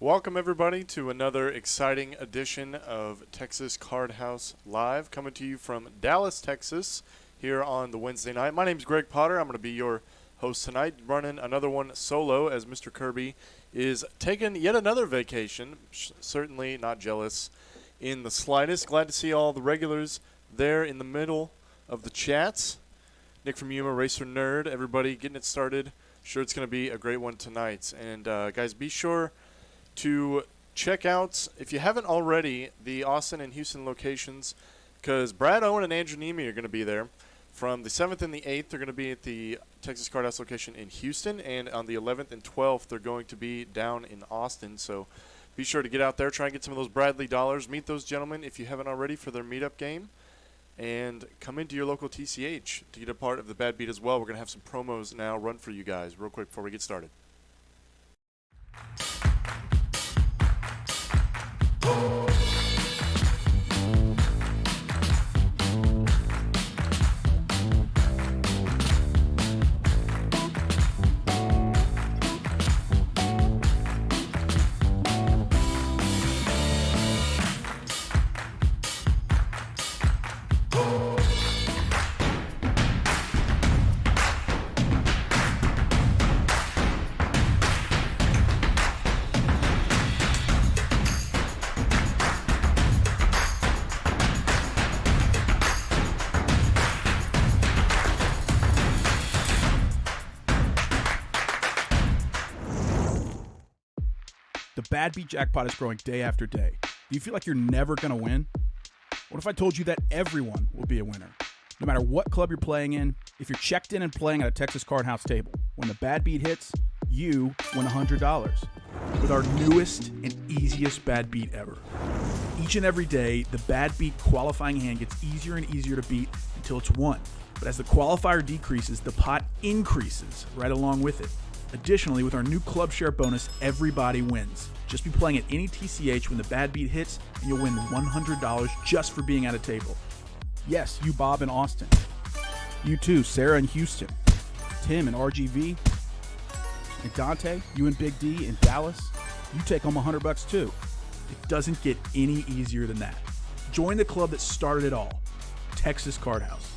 Welcome everybody to another exciting edition of Texas Card House Live, coming to you from Dallas, Texas, here on the Wednesday night. My name is Greg Potter. I'm going to be your host tonight, running another one solo as Mr. Kirby is taking yet another vacation. Certainly not jealous in the slightest. Glad to see all the regulars there in the middle of the chats. Nick from Yuma, Racer Nerd, everybody getting it started. Sure, it's going to be a great one tonight. And guys, be sure to check out, if you haven't already, the Austin and Houston locations, because Brad Owen and Andrew Nemi are going to be there. From the 7th and the 8th, they're going to be at the Texas Card House location in Houston, and on the 11th and 12th, they're going to be down in Austin. So be sure to get out there, try and get some of those Bradley dollars. Meet those gentlemen if you haven't already for their meetup game, and come into your local TCH to get a part of the Bad Beat as well. We're going to have some promos now run for you guys real quick before we get started. The Bad Beat jackpot is growing day after day. Do you feel like you're never going to win? What if I told you that everyone will be a winner? No matter what club you're playing in, if you're checked in and playing at a Texas Card House table, when the Bad Beat hits, you win $100 with our newest and easiest Bad Beat ever. Each and every day, the Bad Beat qualifying hand gets easier and easier to beat until it's won. But as the qualifier decreases, the pot increases right along with it. Additionally, with our new club share bonus, everybody wins. Just be playing at any TCH when the Bad Beat hits, and you'll win $100 just for being at a table. Yes, you Bob in Austin. You too, Sarah in Houston. Tim in RGV. And Dante, you and Big D in Dallas. You take home $100 too. It doesn't get any easier than that. Join the club that started it all, Texas Card House.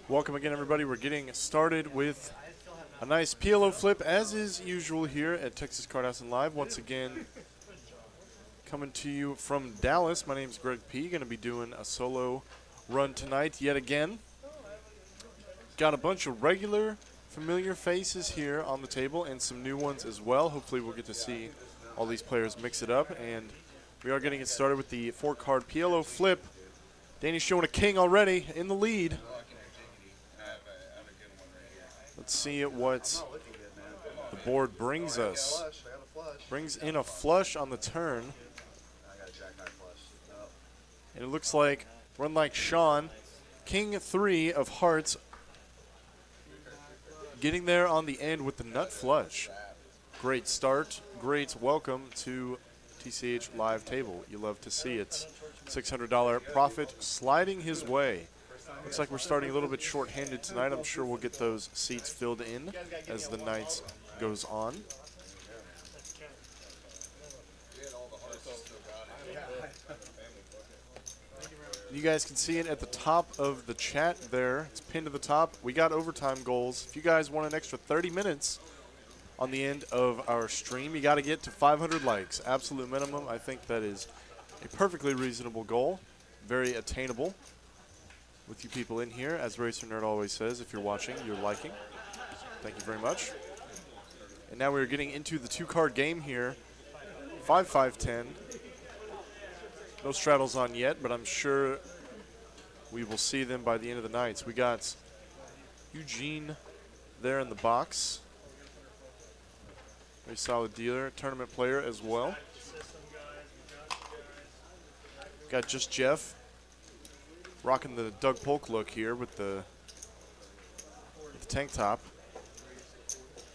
Welcome again, everybody. We're getting started with a nice PLO flip, as is usual here at Texas Card House and Live. Once again, coming to you from Dallas. My name is Greg P. Going to be doing a solo run tonight yet again. Got a bunch of regular, familiar faces here on the table and some new ones as well. Hopefully we'll get to see all these players mix it up. And we are getting it started with the 4-card PLO flip. Danny's showing a king already in the lead. Let's see what the board brings us. Brings in a flush on the turn. And it looks like, run like Sean, King 3 of hearts, getting there on the end with the nut flush. Great start, great welcome to TCH Live Table. You love to see it. $600 profit sliding his way. Looks like we're starting a little bit short-handed tonight. I'm sure we'll get those seats filled in as the night goes on. You guys can see it at the top of the chat there. It's pinned to the top. We got overtime goals. If you guys want an extra 30 minutes on the end of our stream, you got to get to 500 likes. Absolute minimum. I think that is a perfectly reasonable goal. Very attainable. With you people in here, as Racer Nerd always says, if you're watching, you're liking. Thank you very much. And now we're getting into the 2-card game here. 5-5-10. No straddles on yet, but I'm sure we will see them by the end of the night. So we got Eugene there in the box. Very solid dealer, tournament player as well. Got just Jeff Rocking the Doug Polk look here with the tank top.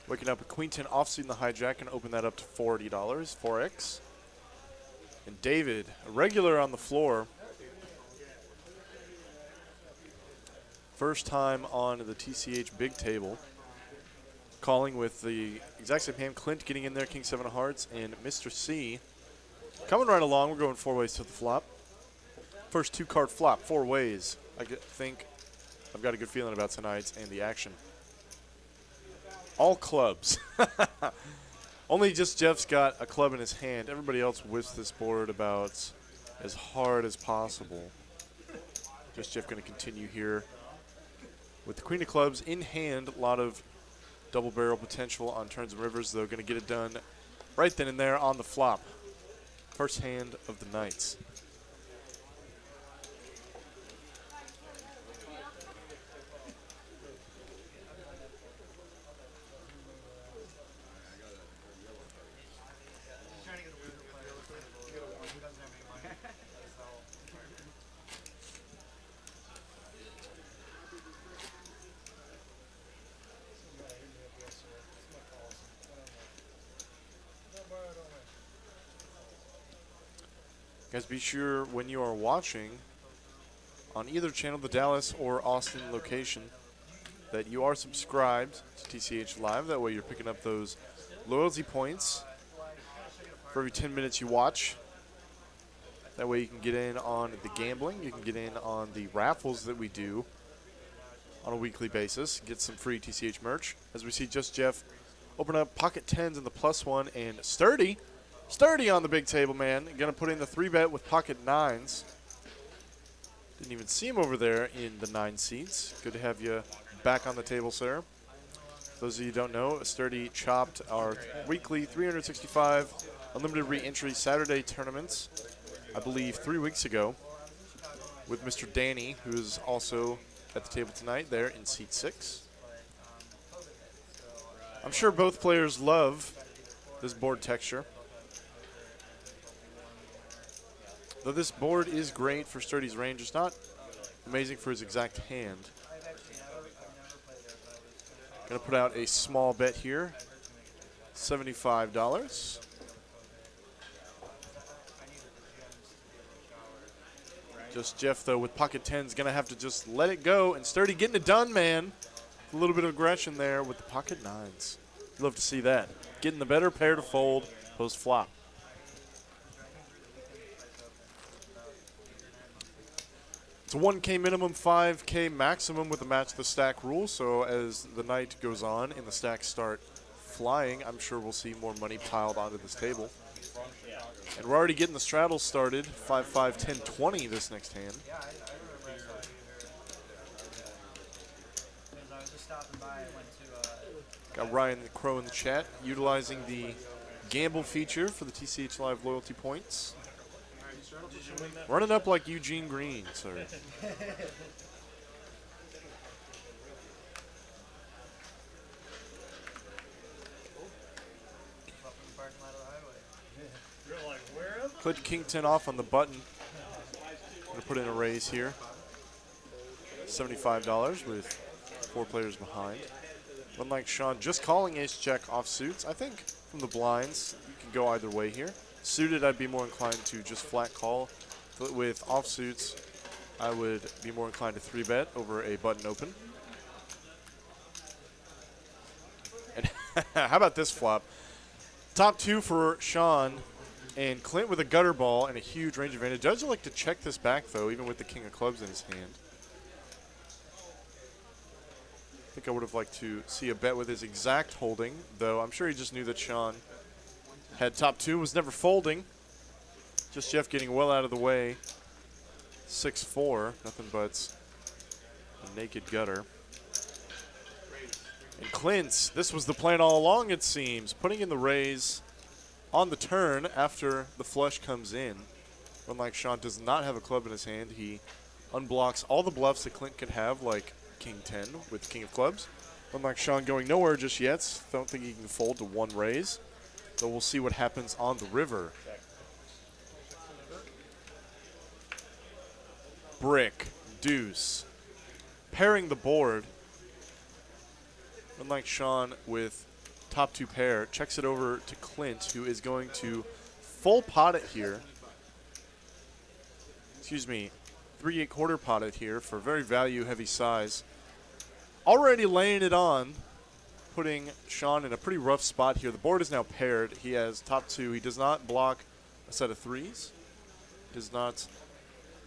Waking up a queen 10 offsuit in the hijack and open that up to $40, 4x. And David, a regular on the floor. First time on the TCH big table. Calling with the exact same hand. Clint getting in there, king 7 of hearts, and Mr. C coming right along. We're going 4 ways to the flop. First 2-card flop, 4 ways. Think I've got a good feeling about tonight's and the action. All clubs. Only just Jeff's got a club in his hand. Everybody else whiffs this board about as hard as possible. Just Jeff going to continue here with the queen of clubs in hand. A lot of double barrel potential on turns and rivers, though. Going to get it done right then and there on the flop. First hand of the night. Guys, be sure when you are watching on either channel, the Dallas or Austin location, that you are subscribed to TCH Live. That way you're picking up those loyalty points for every 10 minutes you watch. That way you can get in on the gambling. You can get in on the raffles that we do on a weekly basis. Get some free TCH merch. As we see Just Jeff open up pocket 10s in the +1 and Sturdy on the big table, man. Going to put in the 3-bet with pocket 9s. Didn't even see him over there in the 9 seats. Good to have you back on the table, sir. For those of you who don't know, Sturdy chopped our weekly 365 unlimited re-entry Saturday tournaments, I believe 3 weeks ago, with Mr. Danny, who is also at the table tonight there in seat 6. I'm sure both players love this board texture. Though this board is great for Sturdy's range, it's not amazing for his exact hand. Gonna put out a small bet here, $75. Just Jeff, though, with pocket 10s, gonna have to just let it go. And Sturdy getting it done, man. A little bit of aggression there with the pocket 9s. Love to see that. Getting the better pair to fold post-flop. It's a 1K minimum, 5K maximum with the match the stack rule. So as the night goes on and the stacks start flying, I'm sure we'll see more money piled onto this table. And we're already getting the straddle started. 5, 5, 10, 20 this next hand. Got Ryan the Crow in the chat, utilizing the gamble feature for the TCH Live loyalty points. Running up like Eugene Green, sir. Click king 10 off on the button. Gonna put in a raise here. $75 with 4 players behind. Unlike Sean, just calling ace jack offsuits. I think from the blinds, you can go either way here. Suited, I'd be more inclined to just flat call. But with offsuits, I would be more inclined to 3-bet over a button open. And how about this flop? Top 2 for Sean and Clint with a gutter ball and a huge range advantage. Judge would like to check this back, though, even with the king of clubs in his hand. I think I would have liked to see a bet with his exact holding, though I'm sure he just knew that Sean had top 2, was never folding. Just Jeff getting well out of the way. 6-4, nothing but a naked gutter. And Clint, this was the plan all along, it seems. Putting in the raise on the turn after the flush comes in. Unlike Sean does not have a club in his hand, he unblocks all the bluffs that Clint could have, like king 10 with king of clubs. Unlike Sean going nowhere just yet, don't think he can fold to 1 raise. So we'll see what happens on the river. Brick, deuce. Pairing the board. Unlike Sean with top 2 pair, checks it over to Clint, who is going to full pot it here. Excuse me, 3/8 pot it here for very value-heavy size. Already laying it on, putting Sean in a pretty rough spot here. The board is now paired. He has top 2. He does not block a set of 3s. Does not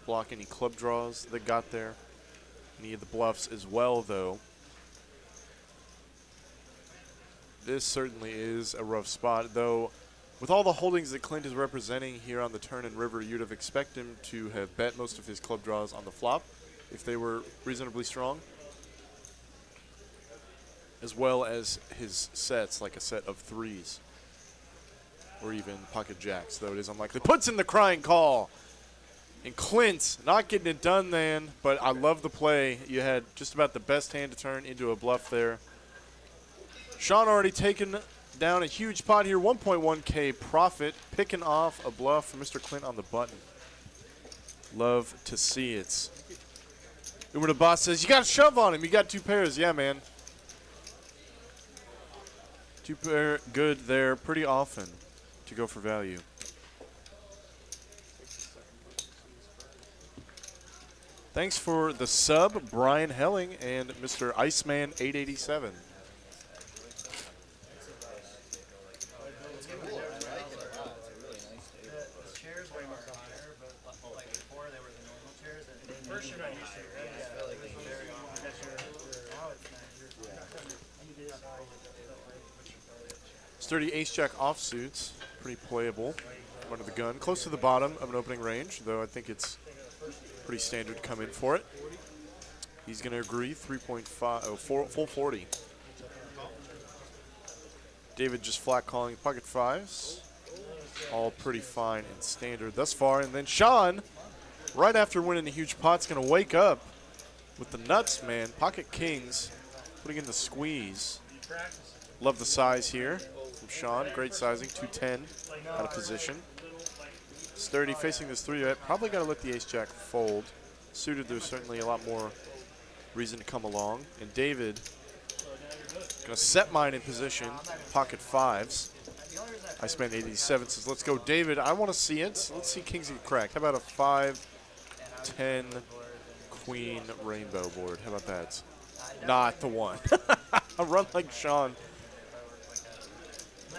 block any club draws that got there. Any of the bluffs as well, though. This certainly is a rough spot, though. With all the holdings that Clint is representing here on the turn and river, you'd have expected him to have bet most of his club draws on the flop if they were reasonably strong, as well as his sets, like a set of 3s or even pocket jacks, though it is unlikely. Puts in the crying call. And Clint not getting it done then, but I love the play. You had just about the best hand to turn into a bluff there. Sean already taken down a huge pot here, 1.1K profit, picking off a bluff for Mr. Clint on the button. Love to see it. Uber the boss says, you got to shove on him. You got 2 pairs. Yeah, man. 2 pair good there pretty often to go for value. Thanks for the sub, Brian Helling and Mr. Iceman 887. Sturdy ace-jack offsuits, pretty playable. Under the gun, close to the bottom of an opening range, though I think it's pretty standard to come in for it. He's going to agree, 3.5, full 40. David just flat calling pocket 5s. All pretty fine and standard thus far. And then Sean, right after winning a huge pot, is going to wake up with the nuts, man. Pocket kings, putting in the squeeze. Love the size here from Sean. Great sizing, 210 out of position. Sturdy facing this 3-bet. Probably got to let the ace-jack fold. Suited, there's certainly a lot more reason to come along. And David going to set mine in position. Pocket 5s. I spent 87, says, let's go, David. I want to see it. Let's see kings get cracked. How about a 5, 10, queen rainbow board? How about that? Not the one. A run like Sean.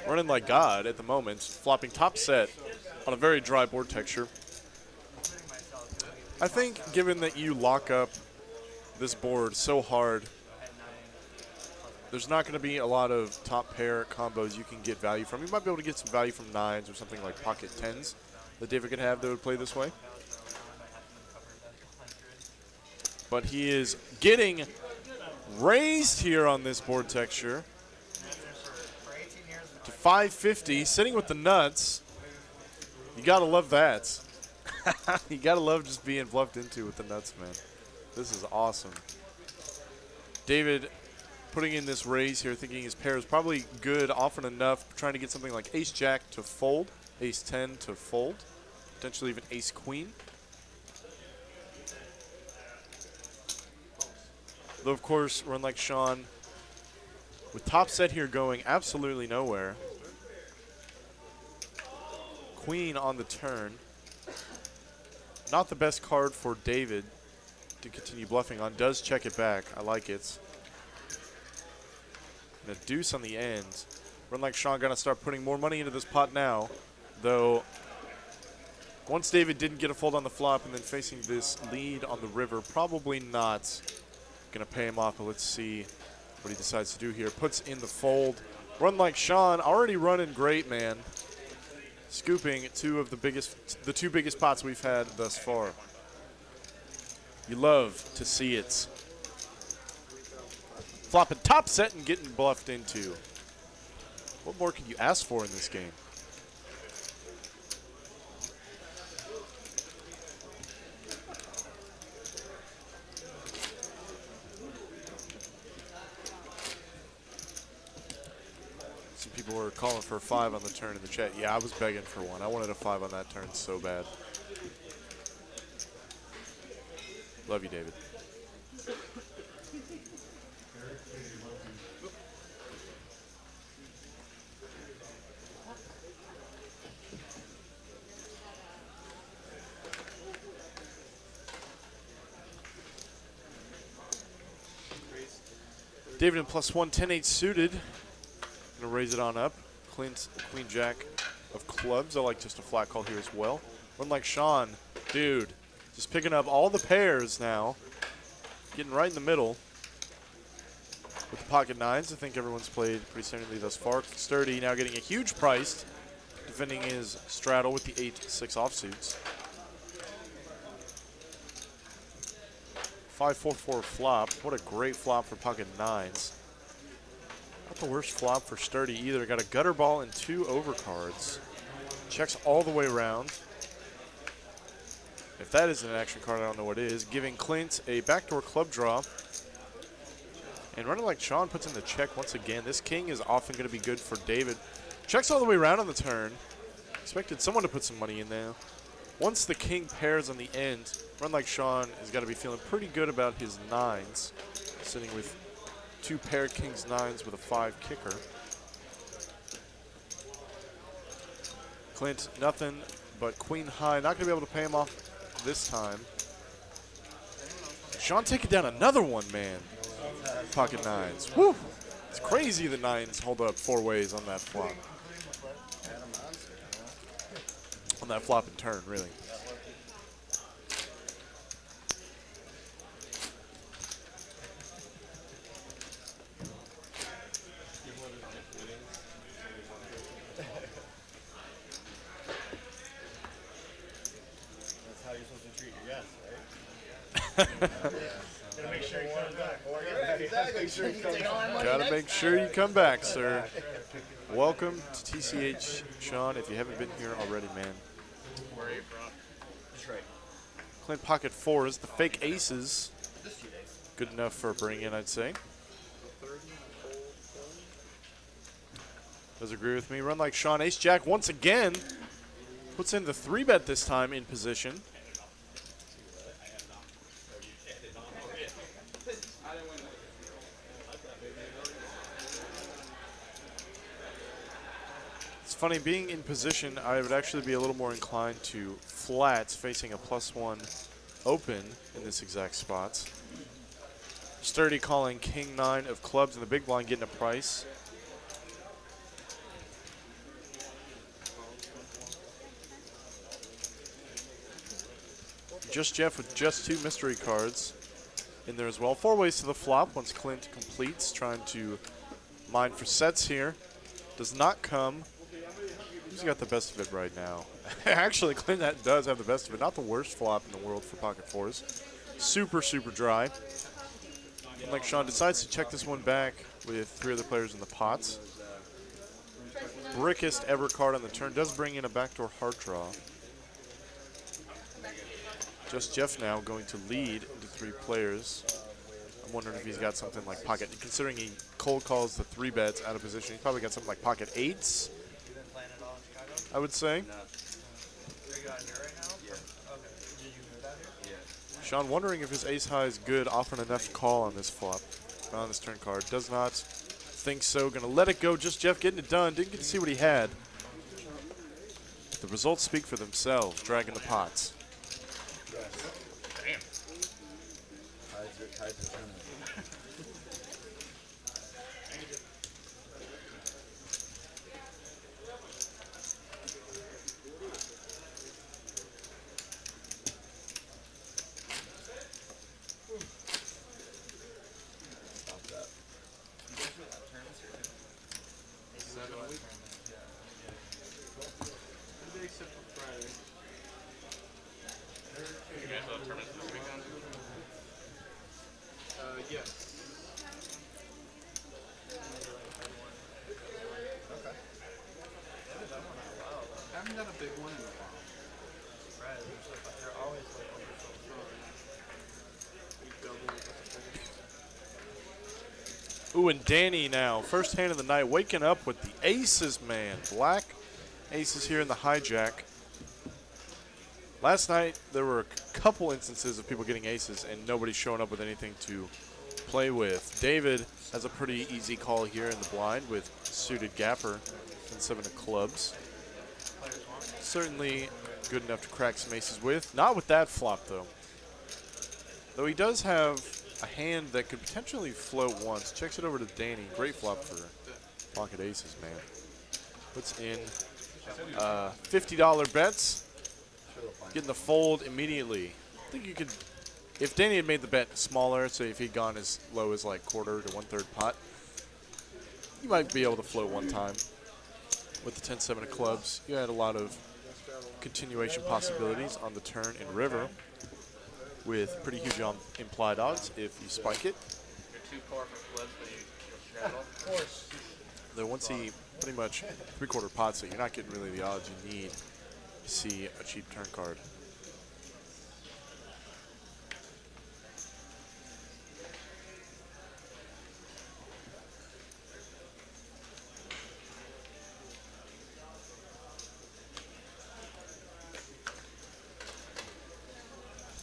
Running like God at the moment. Flopping top set on a very dry board texture. I think given that you lock up this board so hard, there's not going to be a lot of top pair combos you can get value from. You might be able to get some value from 9s or something like pocket 10s that David could have that would play this way. But he is getting raised here on this board texture to 550, sitting with the nuts. You got to love that. You got to love just being bluffed into with the nuts, man. This is awesome. David putting in this raise here, thinking his pair is probably good, often enough, trying to get something like ace-jack to fold, ace-10 to fold, potentially even ace-queen. Though, of course, run like Sean, with top set here going absolutely nowhere. Queen on the turn. Not the best card for David to continue bluffing on. Does check it back. I like it. And a deuce on the end. Run like Sean gonna start putting more money into this pot now. Though, once David didn't get a fold on the flop and then facing this lead on the river, probably not gonna pay him off. But let's see what he decides to do here. Puts in the fold. Run like Sean, already running great, man. Scooping the two biggest pots we've had thus far. You love to see it. Flopping top set and getting bluffed into. What more could you ask for in this game? Some people were calling for a 5 on the turn in the chat. Yeah, I was begging for one. I wanted a 5 on that turn so bad. Love you, David. David in +1, 10-8 suited. Gonna raise it on up. Queen Jack of clubs. I like just a flat call here as well. Run like Sean. Dude, just picking up all the pairs now. Getting right in the middle. With the pocket nines, I think everyone's played pretty standardly thus far. Sturdy now getting a huge price. Defending his straddle with the 8-6 offsuits. 5-4-4 flop. What a great flop for pocket nines. Not the worst flop for Sturdy either. Got a gutter ball and 2 overcards. Checks all the way around. If that isn't an action card, I don't know what is. Giving Clint a backdoor club draw. And running like Sean puts in the check once again. This king is often going to be good for David. Checks all the way around on the turn. Expected someone to put some money in there. Once the king pairs on the end, run like Sean has got to be feeling pretty good about his nines. Sitting with 2 paired kings nines with a 5 kicker. Clint, nothing but queen high. Not going to be able to pay him off this time. Sean taking down another one, man. Pocket nines. Woo! It's crazy the nines hold up 4 ways on that flop. On that flop and turn, really. That's how you're supposed to treat your guests, right? Gotta make sure you come back. Gotta make sure you come back, sir. Welcome to TCH, Sean, if you haven't been here already, man. Where are you from? Detroit. Clint pocket 4s, the fake aces. Good enough for a bring-in, I'd say. Does agree with me. Run like Sean. Ace-Jack once again. Puts in the 3-bet this time in position. It's funny, being in position, I would actually be a little more inclined to flats facing a +1 open in this exact spot. Sturdy calling king 9 of clubs in the big blind, getting a price. Just Jeff with just 2 mystery cards in there as well. 4 ways to the flop once Clint completes, trying to mine for sets here. Does not come. Who's got the best of it right now? Actually, Clint does have the best of it. Not the worst flop in the world for pocket 4s. Super, super dry. And like Sean decides to check this one back with 3 other players in the pots. Brickest ever card on the turn. Does bring in a backdoor hard draw. Just Jeff now going to lead into 3 players. I'm wondering if he's got something like pocket, considering he cold calls the 3-bets out of position, he's probably got something like pocket 8s, I would say. Sean wondering if his ace high is good, offering enough call on this flop, on this turn card. Does not think so. Going to let it go. Just Jeff getting it done. Didn't get to see what he had. The results speak for themselves. Dragging the pots. Damn. Ooh, and Danny now, first hand of the night, waking up with the aces, man. Black aces here in the hijack. Last night, there were a couple instances of people getting aces and nobody showing up with anything to play with. David has a pretty easy call here in the blind with suited gapper and 7 of clubs. Certainly good enough to crack some aces with. Not with that flop, though. Though he does have a hand that could potentially float once. Checks it over to Danny. Great flop for pocket aces, man. Puts in $50 bets. Getting the fold immediately. I think you could, if Danny had made the bet smaller, say if he'd gone as low as like quarter to 1/3 pot, you might be able to float one time. With the 10-7 of clubs, you had a lot of continuation possibilities on the turn and river with pretty huge implied odds if you spike it. You're too far for clubs, but you'll straddle. Of course. Though once he pretty much 3/4 pots it, you're not getting really the odds you need to see a cheap turn card.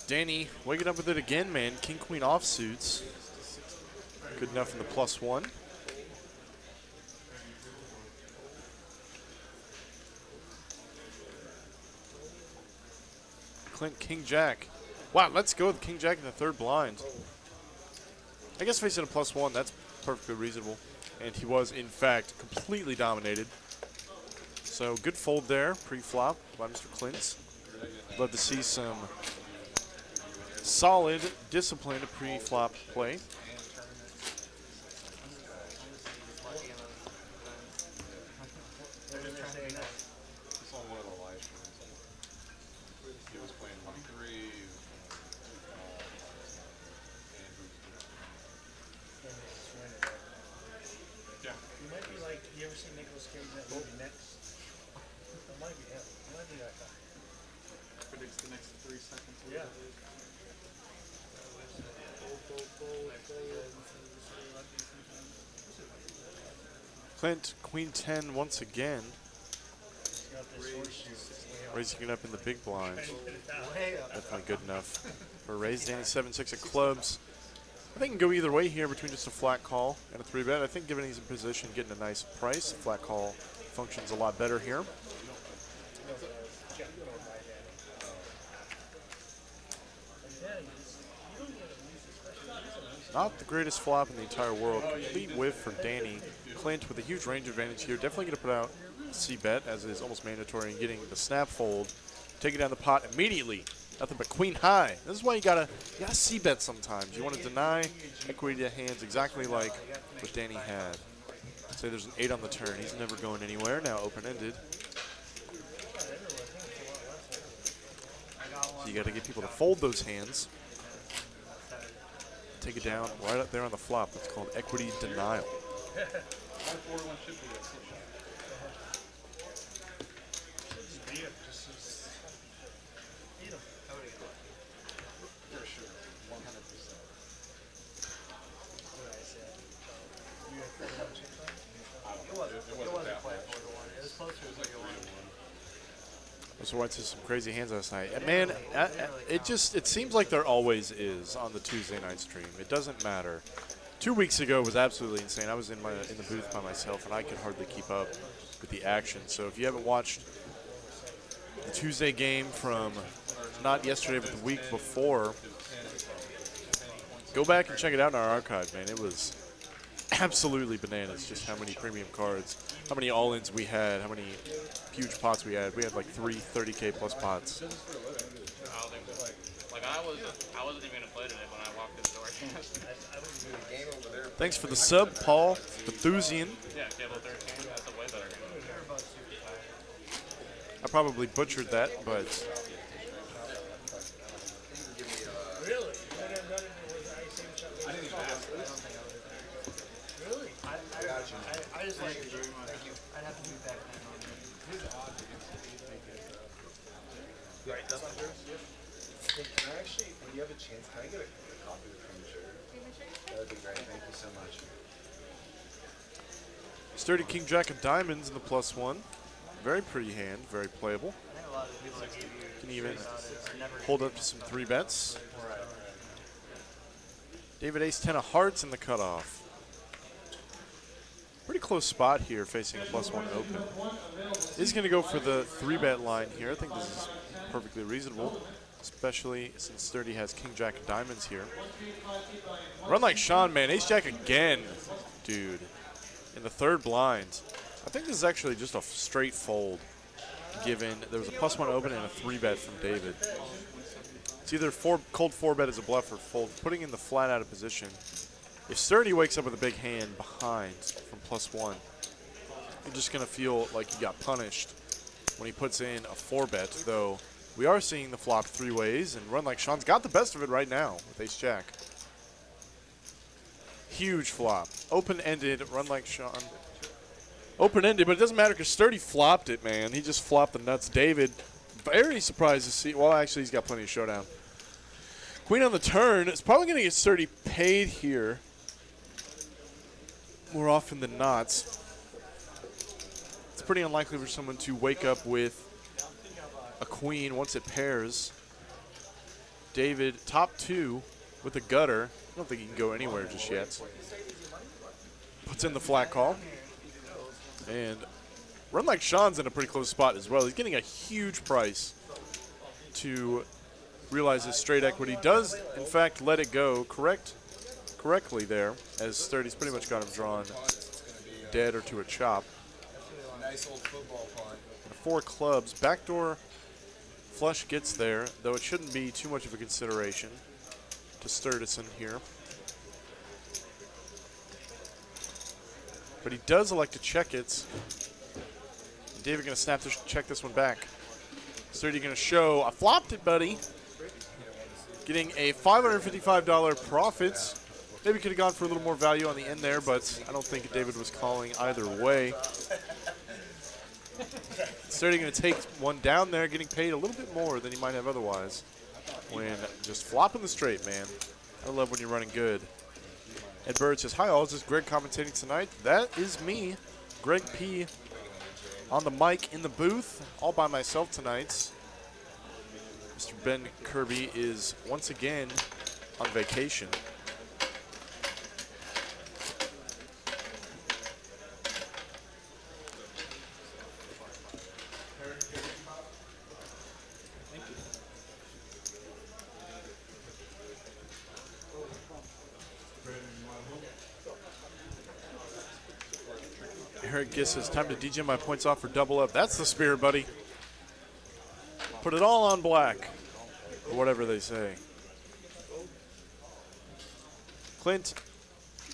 Danny waking up with it again, man. King, queen offsuits. Good enough in the +1. Clint, king, jack. Wow, let's go with king, jack in the 3rd blind. I guess facing a +1, that's perfectly reasonable. And he was, in fact, completely dominated. So good fold there, pre-flop by Mr. Clint. Love to see some solid, disciplined pre-flop play. You might be like, you ever seen Nicolas Cage in that movie Next? That might be him. It might be that guy. Predicts the next 3 seconds. Yeah. Clint, queen 10 once again. He's got this horseshoe. Raising it up in the big blind. Way up. Definitely good enough for a raise. Danny 7-6 of clubs. I think it can go either way here between just a flat call and a 3-bet. I think given he's in position, getting a nice price, flat call functions a lot better here. Not the greatest flop in the entire world. Complete whiff for Danny. Clint with a huge range advantage here. Definitely going to put out a C-bet, as is almost mandatory, in getting the snap fold. Take it down the pot immediately. Nothing but queen high. This is why you gotta C-bet sometimes. You want to deny equity to hands exactly like what Danny had. Say there's an 8 on the turn. He's never going anywhere. Now open-ended. So you got to get people to fold those hands. Take it down right up there on the flop. That's called equity denial. So I went to some crazy hands last night. And man, it seems like there always is on the Tuesday night stream. It doesn't matter. 2 weeks ago was absolutely insane. I was in the booth by myself, and I could hardly keep up with the action. So if you haven't watched the Tuesday game from not yesterday but the week before, go back and check it out in our archive, man. It was absolutely bananas just how many premium cards, how many all-ins we had, how many huge pots we had. We had like 3 30K plus pots. Like I wasn't even gonna play today when I walked in the door. Thanks for the sub, Paul Bethusian. Yeah, table 13. That's a way better game. I probably butchered that, but Really? I didn't even ask. Really? I just like it. Thank you. I'd have to do that. Right, that's my first. Can I actually, when you have a chance, can I get a copy of the shirt? That would be great. Thank you so much. sturdy king jack of diamonds in the +1. Very pretty hand, very playable. I think a lot of people that give you Can even about it never hold up to some 3-bets. David ace 10 of hearts in the cutoff. Pretty close spot here facing a +1 open. Is going to go for the 3-bet line here. I think this is perfectly reasonable, especially since Sturdy has King Jack of diamonds here. Run like Sean, man. Ace Jack again, dude, in the 3rd blind. I think this is actually just a straight fold, given there was a +1 open and a 3-bet from David. It's either cold 4-bet as a bluff or fold, putting in the flat out of position. If Sturdy wakes up with a big hand behind from +1, you're just going to feel like he got punished when he puts in a 4-bet, though we are seeing the flop 3 ways, and Run Like Sean's got the best of it right now with Ace Jack. Huge flop. Open-ended, Run Like Sean. Open-ended, but it doesn't matter because Sturdy flopped it, man. He just flopped the nuts. David, very surprised to see. Well, actually, he's got plenty of showdown. Queen on the turn. It's probably going to get Sturdy paid here more often than not. It's pretty unlikely for someone to wake up with a queen once it pairs. David, top 2 with the gutter. I don't think he can go anywhere just yet. Puts in the flat call. And Run Like Sean's in a pretty close spot as well. He's getting a huge price to realize his straight equity. Does, in fact, let it go correctly there, as Sturdy's pretty much got him drawn dead or to a chop. Nice old football punt. 4 clubs. Backdoor flush gets there, though it shouldn't be too much of a consideration to Sturdison here. But he does elect to check it. And David going to check this one back. Sturdy going to show, I flopped it, buddy. Getting a $555 profit. Maybe could have gone for a little more value on the end there, but I don't think David was calling either way. Sturdy going to take one down there, getting paid a little bit more than he might have otherwise. When just flopping the straight, man. I love when you're running good. Ed Bird says, hi all, this is Greg commentating tonight. That is me, Greg P. on the mic in the booth, all by myself tonight. Mr. Ben Kirby is once again on vacation. Eric Giss says, time to DJ my points off for double up. That's the spirit, buddy. Put it all on black, or whatever they say. Clint,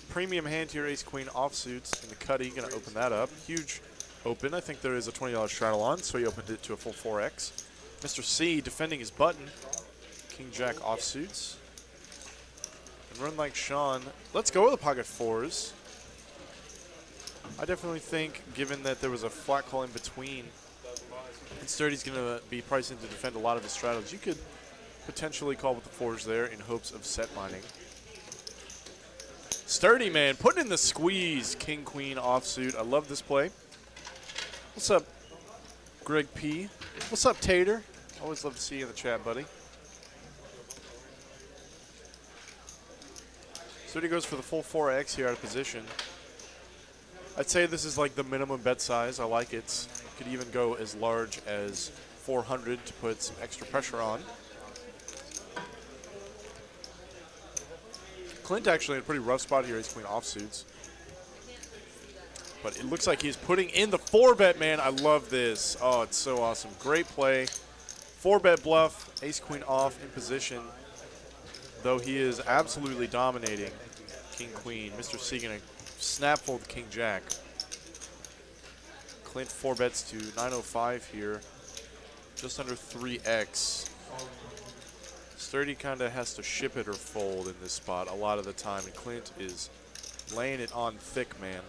premium hand here, ace queen offsuits in the cutty. Going to open that up. Huge open. I think there is a $20 straddle on, so he opened it to a full 4x. Mr. C defending his button. King Jack offsuits. And Run Like Sean. Let's go with the pocket 4s. I definitely think, given that there was a flat call in between, and Sturdy's going to be pricing to defend a lot of his straddles, you could potentially call with the 4s there in hopes of set mining. Sturdy, man, putting in the squeeze. King, queen, offsuit. I love this play. What's up, Greg P? What's up, Tater? Always love to see you in the chat, buddy. Sturdy goes for the full 4x here out of position. I'd say this is like the minimum bet size. I like it. Could even go as large as 400 to put some extra pressure on. Clint actually in a pretty rough spot here. Ace queen offsuits. But it looks like he's putting in the 4-bet, man. I love this. Oh, it's so awesome. Great play. 4-bet bluff. Ace queen off in position. Though he is absolutely dominating king queen. Mr. C gonna snap fold the king jack. Clint 4-bets to 905 here. Just under 3x. Sturdy kind of has to ship it or fold in this spot a lot of the time, and Clint is laying it on thick, man.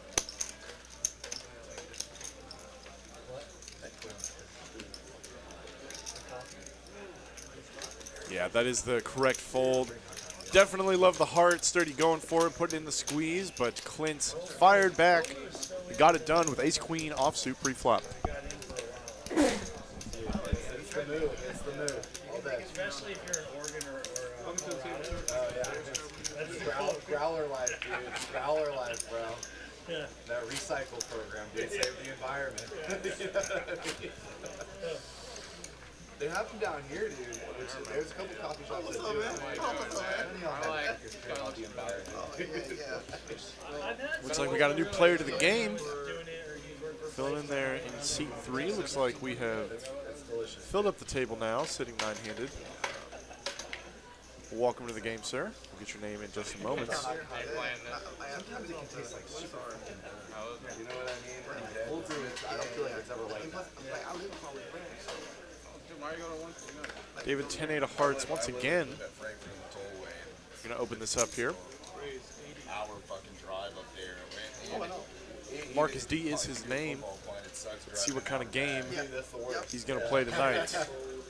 Yeah, that is the correct fold. Definitely love the heart. Sturdy going for it, putting in the squeeze, but Clint fired back. Got it done with ace queen offsuit pre-flop. the move. It's the move. All day. Especially if you're in Oregon or Oh, yeah. That's growler life, dude. Growler life, bro. yeah. That recycle program, dude. Save the environment. You know what I mean? They have them down here, dude. There's a couple coffee shops that do it. The environment. Looks like we got a new player to the game. Filling in there in seat 3. Looks like we have filled up the table now, sitting 9-handed. Welcome to the game, sir. We'll get your name in just a moment. Sometimes it can taste like super fucking bad. You know what I mean? Old brew, I don't feel like it's ever like that. David 10-8 of hearts once again. We're going to open this up here. Hour fucking drive up there. Marcus D is his name. Let's see what kind of game he's going to play tonight.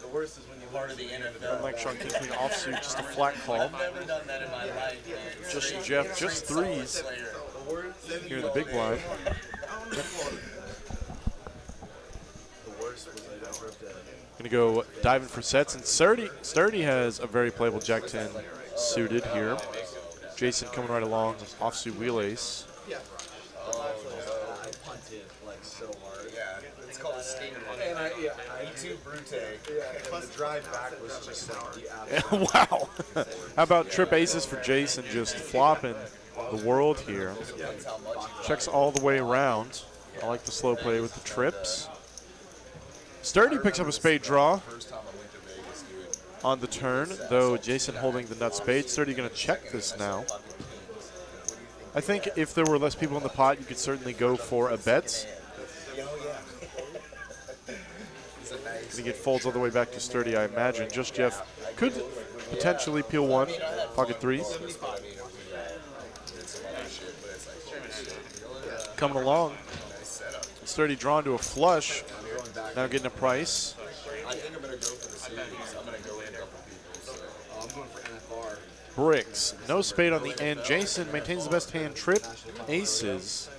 The worst is when you Part of the NFL. Unlike Sean King, clean offsuit, just a flat call. I've never done that in my life, man. Just Jeff, just threes here in the big blind. the worst was I ever did. Going to go diving for sets, and Sturdy has a very playable Jack 10 suited here. Jason coming right along, offsuit wheel ace. I punted like so hard. Yeah, it's called a stinger. And I too brute. and the drive back was just like the absolute. Wow. How about trip aces for Jason, just flopping the world here. Checks all the way around. I like the slow play with the trips. Sturdy picks up a spade draw on the turn, though Jason holding the nut spade. Sturdy going to check this now. I think if there were less people in the pot, you could certainly go for a bet. Going to get folds all the way back to Sturdy, I imagine. Just Jeff could potentially peel one, pocket threes. Coming along. Sturdy drawn to a flush. Now getting a price. I think I'm going to go for the series. I'm going to go with a couple people. So. I'm going for NFR. Bricks. No spade on the end. Jason maintains the best hand. Trip aces.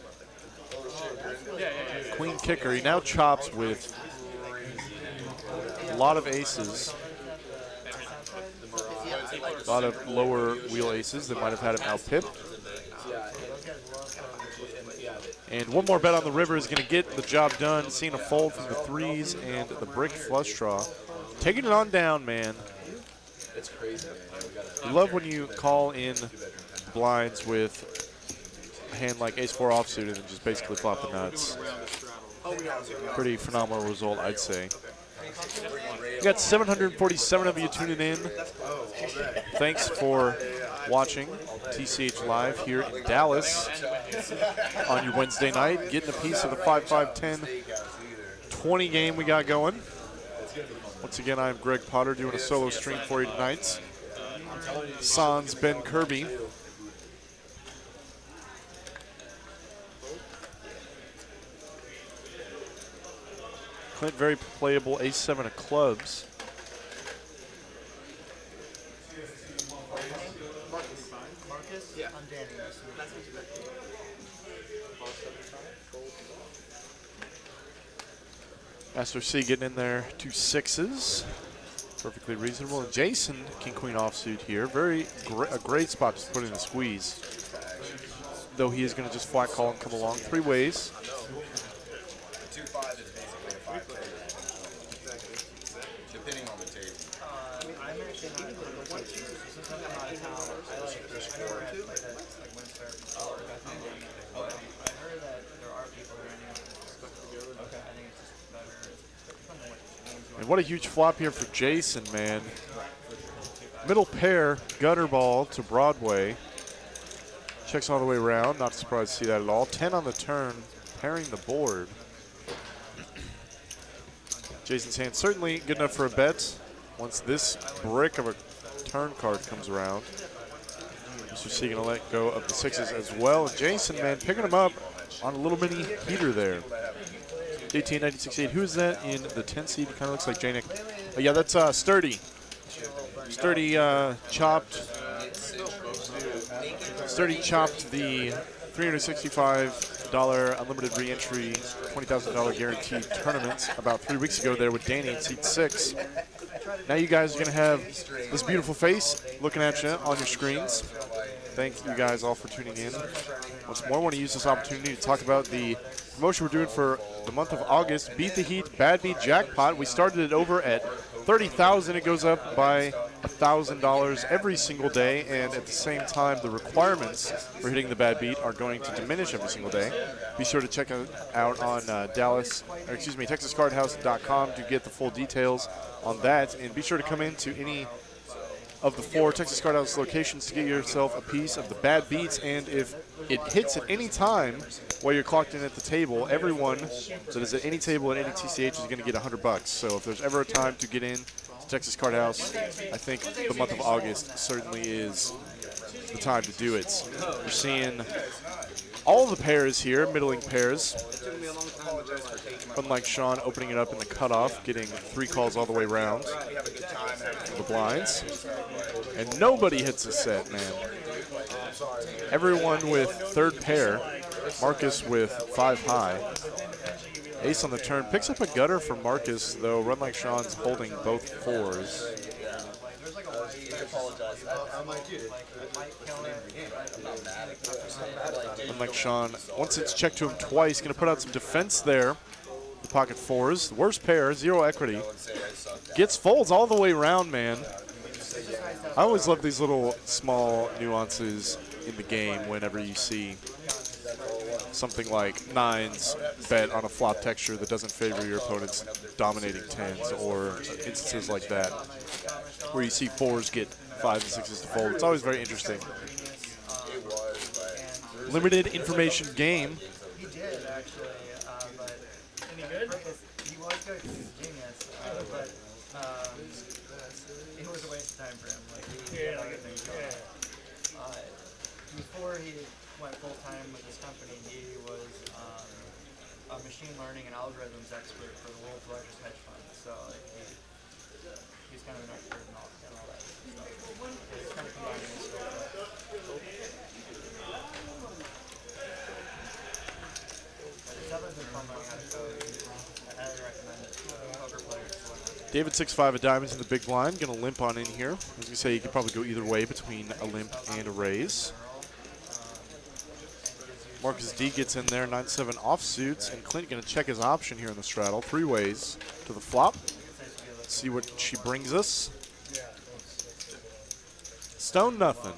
Queen kicker. He now chops with a lot of aces. A lot of lower wheel aces that might have had him outpipped. And one more bet on the river is going to get the job done. Seeing a fold from the threes and the brick flush draw. Taking it on down, man. It's crazy, man. I love when you call in blinds with a hand like ace-4 offsuit and then just basically flop the nuts. Pretty phenomenal result, I'd say. We got 747 of you tuning in. Thanks for watching TCH Live here in Dallas on your Wednesday night. Getting a piece of the 5-5-10-20 game we got going. Once again, I'm Greg Potter doing a solo stream for you tonight. Sans Ben Kirby. Clint very playable, ace-7 of clubs. Marcus? Yeah. I'm Danny. That's what you got. Master C getting in there, 2 sixes. Perfectly reasonable. And Jason, king-queen offsuit here. A great spot to put in the squeeze. Though he is going to just flat call and come along 3 ways. 2-5 is basically a 5-10. Depending on the table. I'm actually not the one shooter, so sometimes I'm out of town. I know where I play that, like Windsor. I heard that there are people who are okay. I think it's just better. And what a huge flop here for Jason, man. Middle pair, gutter ball to Broadway. Checks all the way around. Not surprised to see that at all. 10 on the turn, pairing the board. Jason's hand certainly good enough for a bet once this brick of a turn card comes around. Mr. C going to let go of the sixes as well. And Jason, man, picking him up on a little mini heater there. 1896.8. Who is that in the 10 seed? Kind of looks like Janik. Oh, yeah, that's Sturdy. Sturdy chopped. Sturdy chopped the $365 unlimited re-entry, $20,000 guaranteed tournament about 3 weeks ago there with Danny in seat 6. Now you guys are going to have this beautiful face looking at you on your screens. Thank you guys all for tuning in. Once more, I want to use this opportunity to talk about the promotion we're doing for the month of August, Beat the Heat Bad Beat Jackpot. We started it over at $30,000. It goes up by $1,000 every single day, and at the same time, the requirements for hitting the Bad Beat are going to diminish every single day. Be sure to check it out on TexasCardHouse.com to get the full details on that, and be sure to come into any of the 4 Texas Card House locations to get yourself a piece of the Bad Beats. And if it hits at any time while you're clocked in at the table, everyone that is at any table at any TCH is going to get $100. So if there's ever a time to get in to Texas Card House, I think the month of August certainly is the time to do it. You're seeing all the pairs here, middling pairs. Unlike Sean opening it up in the cutoff, getting 3 calls all the way around the blinds. And nobody hits a set, man. Everyone with 3rd pair. Marcus with 5 high. Ace on the turn. Picks up a gutter for Marcus, though. Run Like Sean's holding both 4s. Unlike Sean, once it's checked to him twice, going to put out some defense there. The pocket 4s. Worst pair, 0 equity. Gets folds all the way around, man. I always love these little small nuances in the game whenever you see something like 9s bet on a flop texture that doesn't favor your opponent's dominating 10s, or instances like that where you see 4s get 5s and 6s to fold. It's always very interesting. Limited information game. He did, actually, but any good? He was good, he's a genius, but it was a waste of time for him. Like, he had other things going on. Before he went full-time with his company, he was a machine learning and algorithms expert for the world's largest hedge fund. So like, he's kind of an expert in all that stuff. He's kind of combining his skill set. It's never been fun learning how to code. I highly recommend it to poker players. David 6-5 of diamonds in the big blind. Going to limp on in here. As we say, you could probably go either way between a limp and a raise. Marcus D gets in there, 9-7 offsuits, and Clint going to check his option here in the straddle. 3 ways to the flop. Let's see what she brings us. Stone nothing.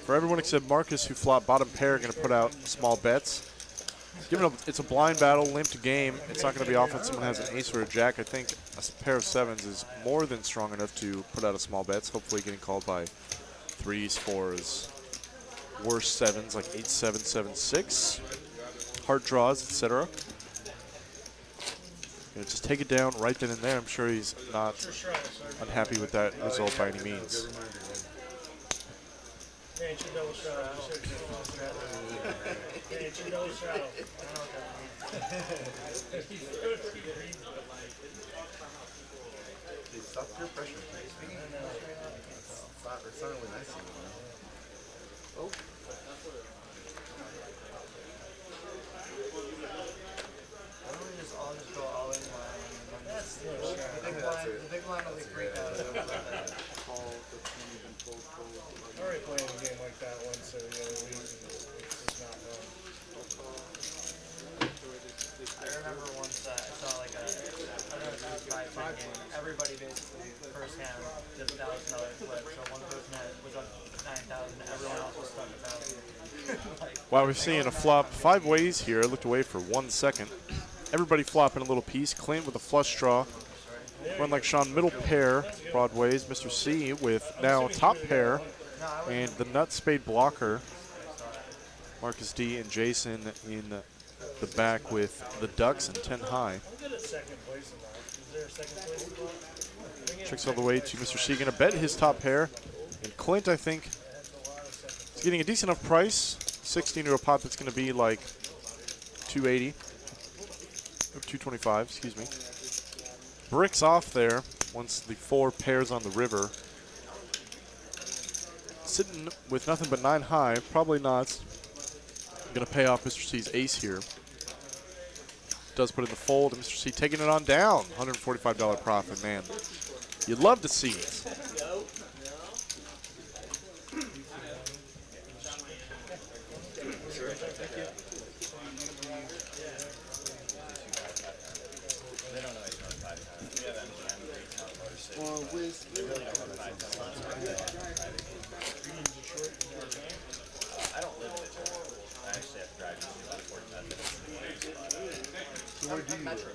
For everyone except Marcus, who flopped bottom pair, going to put out small bets. It's a blind battle, limped game. It's not going to be often someone has an ace or a jack. I think a pair of 7s is more than strong enough to put out a small bets, hopefully getting called by 3s, 4s. Worse 7s like 8-7, 7-6, heart draws, etc. Just take it down right then and there. I'm sure he's not unhappy with that result by any means. Stop peer pressure. It's not really nice anymore. Oh. Why don't we just all go all in line? That's the big line will be freaked out. I already played a game like that once the other week, and it's just not fun. I remember once I saw like a 5-10 game. Everybody basically first hand did $1,000 flip, so one person was up 9,000, everyone else was stuck at 1,000. Wow, we're seeing a flop 5 ways here. I looked away for 1 second. Everybody flopping a little piece. Clint with a flush draw. Run Like Sean, middle pair, broadways. Mr. C with now top pair and the nut spade blocker. Marcus D and Jason in the back with the ducks and 10 high. Checks all the way to Mr. C. Going to bet his top pair. And Clint, I think, is getting a decent enough price. 16 to a pot that's going to be like 280. Or 225, excuse me. Bricks off there once the 4 pairs on the river. sitting with nothing but 9 high. Probably not going to pay off Mr. C's ace here. Does put in the fold, and Mr. C taking it on down. $145 profit, man. You'd love to see it. So where do you live?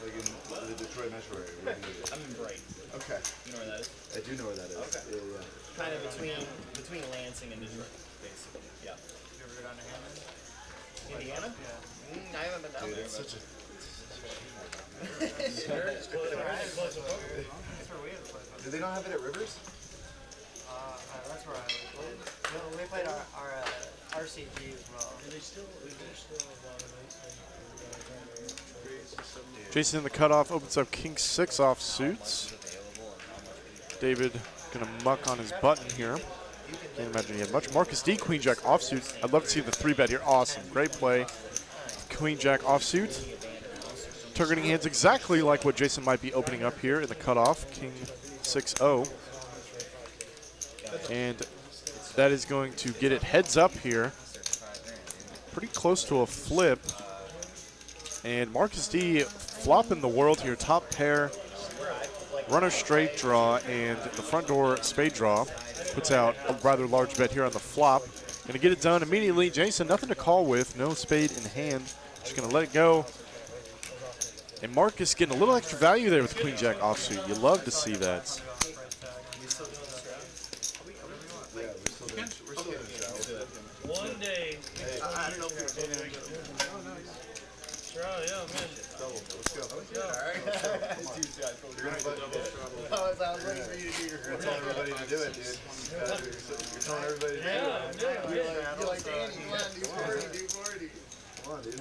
Like in the Detroit metro area? Where do you live? I'm in Bright. Okay. You know where that is? I do know where that is. Okay. Yeah, yeah. Kind of between Lansing and Detroit, basically. Yeah. You ever go down to Hammond? Indiana? Yeah. I haven't been down Dude, there. it's such a. That's where we have played. Do they not have it at Rivers? That's where I was. We played our RCG as well. Jason in the cutoff opens up king 6 off suits. David gonna muck on his button here. Can't imagine he had much. Marcus D, queen jack offsuit. I'd love to see the 3-bet here. Awesome, great play. Queen jack offsuit. Targeting hands exactly like what Jason might be opening up here in the cutoff. King 6-0. And that is going to get it heads up here. Pretty close to a flip. And Marcus D flopping the world here. Top pair, runner straight draw, and the front door spade draw. Puts out a rather large bet here on the flop. Gonna get it done immediately. Jason, nothing to call with. No spade in hand. Just gonna let it go. And Marcus getting a little extra value there with the queen jack offsuit. You love to see that. One day. I don't know if you're doing it. Yeah, man. I was waiting for you to do your You're telling everybody to do it, dude. You're telling everybody to do it. You're like, Danny, come on, do 40, do 40. Come on, dude.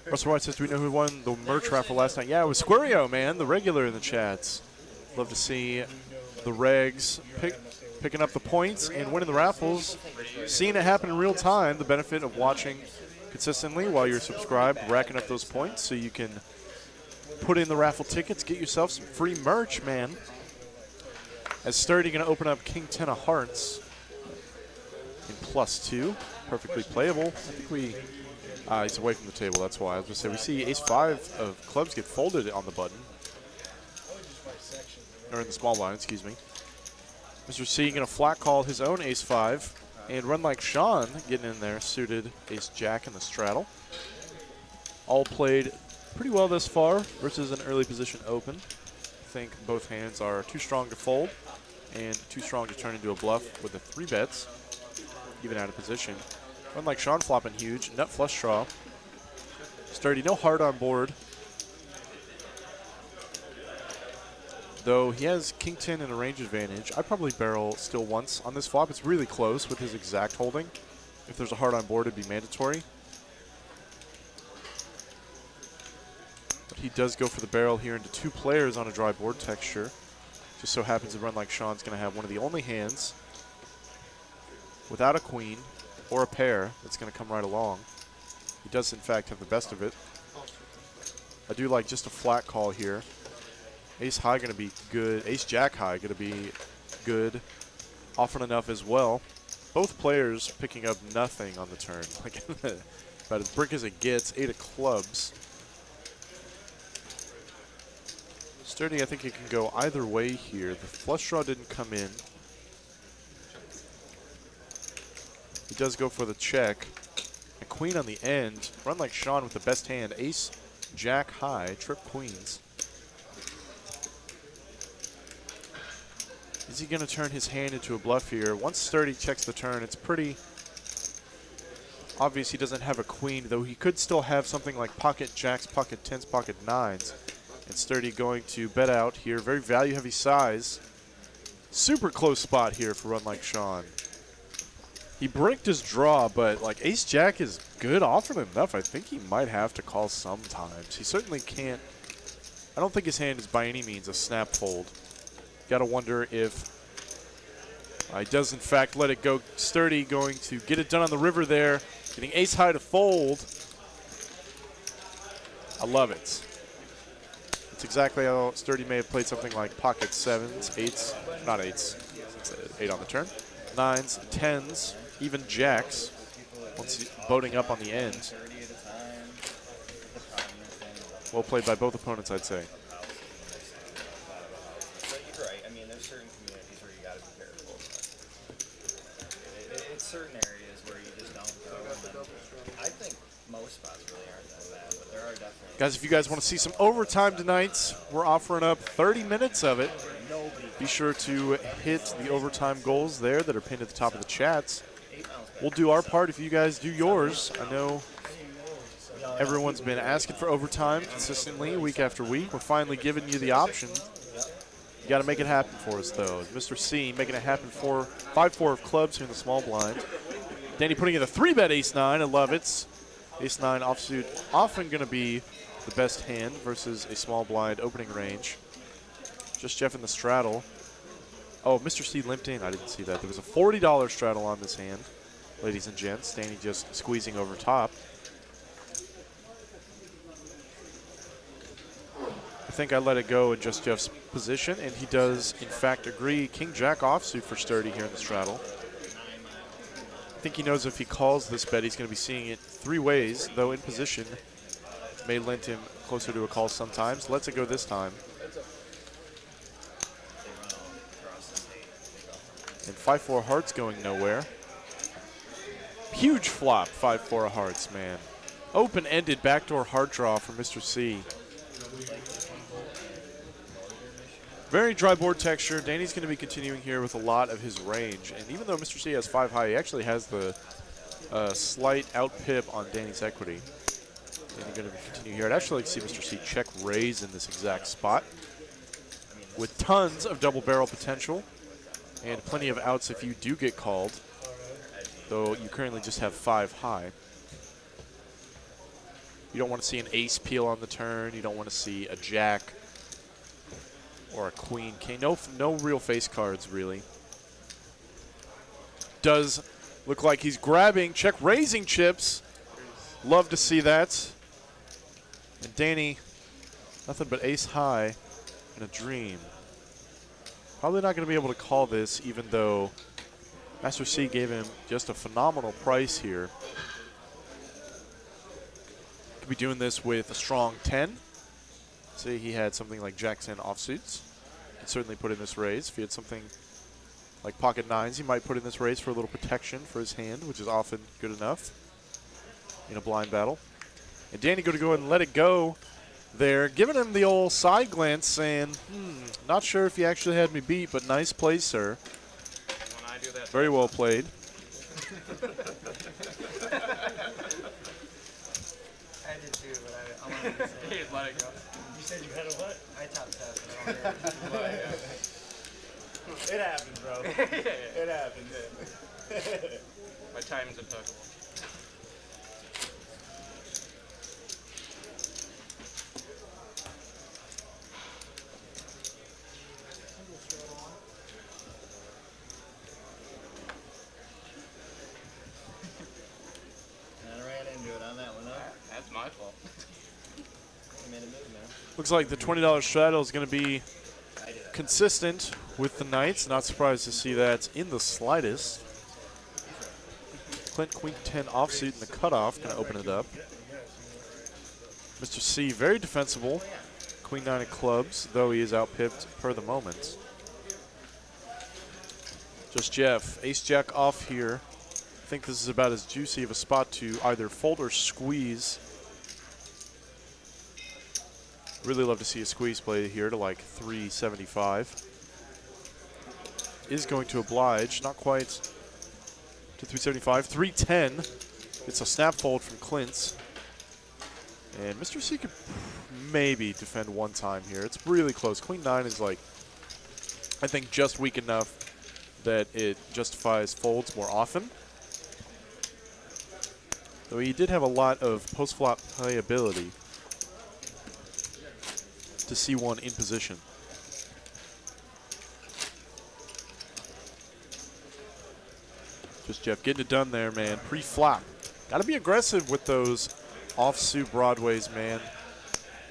Russell White says, do we know who won the merch raffle last night? Yeah, it was Squario, man, the regular in the chats. Love to see the regs picking up the points and winning the raffles. Seeing it happen in real time, the benefit of watching consistently while you're subscribed, racking up those points so you can put in the raffle tickets, get yourself some free merch, man. As Sturdy going to open up King 10 of Hearts in +2. Perfectly playable. I think we... he's away from the table, that's why. I was going to say, we see ace-5 of clubs get folded on the button. Or in the small blind, excuse me. Mr. C going to flat call his own ace-5. And run like Sean getting in there, suited ace-jack in the straddle. All played pretty well thus far versus an early position open. I think both hands are too strong to fold and too strong to turn into a bluff with the 3 bets, even out of position. Run like Sean flopping huge, nut flush draw. Sturdy, no heart on board. Though he has king 10 and a range advantage, I'd probably barrel still once on this flop. It's really close with his exact holding. If there's a heart on board, it'd be mandatory. But he does go for the barrel here into 2 players on a dry board texture. Just so happens to run like Sean's going to have one of the only hands without a queen or a pair that's going to come right along. He does, in fact, have the best of it. I do like just a flat call here. Ace high going to be good. Ace jack high going to be good. Often enough as well. Both players picking up nothing on the turn. Like about as brick as it gets. 8 of clubs. Sturdy, I think it can go either way here. The flush draw didn't come in. He does go for the check. A queen on the end. Run like Sean with the best hand. Ace jack high. Trip queens. Is he going to turn his hand into a bluff here? Once Sturdy checks the turn, it's pretty obvious he doesn't have a queen, though he could still have something like pocket jacks, pocket 10s, pocket 9s. And Sturdy going to bet out here. Very value-heavy size. Super close spot here for run like Sean. He bricked his draw, but like ace-jack is good often enough. I think he might have to call sometimes. He certainly can't. I don't think his hand is by any means a snap fold. Gotta wonder if He does, in fact, let it go. Sturdy going to get it done on the river there. Getting ace high to fold. I love it. It's exactly how Sturdy may have played something like pocket sevens, eights, not eights, it's 8 on the turn, nines, tens, even jacks, once boating up on the end. Well played by both opponents, I'd say. But you're right. I mean, there's certain communities where you got to be careful. It's certain areas where you just don't go. I think most spots really aren't that bad, but there are definitely. Guys, if you guys want to see some overtime tonight, we're offering up 30 minutes of it. Be sure to hit the overtime goals there that are pinned at the top of the chats. We'll do our part if you guys do yours. I know everyone's been asking for overtime consistently week after week. We're finally giving you the option. You got to make it happen for us, though. Mr. C making it happen for 5-4 of clubs here in the small blind. Danny putting in a 3-bet ace-9. I love it. Ace-9 offsuit, often going to be the best hand versus a small blind opening range. Just Jeff in the straddle. Oh, Mr. C limped in. I didn't see that. There was a $40 straddle on this hand, ladies and gents. Danny just squeezing over top. I think I let it go in just Jeff's position, and he does, in fact, agree. King-Jack offsuit for Sturdy here in the straddle. I think he knows if he calls this bet, he's going to be seeing it 3 ways, though in position may lend him closer to a call sometimes. Lets it go this time. And 5-4 hearts going nowhere. Huge flop, 5-4 of hearts, man. Open-ended backdoor heart draw for Mr. C. Very dry board texture. Danny's going to be continuing here with a lot of his range. And even though Mr. C has 5 high, he actually has the slight out pip on Danny's equity. Danny going to continue here. I'd actually like to see Mr. C check raise in this exact spot with tons of double barrel potential and plenty of outs if you do get called, though you currently just have 5 high. You don't want to see an ace peel on the turn. You don't want to see a jack or a queen, king. No real face cards, really. Does look like he's grabbing, check raising chips. Love to see that. And Danny, nothing but ace high in a dream. Probably not going to be able to call this, even though Master C gave him just a phenomenal price here. Could be doing this with a strong 10. Say he had something like Jack-10 offsuits. He'd certainly put in this raise. If he had something like pocket 9s, he might put in this raise for a little protection for his hand, which is often good enough in a blind battle. And Danny going to go ahead and let it go there, giving him the old side glance saying, not sure if you actually had me beat, but nice play, sir. When I do that, Very well played. I did too, but I wanted to say. please let it go. You said you had a what? I top test. I don't know. It happened, bro. It happened. My timing's impeccable. I ran into it on that one, huh? That's my fault. I made a move, man. Looks like the $20 straddle is going to be consistent with the Knights. Not surprised to see that in the slightest. Clint Queen 10 offsuit in the cutoff, going to open it up. Mr. C, very defensible. Queen 9 of clubs, though he is outpipped per the moment. Just Jeff, ace jack off here. I think this is about as juicy of a spot to either fold or squeeze. Really love to see a squeeze play here to like 375. Is going to oblige, not quite to 375. 310. It's a snap fold from Clint's. And Mr. C could maybe defend one time here. It's really close. Queen 9 is like, I think, just weak enough that it justifies folds more often. Though he did have a lot of post-flop playability to see one in position. Just Jeff getting it done there, man. Pre-flop. Got to be aggressive with those offsuit Broadways, man.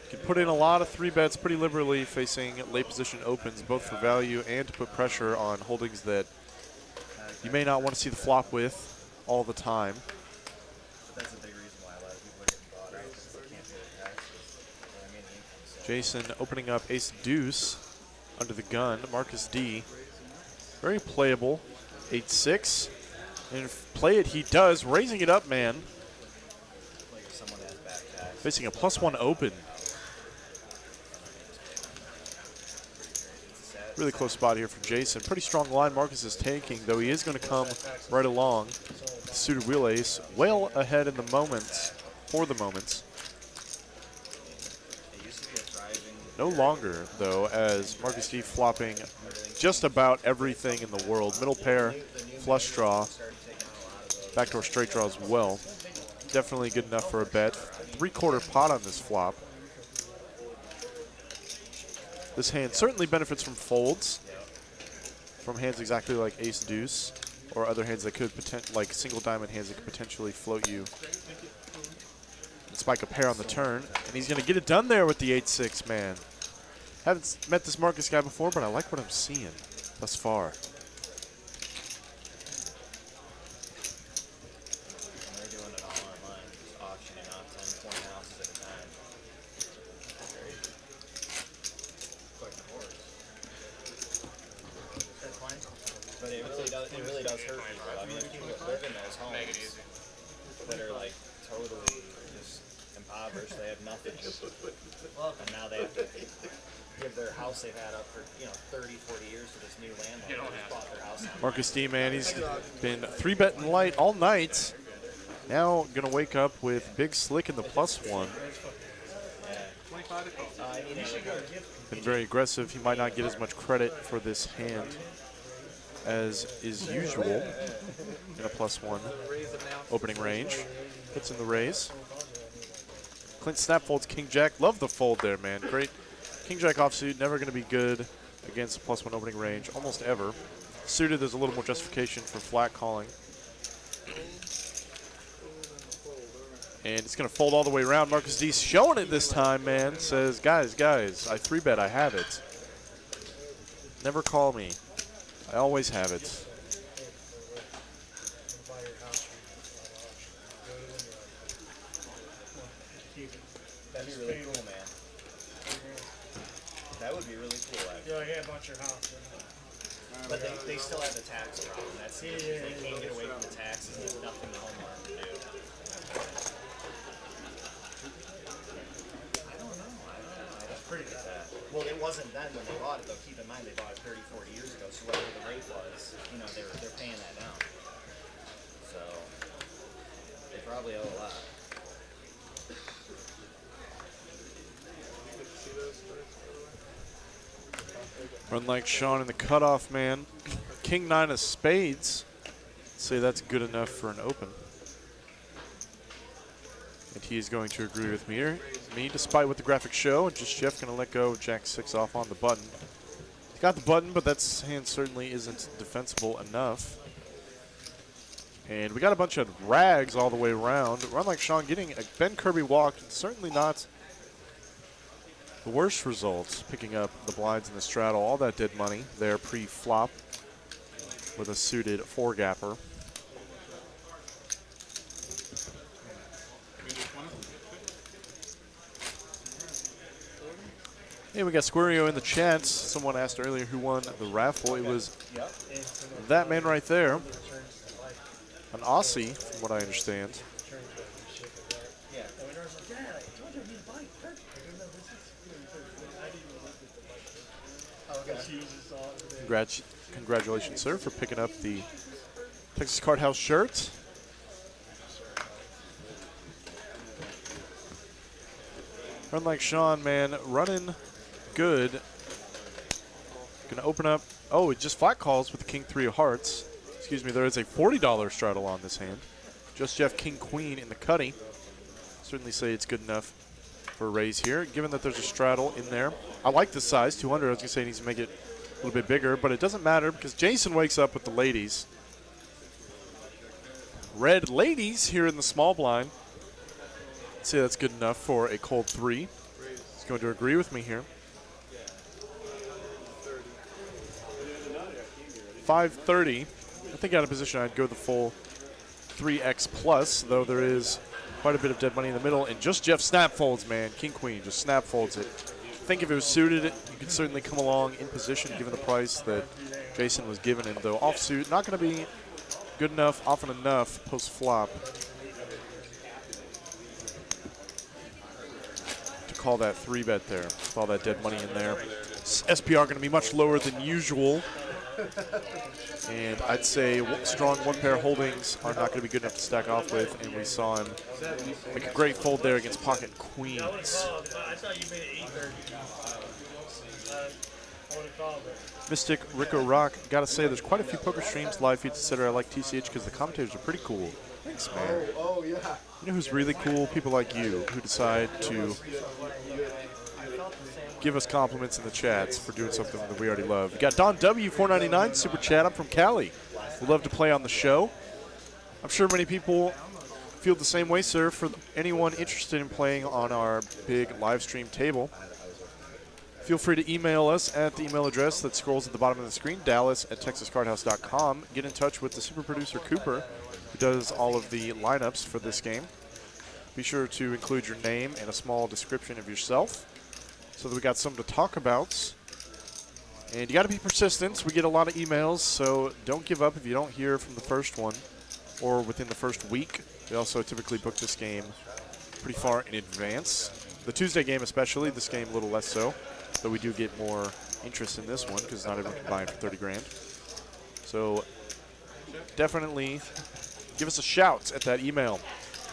You can put in a lot of 3-bets pretty liberally facing late position opens, both for value and to put pressure on holdings that you may not want to see the flop with all the time. But that's a big reason why a lot of people are getting bought out because they can't pay their taxes. I mean, the income. So Jason opening up ace deuce under the gun. Marcus D. Very playable. 8-6. And play it he does. Raising it up, man. like if someone has bad tax. Facing a +1 open. It's a sad. Really close spot here for Jason. Pretty strong line Marcus is taking, though he is going to come right along. Suited wheel ace. Well ahead in the moments. For the moments. It used to be a thriving. No longer, though, as Marcus D flopping just about everything in the world. Middle pair, flush draw, Started taking out a lot of those. backdoor straight draw as well. Definitely good enough for a bet. 3/4 pot on this flop. This hand certainly benefits from folds, from hands exactly like ace deuce, or other hands that could like single diamond hands that could potentially float you and spike a pair on the turn. And he's going to get it done there with the 8-6, man. Haven't met this Marcus guy before, but I like what I'm seeing thus far. And they're doing it all online, just auctioning off 10, 20 houses at a time. Quite the horse. But it really does hurt people. I mean, if people live in those homes Make it easy. that are like totally just impoverished, they have nothing. And now they have to give their house they've had up for 30, 40 years to this new landlord You don't who just have bought their house on. Marcus D, man, he's been 3-betting light all night. Now going to wake up with Big Slick in the +1. Been very aggressive. He might not get as much credit for this hand as is usual in a +1 opening range. Puts in the raise. Clint snap folds King Jack. Love the fold there, man. Great. King Jack offsuit, never going to be good against a +1 opening range, almost ever. Suited, there's a little more justification for flat calling. And it's going to fold all the way around. Marcus D showing it this time, man. Says, guys, I 3-bet, I have it. Never call me. I always have it. That'd be really cool, man. That would be really cool, actually. Yeah, yeah, about your house. But they still have the tax problem. That's the issue. They can't get away from the taxes. There's nothing the homeowner can do. I don't know. That's pretty good. Well, it wasn't then when they bought it, though. Keep in mind, they bought it 30, 40 years ago. So whatever the rate was, they're paying that down. So they probably owe a lot. Run like Sean in the cutoff, man. King 9 of spades. Say that's good enough for an open. And he is going to agree with me despite what the graphics show. And just Jeff going to let go of Jack 6 off on the button. He's got the button, but that hand certainly isn't defensible enough. And we got a bunch of rags all the way around. Run like Sean getting a Ben Kirby walk. Certainly not the worst results, picking up the blinds and the straddle. All that dead money there pre-flop with a suited 4-gapper. Hey, we got Squario in the chat. Someone asked earlier who won the raffle. It was that man right there. An Aussie, from what I understand. Congratulations, sir, for picking up the Texas Card House shirt. Run like Sean, man, running good. Gonna open up. Oh, it just flat calls with the King 3 of hearts. Excuse me, there is a $40 straddle on this hand. Just Jeff King Queen in the cutty. Certainly say it's good enough for a raise here, given that there's a straddle in there. I like the size, 200. I was gonna say he needs to make it a little bit bigger, but it doesn't matter because Jason wakes up with the ladies. Red ladies here in the small blind. Let's see, that's good enough for a cold 3. He's going to agree with me here. 530. I think out of position I'd go the full 3x plus, though there is quite a bit of dead money in the middle. And just Jeff snap folds, man. King Queen just snap folds it. I think if it was suited, you could certainly come along in position given the price that Jason was given him, though offsuit not going to be good enough, often enough post flop to call that 3-bet there with all that dead money in there. SPR going to be much lower than usual. And I'd say strong one-pair holdings are not going to be good enough to stack off with, and we saw him make a great fold there against pocket queens. I thought you made it 8:30. I would have called it. Mystic Rico Rock, gotta say, there's quite a few poker streams, live feeds, etc. I like TCH because the commentators are pretty cool. Thanks, man. Oh, yeah. You know who's really cool? People like you who decide to give us compliments in the chats for doing something that we already love. You got Don W, 499 super chat. I'm from Cali. We love to play on the show. I'm sure many people feel the same way, sir. For anyone interested in playing on our big live stream table, feel free to email us at the email address that scrolls at the bottom of the screen, dallas@texascardhouse.com. Get in touch with the super producer Cooper, who does all of the lineups for this game. Be sure to include your name and a small description of yourself so that we got something to talk about. And you got to be persistent. We get a lot of emails, so don't give up if you don't hear from the first one or within the first week. We also typically book this game pretty far in advance. The Tuesday game especially, this game a little less so, though we do get more interest in this one because not everyone can buy it for 30 grand. So definitely give us a shout at that email.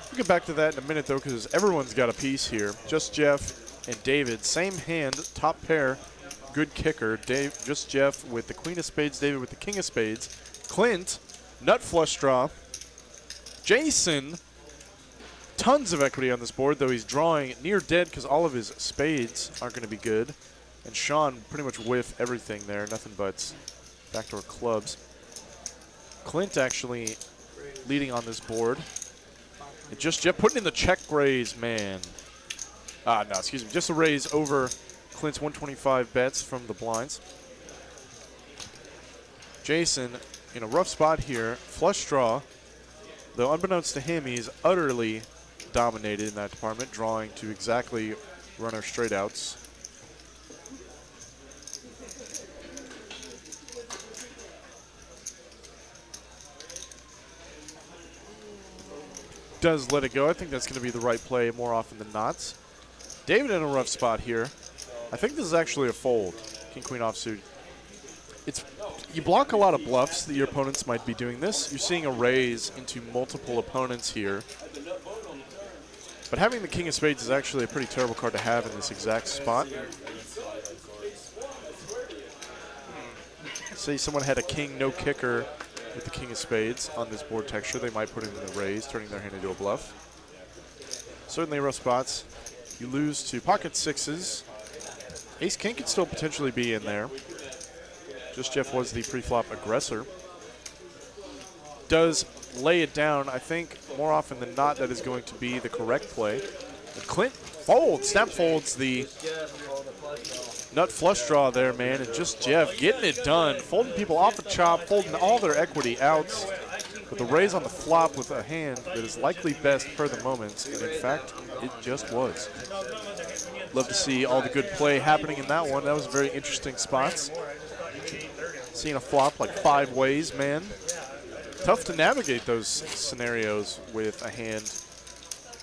We'll get back to that in a minute, though, because everyone's got a piece here. Just Jeff and David, same hand, top pair, good kicker. Just Jeff with the queen of spades, David with the king of spades. Clint, nut flush draw. Jason, tons of equity on this board, though he's drawing near dead because all of his spades aren't going to be good. And Sean pretty much whiff everything there, nothing but backdoor clubs. Clint actually leading on this board. And just Jeff putting in the check raise, man. No, excuse me. Just a raise over Clint's 125 bets from the blinds. Jason in a rough spot here. Flush draw. Though unbeknownst to him, he's utterly dominated in that department, drawing to exactly runner straight outs. Does let it go. I think that's going to be the right play more often than not. David in a rough spot here. I think this is actually a fold. King, queen offsuit. You block a lot of bluffs that your opponents might be doing this. You're seeing a raise into multiple opponents here. But having the king of spades is actually a pretty terrible card to have in this exact spot. Say someone had a king, no kicker with the king of spades on this board texture. They might put it in the raise, turning their hand into a bluff. Certainly rough spots. You lose to pocket sixes. Ace-king could still potentially be in there. Just Jeff was the pre-flop aggressor. Does lay it down. I think more often than not that is going to be the correct play. And Clint folds, snap folds the nut flush draw there, man. And just Jeff getting it done. Folding people off the chop, folding all their equity out. With a raise on the flop with a hand that is likely best per the moment. And in fact, it just was. Love to see all the good play happening in that one. That was very interesting spots. Seeing a flop like 5 ways, man. Tough to navigate those scenarios with a hand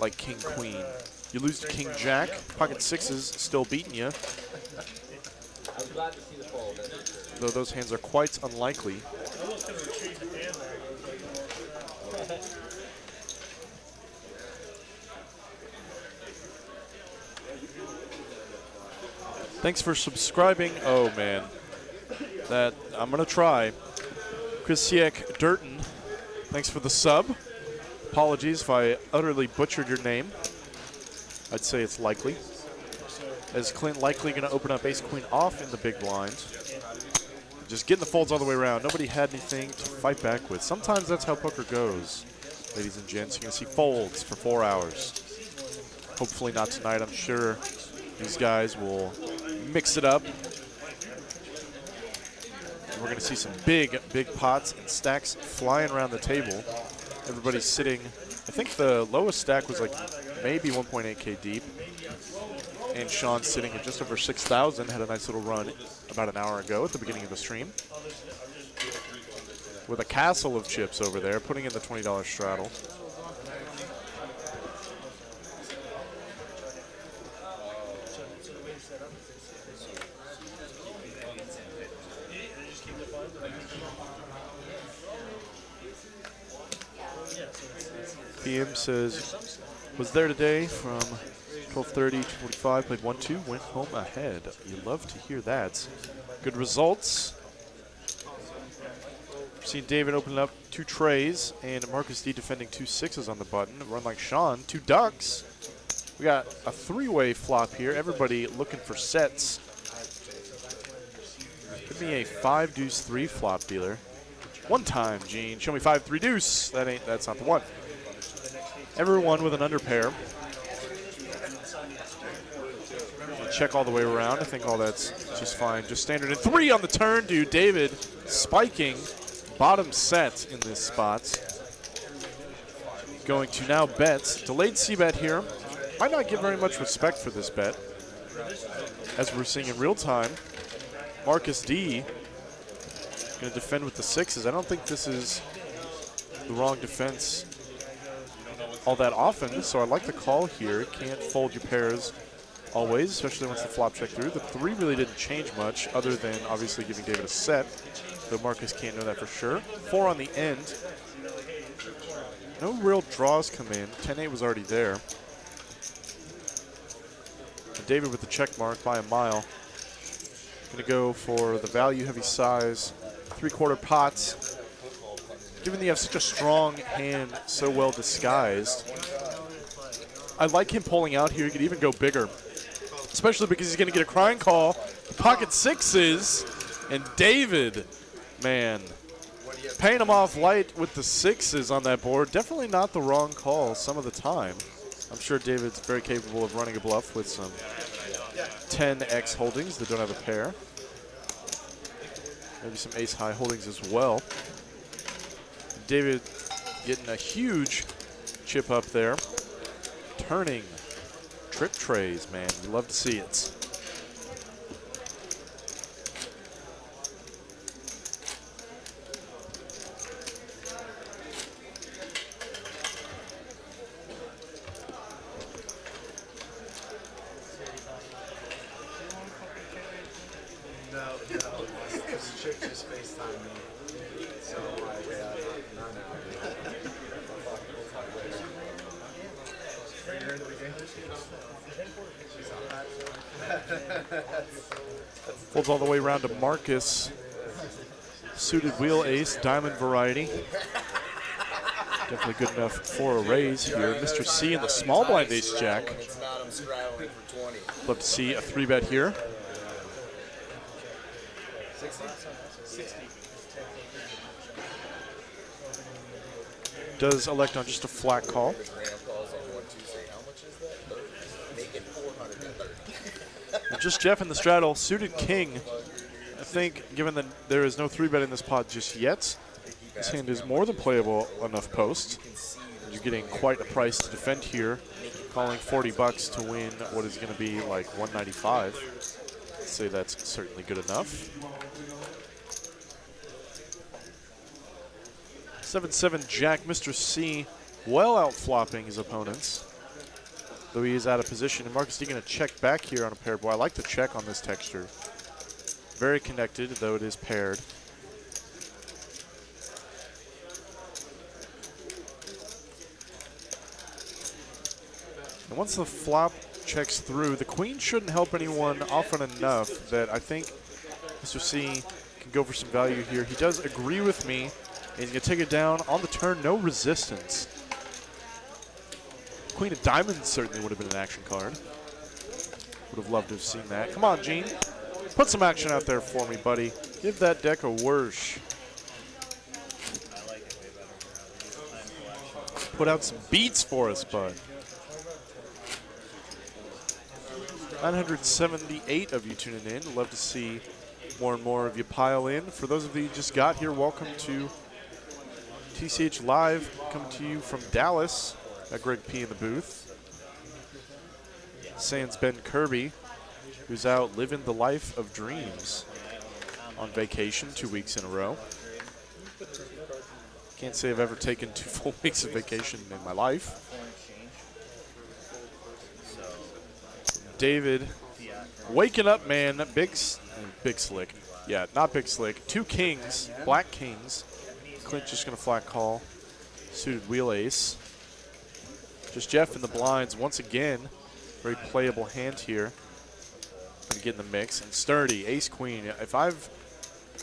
like king, queen. You lose to king, jack. Pocket sixes still beating you. Though those hands are quite unlikely. Thanks for subscribing. Oh, man. That I'm going to try. Krisiek Durton, thanks for the sub. Apologies if I utterly butchered your name. I'd say it's likely. As Clint likely going to open up ace-queen off in the big blind. Just getting the folds all the way around. Nobody had anything to fight back with. Sometimes that's how poker goes. Ladies and gents, you're going to see folds for 4 hours. Hopefully not tonight. I'm sure these guys will mix it up. We're going to see some big, big pots and stacks flying around the table. Everybody's sitting, I think the lowest stack was like maybe 1.8K deep. And Sean's sitting at just over 6,000, had a nice little run about an hour ago at the beginning of the stream. With a castle of chips over there, putting in the $20 straddle. PM says, was there today from 12:30 to 45, played 1-2, went home ahead. You love to hear that. Good results. Seen David open up 2 trays, and Marcus D defending 2 6s on the button. Run like Sean, 2 ducks. We got a 3-way flop here. Everybody looking for sets. Give me a 5 deuce 3 flop dealer. One time, Gene. Show me 5 3 deuce. That's not the one. Everyone with an under pair. Check all the way around. I think all that's just fine. Just standard. And 3 on the turn, dude. David spiking. Bottom set in this spot. Going to now bet. Delayed C-bet here. Might not get very much respect for this bet. As we're seeing in real time. Marcus D going to defend with the 6s. I don't think this is the wrong defense all that often, so I like the call here. Can't fold your pairs always, especially once the flop check through. The 3 really didn't change much other than obviously giving David a set, though Marcus can't know that for sure. 4 on the end. No real draws come in. 10-8 was already there. And David with the check mark by a mile. Going to go for the value heavy size, 3/4 pots. Given that you have such a strong hand, so well disguised, I like him pulling out here. He could even go bigger, especially because he's going to get a crying call. The pocket 6s, and David, man, paying him off light with the 6s on that board. Definitely not the wrong call some of the time. I'm sure David's very capable of running a bluff with some 10x holdings that don't have a pair. Maybe some ace high holdings as well. David getting a huge chip up there. Turning trip trays, man. We love to see it. No. This chick just FaceTimed me. So, not now. You're into the game? She's on that. Folds all the way around to Marcus. Suited wheel ace, diamond variety. Definitely good enough for a raise here. Mr. C in the small blind ace jack. Love to see a 3-bet here. 60? Does elect on just a flat call. And just Jeff in the straddle, suited king. I think, given that there is no 3-bet in this pot just yet, this hand is more than playable enough post. You're getting quite a price to defend here, calling $40 to win what is going to be like $195. I'd say that's certainly good enough. 7-7 Jack, Mr. C, well out flopping his opponents, though he is out of position. And Marcus D going to check back here on a paired board. I like the check on this texture. Very connected, though it is paired. And once the flop checks through, the queen shouldn't help anyone often enough that I think Mr. C can go for some value here. He does agree with me. And he's going to take it down on the turn, no resistance. Queen of Diamonds certainly would have been an action card. Would have loved to have seen that. Come on, Gene. Put some action out there for me, buddy. Give that deck a whoosh. Put out some beats for us, bud. 978 of you tuning in. Love to see more and more of you pile in. For those of you who just got here, welcome to TCH Live, coming to you from Dallas. Got Greg P in the booth. Sans Ben Kirby, who's out living the life of dreams on vacation 2 weeks in a row. Can't say I've ever taken 2 full weeks of vacation in my life. David, waking up, man. Big Slick. Yeah, not Big Slick. 2 kings, black kings. Clint just going to flat call. Suited wheel ace. Just Jeff in the blinds once again. Very playable hand here. Going to get in the mix. And Sturdy, ace queen. If I've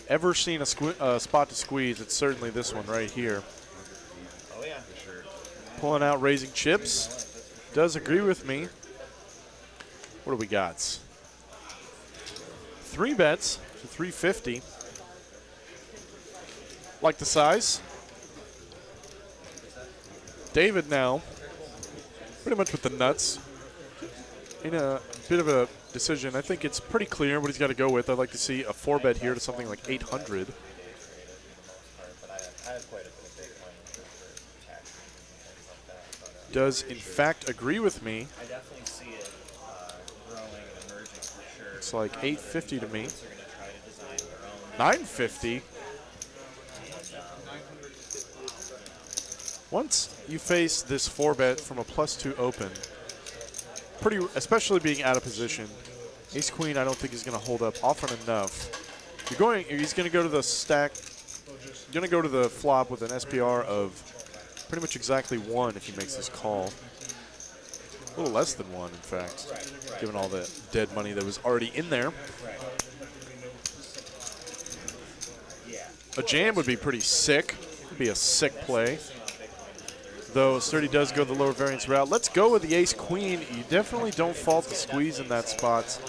ever seen a spot to squeeze, it's certainly this one right here. Oh, yeah, for sure. Pulling out raising chips. Does agree with me. What do we got? 3 bets for 350. Like the size. David now, pretty much with the nuts. In a bit of a decision. I think it's pretty clear what he's got to go with. I'd like to see a 4-bet here to something like 800. Does in fact agree with me. I definitely see it growing and emerging for sure. It's like 850 to me. They're going to try to design their own. 950. Once you face this 4-bet from a +2 open, especially being out of position, ace queen I don't think is going to hold up often enough. He's going to go to the stack. Going to go to the flop with an SPR of pretty much exactly 1 if he makes this call. A little less than 1, in fact, given all the dead money that was already in there. A jam would be pretty sick. Would be a sick play. Though Sturdy does go the lower variance route. Let's go with the ace queen. You definitely don't fault the squeeze in that spot.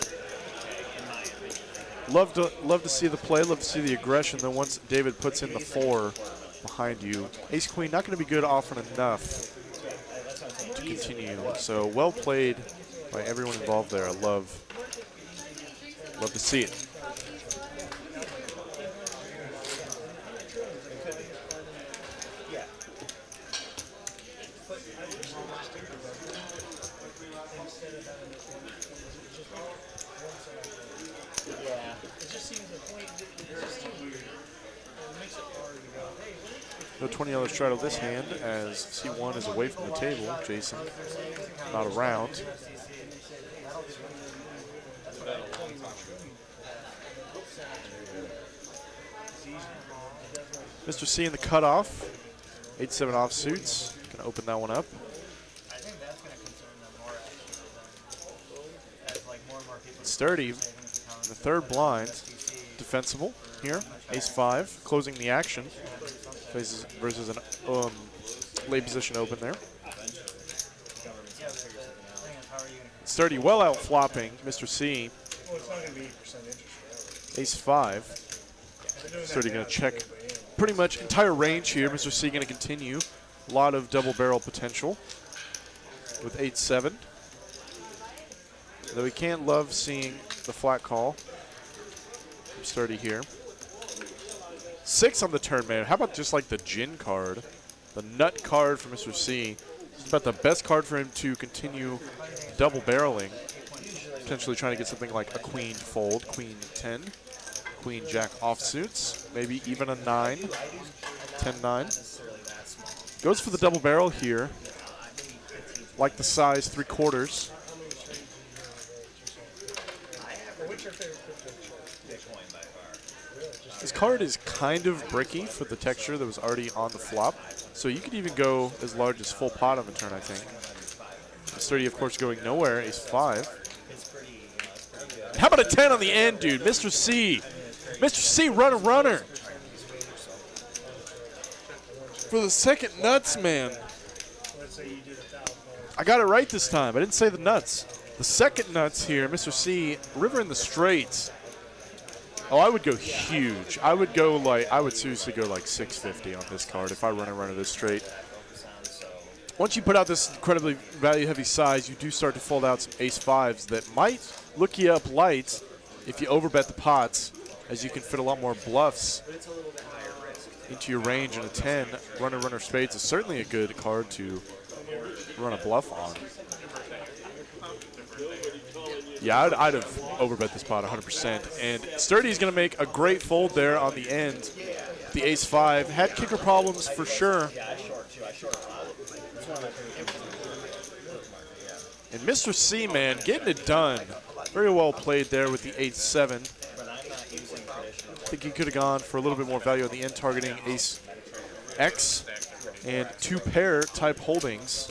Love to see the play. Love to see the aggression. Then once David puts in the 4 behind you, ace queen not going to be good often enough to continue. So well played by everyone involved there. I love to see it. No $20 straddle this hand as C1 is away from the table. Jason not around. Mr. C in the cutoff. 8-7 offsuits. Gonna open that one up. I think that's going to concern them more actually than as like more and more people. Sturdy in the 3rd blind. Defensible here. Ace-5 closing the action. Faces versus an late position open there. Sturdy well out flopping. Mr. C. Well, it's not going to be 8% interest rate. Ace-5. Sturdy going to check pretty much entire range here. Mr. C going to continue. A lot of double barrel potential with 8-7. Though we can't love seeing the flat call from Sturdy here. 6 on the turn, man. How about just like the gin card? The nut card for Mr. C. It's about the best card for him to continue double barreling. Potentially trying to get something like a queen fold, queen 10, queen jack offsuits, maybe even a 9, 10-9. Goes for the double barrel here. Like the size, 3/4. What's your favorite crypto? This card is kind of bricky for the texture that was already on the flop. So you could even go as large as full pot on the turn, I think. Sturdy, of course, going nowhere. Ace-5. How about a 10 on the end, dude? Mr. C. Mr. C, runner. For the second nuts, man. Let's say you did $1,000. I got it right this time. I didn't say the nuts. The second nuts here, Mr. C, river in the straights. Oh, I would go huge. I would seriously go like 650 on this card if I run a run of this straight. once you put out this incredibly value-heavy size, you do start to fold out some ace-5s that might look you up light if you overbet the pots, as you can fit a lot more bluffs into your range. And a 10, runner spades is certainly a good card to run a bluff on. Yeah, I'd have overbet this pot 100%. And Sturdy's going to make a great fold there on the end. The ace-5 had kicker problems for sure. And Mr. C, man, getting it done. Very well played there with the 8-7. I think he could have gone for a little bit more value on the end, targeting ace X and 2-pair type holdings.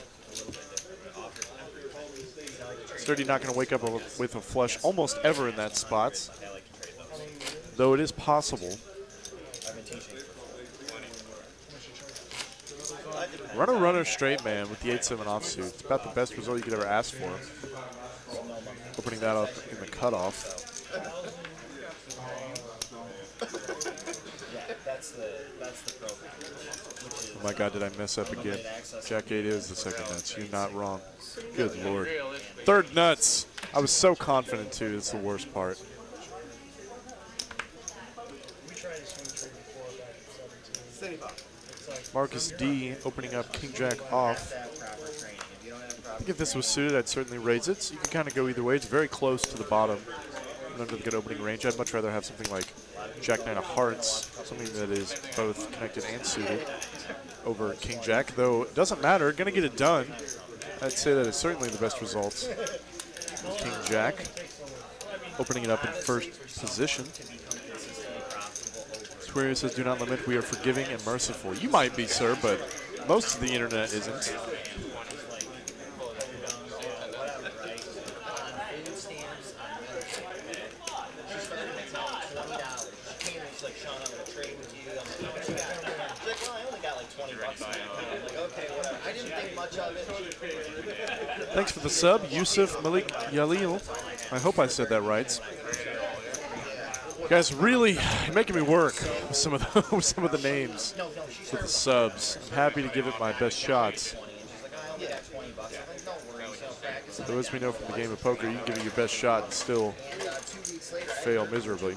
Sturdy not going to wake up with a flush almost ever in that spot, though it is possible. Runner straight, man, with the 8-7 offsuit. It's about the best result you could ever ask for. Opening that up in the cutoff. Oh my God, did I mess up again? Jack 8 is the second nuts. You're not wrong. Good Lord. Third nuts. I was so confident too. It's the worst part. We tried a swing trade before back in 17. It's like Marcus D opening up King Jack off. I think if this was suited, I'd certainly raise it. So you can kind of go either way. It's very close to the bottom and under the good opening range. I'd much rather have something like Jack 9 of hearts, something that is both connected and suited, over King Jack, though it doesn't matter. Going to get it done. I'd say that is certainly the best result. King Jack opening it up in first position. Square says, do not limit. We are forgiving and merciful. You might be, sir, but most of the internet isn't. Thanks for the sub, Yusuf Malik Yalil. I hope I said that right. You guys really making me work with some of the names, with the subs. I'm happy to give it my best shots. So as we know from the game of poker, you can give it your best shot and still fail miserably.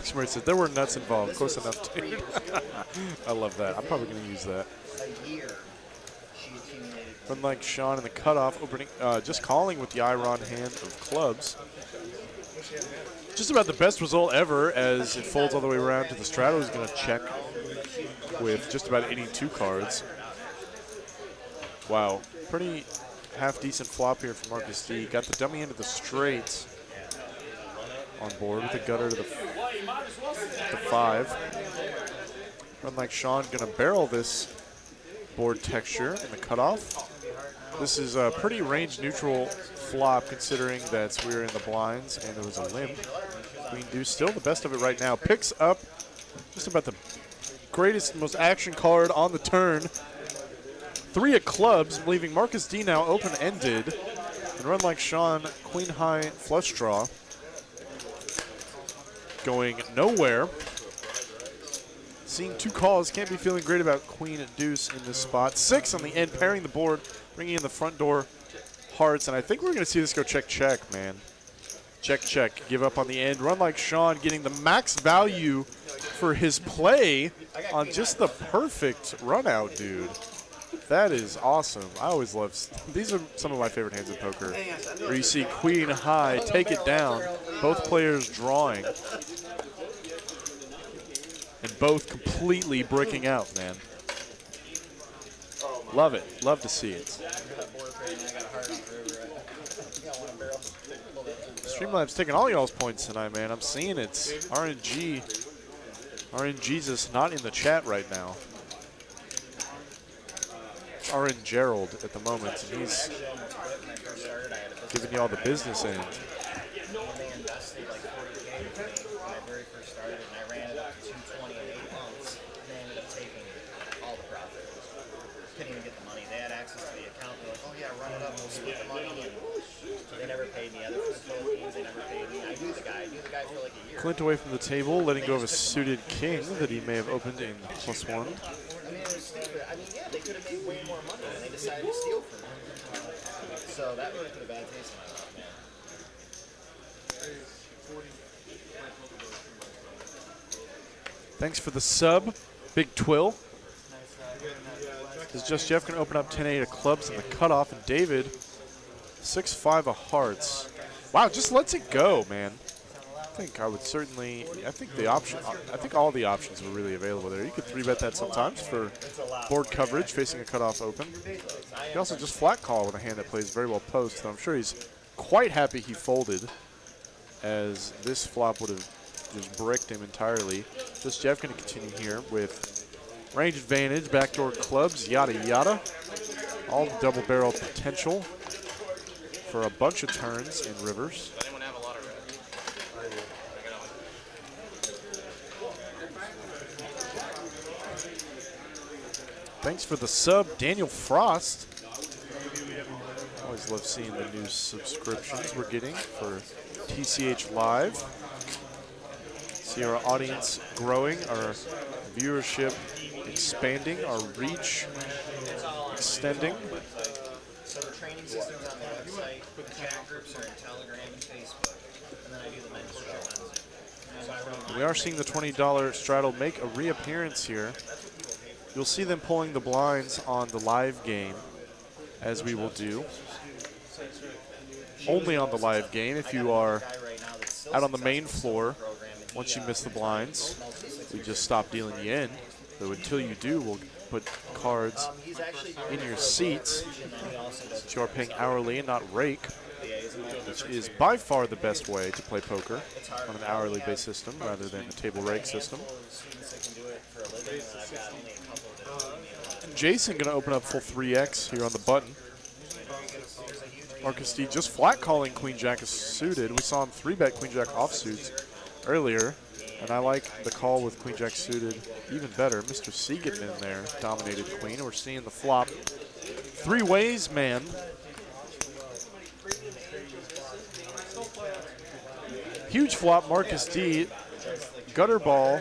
Smart said there were nuts involved. Close enough, dude. I love that. I'm probably going to use that. Unlike Sean in the cutoff, opening, just calling with the Iron hand of clubs. Just about the best result ever, as it folds all the way around to the straddle. He's going to check with just about any 2 cards. Wow, pretty half-decent flop here from Marcus D. Got the dummy end of the straight on board with the gutter to the 5. Unlike Sean, going to barrel this board texture in the cutoff. This is a pretty range neutral flop, considering that we're in the blinds and there was a limp. Queen deuce, still the best of it right now. Picks up just about the greatest, most action card on the turn. 3 of clubs, leaving Marcus D now open-ended. And run like Sean, queen high flush draw. Going nowhere. Seeing 2 calls, can't be feeling great about queen deuce in this spot. 6 on the end, pairing the board, bringing in the front door hearts. And I think we're going to see this go check, man. Check, give up on the end. Run like Sean, getting the max value for his play on just the perfect run out, dude. That is awesome. I always love, these are some of my favorite hands in poker, where you see queen high, take it down, both players drawing, and both completely breaking out, man. Love it. Love to see it. Streamlabs taking all y'all's points tonight, man. I'm seeing it. RNG's is not in the chat right now. RN Gerald at the moment, and he's giving y'all the business end. Couldn't even get the money. They had access to the account. They're like, oh yeah, run it up, we'll split the money. And they never paid me either for the Philippines. They never paid me like a year. Clint away from the table, letting go of a suited king that he may have opened in +1. I mean, it was stupid. I mean, yeah, they could have made way more money, and they decided to steal from him. So that really put a bad taste in my mouth, man. Thanks for the sub, Big Twill. Is Just Jeff going to open up 10-8 of clubs in the cutoff, and David 6-5 of hearts. Wow, just lets it go, man. I think I would certainly. I think the option. I think all the options were really available there. You could 3-bet that sometimes for board coverage, facing a cutoff open. You can also just flat call with a hand that plays very well post. Though I'm sure he's quite happy he folded, as this flop would have just bricked him entirely. Just Jeff going to continue here with range advantage, backdoor clubs, yada yada. All the double barrel potential for a bunch of turns in rivers. Does anyone have a lot of red? Thanks for the sub, Daniel Frost. Always love seeing the new subscriptions we're getting for TCH Live. See our audience growing, our viewership expanding, our reach extending. So the training system's on the website, the chat groups are in Telegram and Facebook, and then I do the men's show Wednesday. So I run We are seeing the $20 straddle make a reappearance here. You'll see them pulling the blinds on the live game, as we will do. Only on the live game. If you are out on the main floor, once you miss the blinds, we just stop dealing you in. So until you do, we'll put cards in your seats, since you are paying hourly and not rake, which is by far the best way to play poker on an hourly based system rather than a table rake system. And Jason going to open up full 3x here on the button. Marcus D just flat calling Queen Jack is suited. We saw him 3-bet Queen Jack offsuits earlier, and I like the call with Queen Jack suited even better. Mr. C getting in there, dominated Queen, and we're seeing the flop 3 ways, man. Huge flop, Marcus D, gutter ball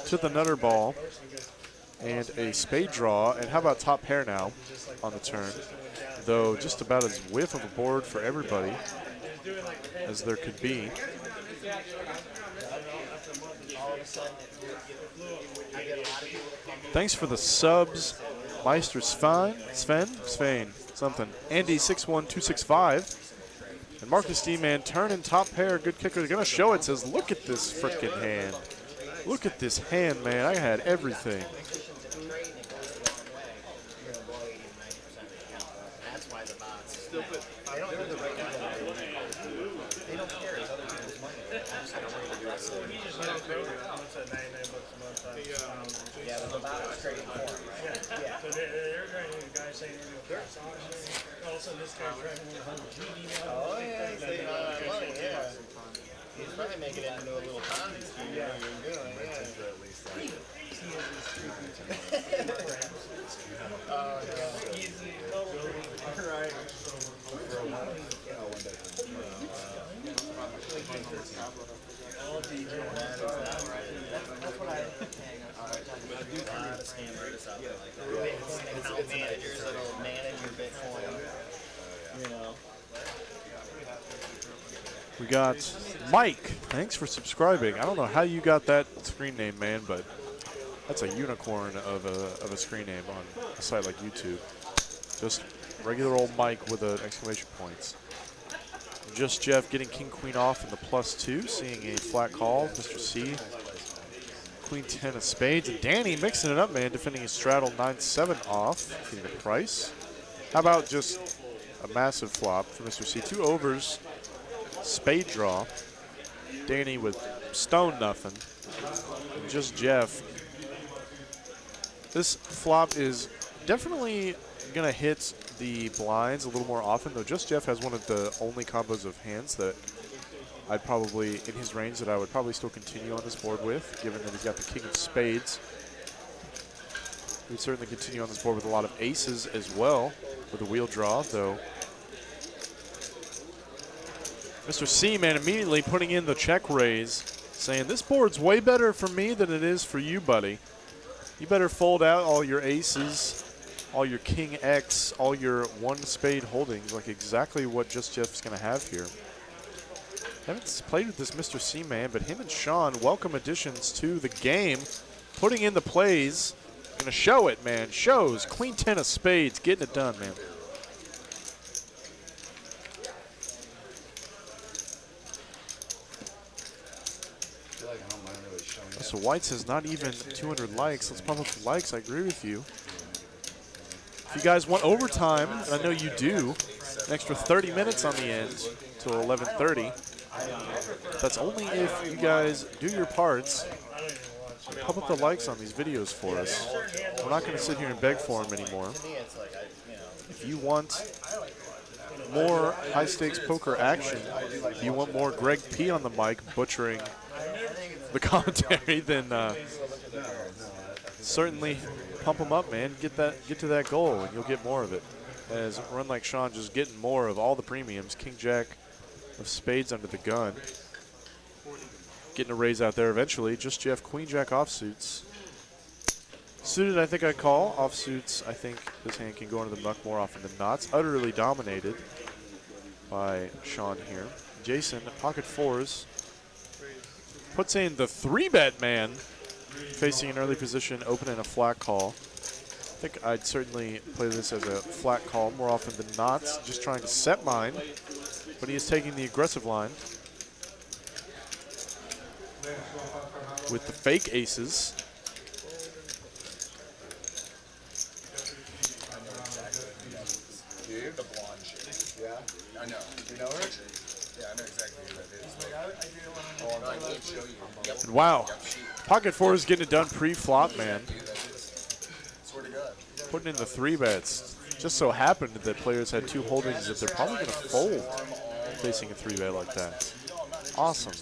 to the nutter ball, and a spade draw. And how about top pair now on the turn? Though just about as whiff of a board for everybody as there could be. Thanks for the subs, Meister Sven, something. Andy 61265. And Marcus D, man, turn and top pair, good kicker. They're going to show it, says, look at this frickin' hand. Look at this hand, man. I had everything. Yeah, the bot's trading for him, right? Yeah. So they're trying to, the guy saying they're going to all of a sudden this guy's driving with a Oh, yeah, he's saving all that money, yeah. He's probably making it into a little Ponzi scheme. Yeah, you're good, yeah. Oh, yeah. Easy, totally. Right. All DJ. That's what I hang on. A lot of scam artists out there like that. Account managers that'll manage your Bitcoin. You know. We got Mike. Thanks for subscribing. I don't know how you got that screen name, man, but that's a unicorn of a screen name on a site like YouTube. Just regular old Mike with an exclamation points. Just Jeff getting king queen off in the +2, seeing a flat call. Mr. C, queen 10 of spades, and Danny mixing it up, man, defending his straddle 9-7 off, getting the price. How about just a massive flop for Mr. C? 2 overs, spade draw. Danny with stone nothing. And just Jeff. This flop is definitely gonna hit the blinds a little more often, though Just Jeff has one of the only combos of hands that I'd probably, in his range, that I would probably still continue on this board with, given that he's got the king of spades. We'd certainly continue on this board with a lot of aces as well, with a wheel draw, though Mr. Seaman immediately putting in the check raise, saying this board's way better for me than it is for you, buddy. You better fold out all your aces, all your king X, all your one spade holdings, like exactly what Just Jeff's going to have here. Haven't played with this Mr. Seaman, but him and Sean, welcome additions to the game. Putting in the plays. Going to show it, man. Shows. Queen 10 of spades. Getting it done, man. So White says not even 200 likes. Let's pump up the likes. I agree with you. If you guys want overtime, and I know you do, an extra 30 minutes on the end till 11:30. That's only if you guys do your parts. Pump up the likes on these videos for us. We're not going to sit here and beg for them anymore. If you want more high-stakes poker action, if you want more Greg P on the mic butchering the commentary, then certainly pump them up, man. Get to that goal, and you'll get more of it. As Run Like Sean just getting more of all the premiums. King Jack of spades under the gun. Getting a raise out there eventually. Just Jeff, Queen Jack offsuits. Suited, I think I call. Offsuits, I think this hand can go into the muck more often than not. It's utterly dominated by Sean here. Jason, pocket fours. Puts in the 3-bet man, facing an early position, open and a flat call. I think I'd certainly play this as a flat call more often than not, just trying to set mine, but he is taking the aggressive line with the fake aces. The blonde chick. Yeah? I know. You know her? Yeah, I know exactly who that is. Oh, I can't show you. Yep. And wow, pocket four is getting it done pre-flop, man. Swear to God. Putting in the 3-bets. Just so happened that players had 2 holdings that they're probably going to fold facing a 3-bet like that. Awesome.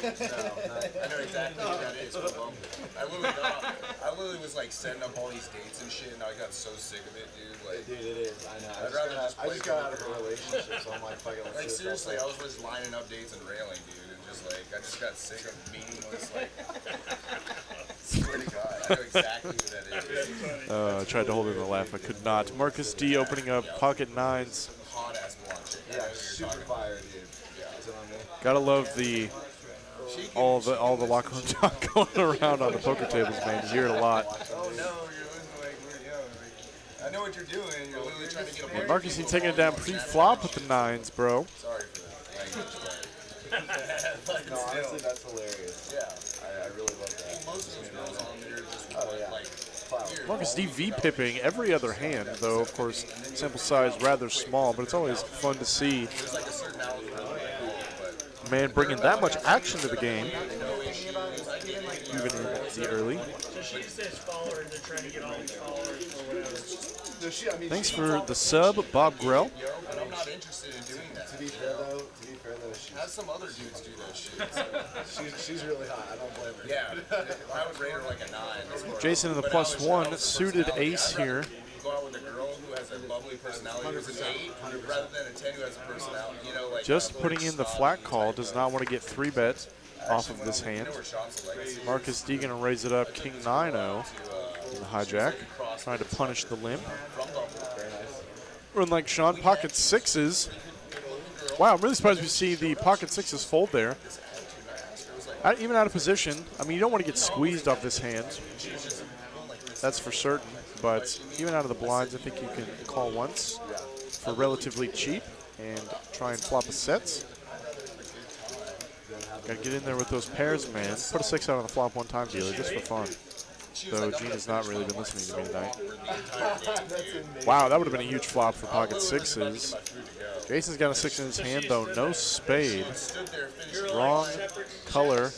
I know exactly what that is. I literally was like setting up all these dates and shit, and I got so sick of it, dude. Like, dude, it is. I know. I just got out of a relationship, so I'm like, fucking. Like seriously, I was just lining up dates and railing, dude, and just like I just got sick of meaningless like. Swear to God, I know exactly who that is. I tried to hold in the laugh, I could not. Marcus D opening up pocket nines. Hot ass blonde chick. Yeah, super fire, dude. Yeah. Gotta love the all the locker room talk going around on the poker tables, man. You hear it a lot. Oh no, you're like, I know what you're doing. You're literally trying to get a. And Marcus D taking it down pre-flop with the nines, bro. Sorry for that language, but No, honestly, that's hilarious. yeah. I really love that. Most of those girls on there just like here. Marcus D V-pipping every other hand, though, of course, sample size rather small, but it's always fun to see. There's like a certain algorithm, but Man bringing that much action to the game, even in the early. So she says followers, they're trying to get all these followers or whatever. Thanks for the sub, Bob Grell. but I'm not interested in doing that. To be fair though, Have some other dudes do that shit. she's really hot. I don't blame her. Yeah, I would rate her like a 9. Jason in the +1, suited ace here. Go out with a girl who has a bubbly personality who's an 8 rather than a 10 who has a personality. You know, like Just putting in the flat call, does not want to get 3-bet off of this hand. Marcus D gonna raise it up, King 9-0 in the hijack, trying to punish the limp. Run like Sean, pocket sixes. Wow, I'm really surprised we see the pocket sixes fold there. Even out of position, I mean, you don't want to get squeezed off this hand. That's for certain. But even out of the blinds, I think you can call once for relatively cheap and try and flop a set. Got to get in there with those pairs, man. Put a 6 out on the flop one time, dealer, just for fun. Though Gina's not really been listening to me tonight. Wow, that would have been a huge flop for pocket sixes. Jason's got a 6 in his hand, though. No spade. Wrong color.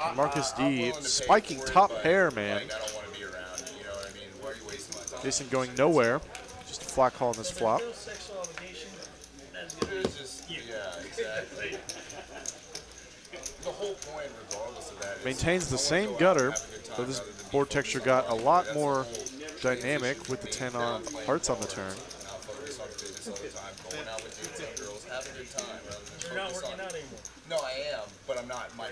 And Marcus D spiking top pair, man. Jason going nowhere. Just a flat call on this flop. No sexual obligation. That's good. Yeah, exactly. The whole point, regardless of that, Maintains the same gutter, though this board texture got a lot more dynamic with the 10 on hearts on the turn. Now focus on fitness all the time, going out with dudes and girls, have a good time. Rather than You're not focus working on, out anymore. No, I am, but I'm not. My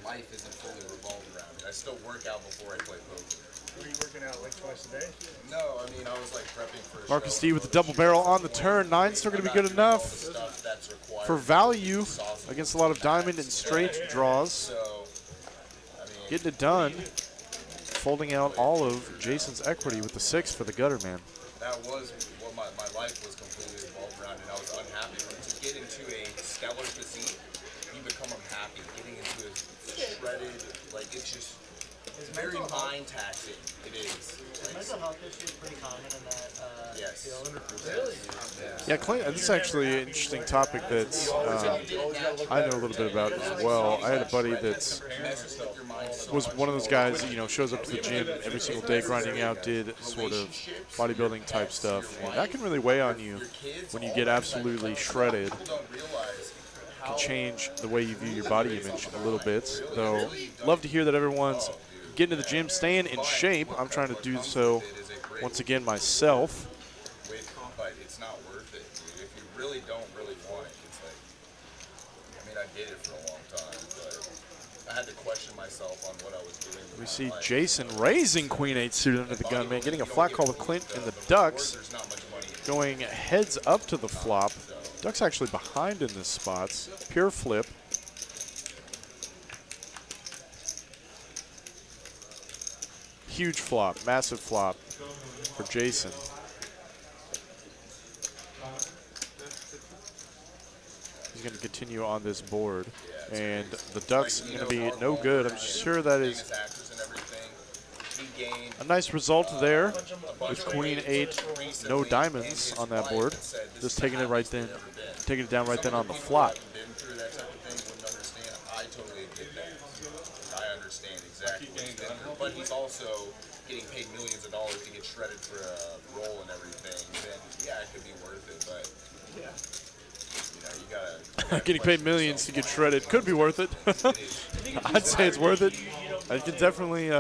life isn't fully revolved around it. I still work out before I play poker. What are you working out, like twice a day? No, I mean I was like prepping for a Marcus show. D with the double barrel on the turn. 9's still going to be good enough Stuff that's required for value against a lot of diamond and straight draws. So, I mean, Getting it done. Folding out all of Jason's equity with the 6 for the gutter man. that was what my life was completely revolved around, and I was unhappy. But to get into a stellar physique, you become unhappy. Getting into a shredded, like it's just very mind taxing. It is. Like, Mental health issues pretty common in that yes. field. Yeah, Clint, this is actually an interesting topic that I know a little bit about as well. I had a buddy that was one of those guys that, you know, shows up to the gym every single day grinding out, did sort of bodybuilding type stuff. And that can really weigh on you when you get absolutely shredded. Can change the way you view your body image a little bit. Though, love to hear that everyone's getting to the gym, staying in shape. I'm trying to do so once again myself. But it's not worth it, dude. If you really don't really want it, it's like, I mean, I did it for a long time, but I had to question myself on what I was doing. We see Jason raising Queen 8 suited under the gun, man, getting a flat call with Clint in the Ducks, There's not much money. going heads up to the flop. Ducks actually behind in this spot. Pure flip. Huge flop, massive flop for Jason. He's going to continue on this board. And the Ducks are going to be no good. I'm sure that is Taxes and everything. He gained a nice result there with Queen 8, no diamonds on that board. Just taking it right then, taking it down right then on the flop. been through that type of thing, wouldn't understand. I totally get that. I understand exactly what he's been through. But he's also getting paid millions of dollars to get shredded for a role and everything. Then, yeah, it could be worth it, but you know, you gotta Getting paid millions to get shredded could be worth it. I'd say it's worth it. I can definitely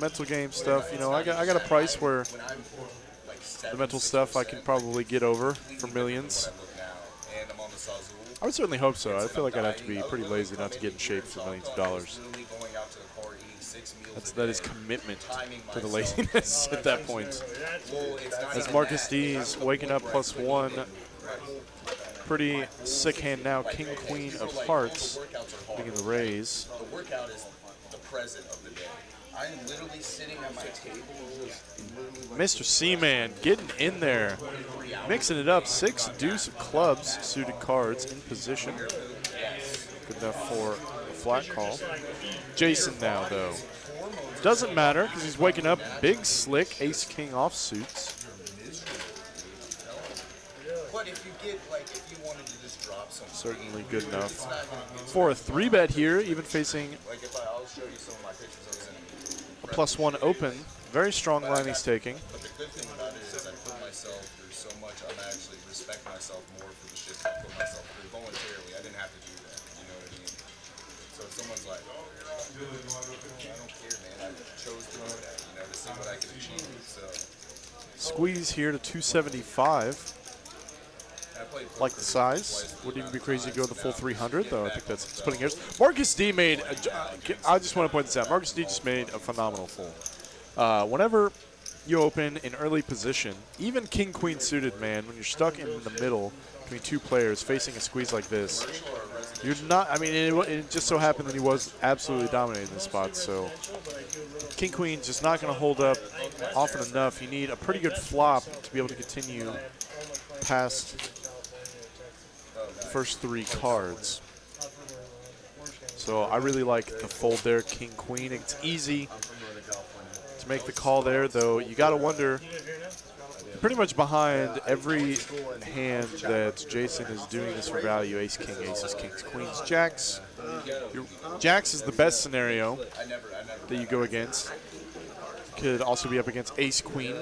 mental game stuff. You know, I got a price where when I'm like the mental stuff I can probably get over for millions. now, and I'm on the Sazul. I would certainly hope so. I feel like I'd have to be pretty lazy not to get in shape for millions of dollars. Literally going out to the car, eating 6 meals a That is day, commitment timing to the myself. laziness at that point. Well, it's not As even Marcus that. D's waking up +1. Pretty sick hand now. King, Queen of Hearts getting in the raise. The workout is the present of the day. I'm literally sitting at my table, just Mr. Seaman getting in there. Mixing it up. 6 deuce of clubs, suited cards in position. Good enough for a flat call. Jason now, though. Doesn't matter because he's waking up big slick ace king offsuits. but if you get like if you wanted to just drop some, Certainly good enough it's not gonna be for a 3-bet here, even facing like if I'll show you some of my pictures. I was in. a +1 open. Very strong line he's taking. But the good thing about it is I put myself through so much. I'm actually respect myself more for the shit that I put myself through voluntarily. I didn't have to do that. You know what I mean? So if someone's like, oh, you're not good, I don't care, man. I chose to do that, you know, to see what I can achieve. So Squeeze here to 275. I played Like the size. Wouldn't even be crazy to go the full 300, though. I think that's splitting hairs. Marcus D made, I just want to point this out. Marcus D just made a phenomenal full. Whenever you open in early position, even King Queen suited, man, when you're stuck in the middle between two players facing a squeeze like this, you're not, I mean, it just so happened that he was absolutely dominating this spot. So King Queen just not going to hold up often enough. You need a pretty good flop to be able to continue past the first 3 cards. So I really like the fold there, King Queen. It's easy to make the call there, though. You got to wonder, pretty much behind every hand that Jason is doing this for value, ace, king, aces, kings, queens, jacks. Jacks is the best scenario that you go against. Could also be up against ace, queen,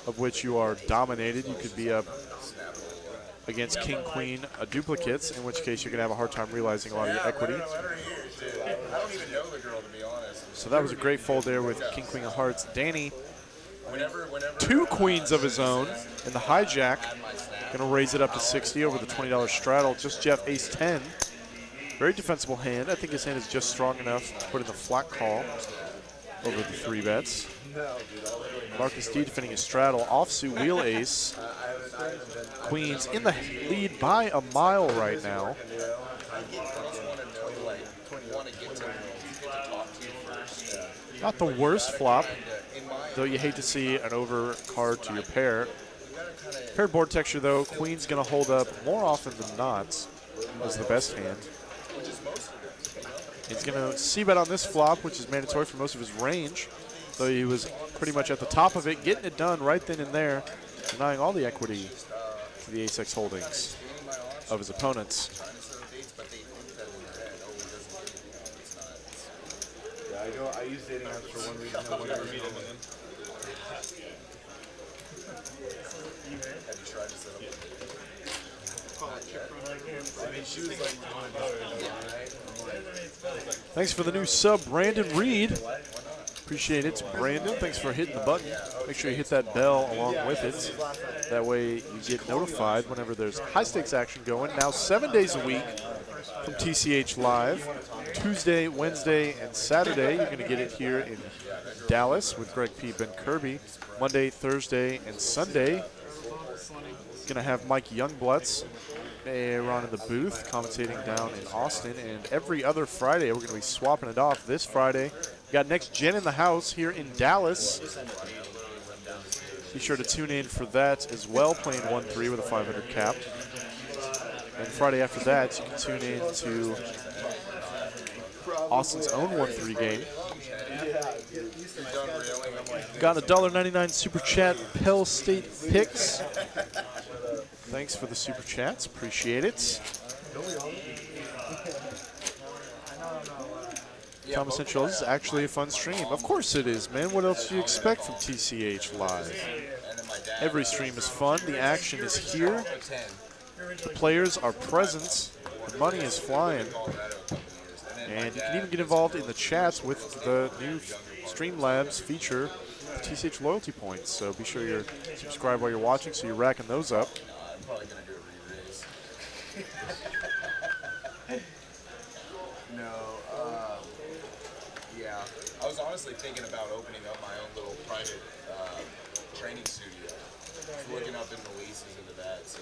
of which you are dominated. You could be up against king, queen, duplicates, in which case you're going to have a hard time realizing a lot of your equity. I don't even know the girl, to be honest. So that was a great fold there with king, queen of hearts. Danny Whenever two queens of his own in the hijack. had my snap, Going to raise it up to 60 over the $20 straddle. Just Jeff ace 10. Very defensible hand. I think his hand is just strong enough to put in the flat call over the 3 bets. Marcus D defending his straddle. Offsuit wheel ace. Queens in the lead by a mile right now. Not the worst flop, though you hate to see an over card to your pair. Paired board texture, though, queen's going to hold up more often than not as the best hand. He's going to c-bet on this flop, which is mandatory for most of his range, though he was pretty much at the top of it, getting it done right then and there, denying all the equity to the ace-X holdings of his opponents. I use dating apps for one reason. I want to meet him. have you tried to set up I mean, she was like, Thanks for the new sub, Brandon Reed. Appreciate it, Brandon. Thanks for hitting the button. Make sure you hit that bell along with it. That way you get notified whenever there's high-stakes action going. Now 7 days a week from TCH Live. Tuesday, Wednesday, and Saturday. You're going to get it here in Dallas with Greg P. Ben Kirby. Monday, Thursday, and Sunday. Going to have Mike Youngblots around in the booth commentating down in Austin. And every other Friday, we're going to be swapping it off. This Friday, we got Next Gen in the house here in Dallas. Be sure to tune in for that as well, playing 1-3 with a 500 cap. And Friday after that, you can tune in to Austin's own 1-3 game. Got a $1.99 super chat, Pell State Picks. Thanks for the super chats, appreciate it. Thomas Central, this is actually a fun stream. Of course it is, man. What else do you expect from TCH Live? Every stream is fun. The action is here. The players are present. The money is flying. And you can even get involved in the chats with the new Streamlabs feature, TCH loyalty points. So be sure you're subscribed while you're watching so you're racking those up. I'm probably going to do a re-raise. No, yeah. I was honestly thinking about opening up my own little private training studio. Looking up in the leases into that, so.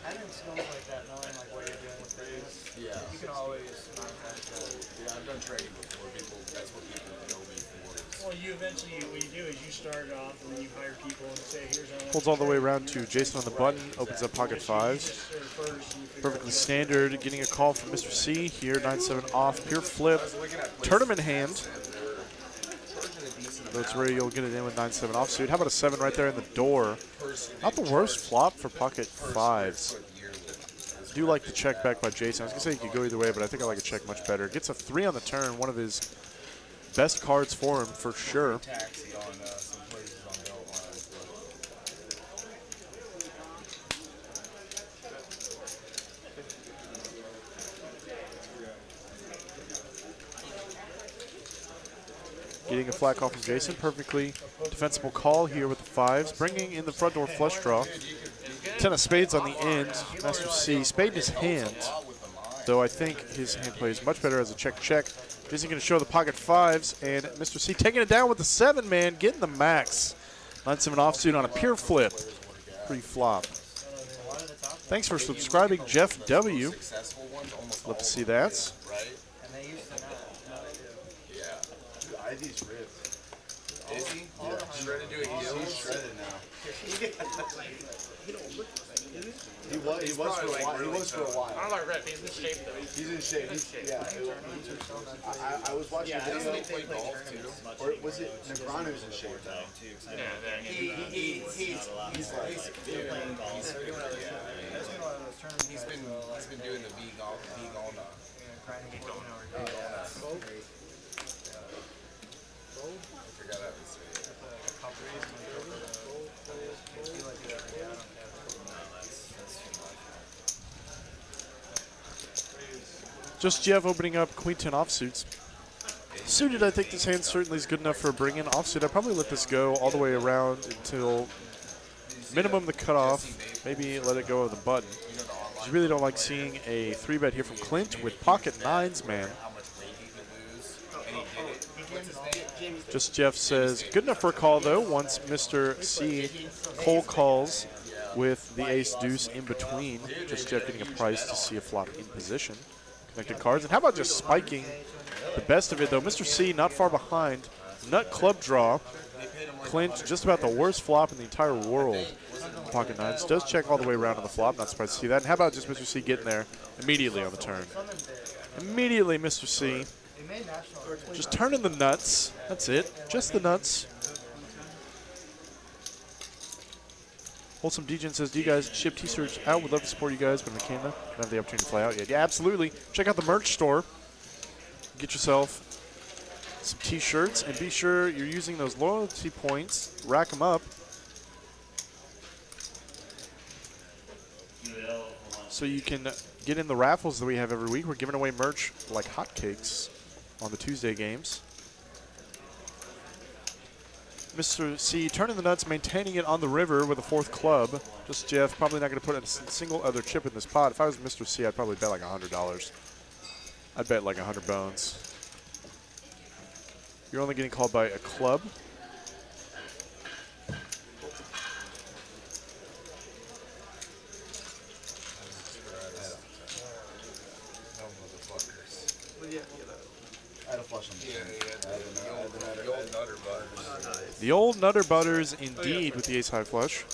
Having skills like that, knowing like what you're doing with things, Yeah. you can always monetize that. Yeah, I've done training before. That's what people know me for. Well, you eventually, what you do is you start off and then you hire people and say, here's how Holds all the way around to Jason on the button, opens up pocket fives. Perfectly standard, getting a call from Mr. C here, 9-7 off, pure flip, tournament hand. That's where you'll get it in with 9-7 offsuit. How about a 7 right there in the door? Not the worst flop for pocket fives. I do like the check back by Jason. I was going to say you could go either way, but I think I like a check much better. Gets a 3 on the turn, one of his best cards for him for sure. Taxi on some places on Beltline. Getting a flat call from Jason. Perfectly defensible call here with the fives. Bringing in the front door flush draw. 10 of spades on the end. Master C. Spade in his hand. Though I think his hand play is much better as a check-check. Jason going to show the pocket fives. And Mr. C taking it down with the 7, man. Getting the max. 9-7 offsuit on a pure flip. Pre-flop. Thanks for subscribing, Jeff W. Love to see that. And they used to know. Yeah. Ivy's ripped. Is he? Yeah. Shredded to a heel. He's shredded now. He was for a while. He was for a I while. don't like rep. He's in shape though. He's in shape. Yeah. I was watching a video. They play golf too. Or was it Negrano's in shape though? Yeah, there. He's like Playing golf. he's been doing the V golf Trying to get going over here. I forgot how to say it. Just Jeff opening up queen 10 offsuits. Suited, I think this hand certainly is good enough for a bring-in. Offsuit, I'd probably let this go all the way around until minimum the cutoff. Maybe let it go of the button. You really don't like seeing a 3-bet here from Clint with pocket nines, man. Just Jeff says, good enough for a call, though, once Mr. C cold calls with the ace-deuce in between. Just Jeff getting a price to see a flop in position. Connected cards. And how about just spiking the best of it, though? Mr. C not far behind. Nut club draw. Clint, just about the worst flop in the entire world. Pocket nines. Does check all the way around on the flop. Not surprised to see that. And how about just Mr. C getting there immediately on the turn? Immediately, Mr. C. Just turning the nuts. That's it. Just the nuts. Wholesome Degen says, do you guys ship t-shirts out? Would love to support you guys, but in Canada, don't have the opportunity to fly out yet. Yeah, absolutely. Check out the merch store. Get yourself some t-shirts, and be sure you're using those loyalty points. Rack them up so you can get in the raffles that we have every week. We're giving away merch like hotcakes on the Tuesday games. Mr. C turning the nuts, maintaining it on the river with a 4th club. Just Jeff, probably not going to put a single other chip in this pot. If I was Mr. C, I'd probably bet like $100. I'd bet like 100 bones. You're only getting called by a club. I had a flush on The old nutter butters. The old nutter butters, indeed, with the ace-high flush.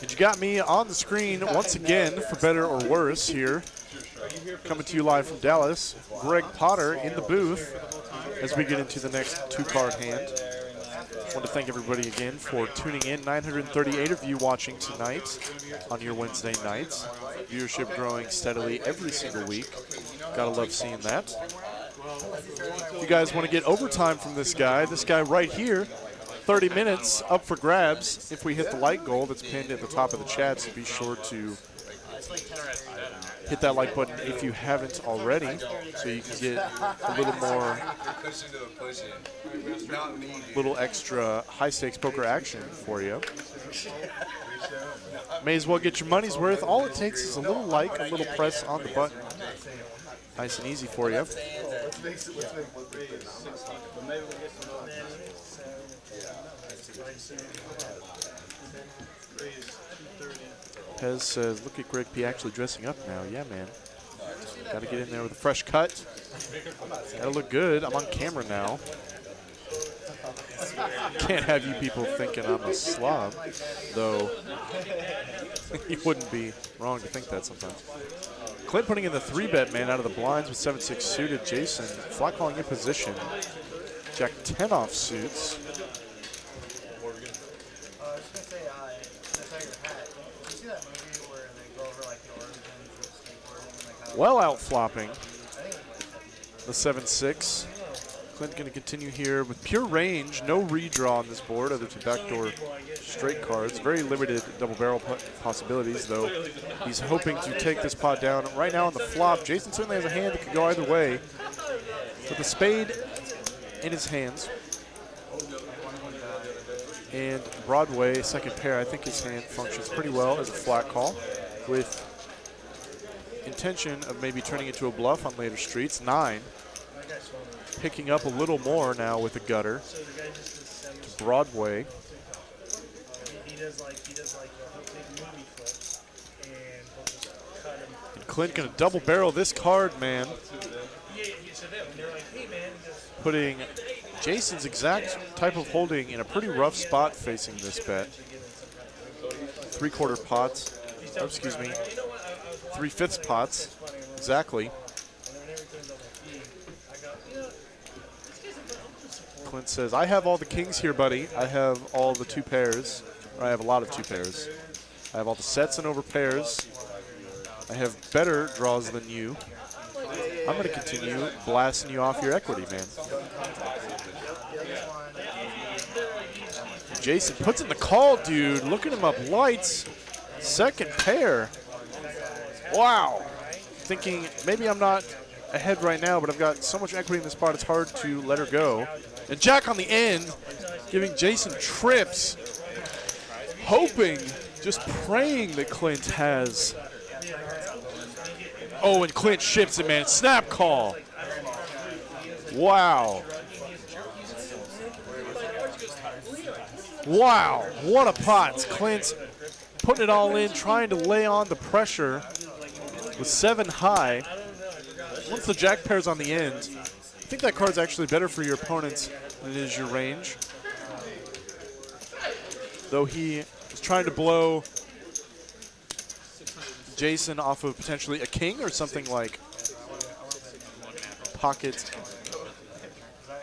And you got me on the screen once again, for better or worse here. Coming to you live from Dallas, Greg Potter in the booth as we get into the next 2-card hand. I want to thank everybody again for tuning in. 938 of you watching tonight on your Wednesday nights. Viewership growing steadily every single week. Gotta love seeing that. If you guys want to get overtime from this guy right here, 30 minutes up for grabs if we hit the like goal that's pinned at the top of the chat, so be sure to hit that like button if you haven't already, so you can get a little more, little extra high-stakes poker action for you. May as well get your money's worth. All it takes is a little like, a little press on the button. Nice and easy for you. Pez says, look at Greg P actually dressing up now. Yeah, man. Got to get in there with a fresh cut. Got to look good. I'm on camera now. Can't have you people thinking I'm a slob, though you wouldn't be wrong to think that sometimes. Clint putting in the 3-bet, man, out of the blinds with 7-6 suited. Jason flat calling in position. Jack 10 off suits. Well out flopping the 7-6. Clint going to continue here with pure range, no redraw on this board other than backdoor straight cards. Very limited double barrel possibilities, though he's hoping to take this pot down. Right now on the flop, Jason certainly has a hand that could go either way. With a spade in his hands and Broadway, second pair, I think his hand functions pretty well as a flat call with intention of maybe turning it to a bluff on later streets. 9. Picking up a little more now with the gutter to Broadway. And Clint gonna double barrel this card, man. Putting Jason's exact type of holding in a pretty rough spot facing this bet. 3/4 pots, oh, excuse me, 3/5 pots, exactly. Clint says, I have all the kings here, buddy. I have all the 2 pairs. Or I have a lot of 2 pairs. I have all the sets and over pairs. I have better draws than you. I'm going to continue blasting you off your equity, man. Jason puts in the call, dude. Look at him up lights. Second pair. Wow. thinking maybe I'm not ahead right now, but I've got so much equity in this spot it's hard to let her go. And Jack on the end, giving Jason trips, hoping, just praying that Clint has. Oh, and Clint shifts it, man. Snap call. Wow. Wow, what a pot. Clint putting it all in, trying to lay on the pressure with 7 high. Once the jack pair's on the end, I think that card's actually better for your opponent than it is your range. Though he is trying to blow Jason off of potentially a king or something like pocket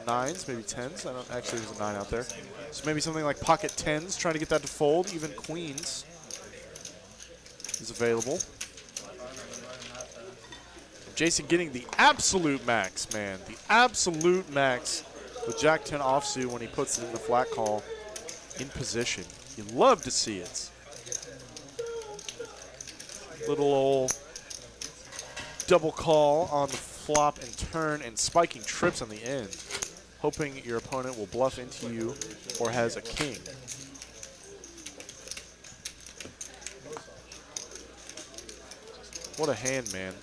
9s, maybe 10s. I don't actually, there's a 9 out there. So maybe something like pocket 10s, trying to get that to fold. Even queens is available. Jason getting the absolute max, man. The absolute max with Jack 10 offsuit when he puts it in the flat call in position. You love to see it. Little old double call on the flop and turn and spiking trips on the end. Hoping your opponent will bluff into you or has a king. What a hand, man.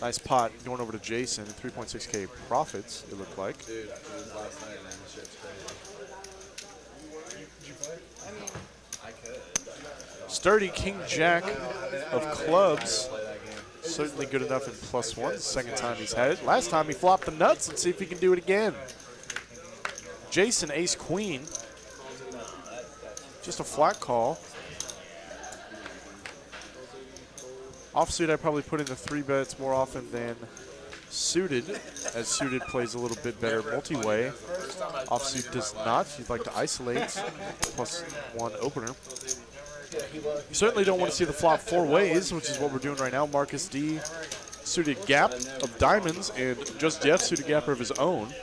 Nice pot going over to Jason. 3.6K profits, it looked like. Dude, it was last night, man. This shit's crazy. I mean, I could. Sturdy king jack of clubs. Certainly good enough in +1. Second time he's had it. Last time he flopped the nuts. Let's see if he can do it again. Jason ace queen. Just a flat call. Offsuit, I probably put in the 3 bets more often than suited, as suited plays a little bit better multi-way. Offsuit does not. You'd like to isolate +1 opener. You certainly don't want to see the flop 4 ways, which is what we're doing right now. Marcus D, suited gap of diamonds, and Just Jeff, suited gapper of his own.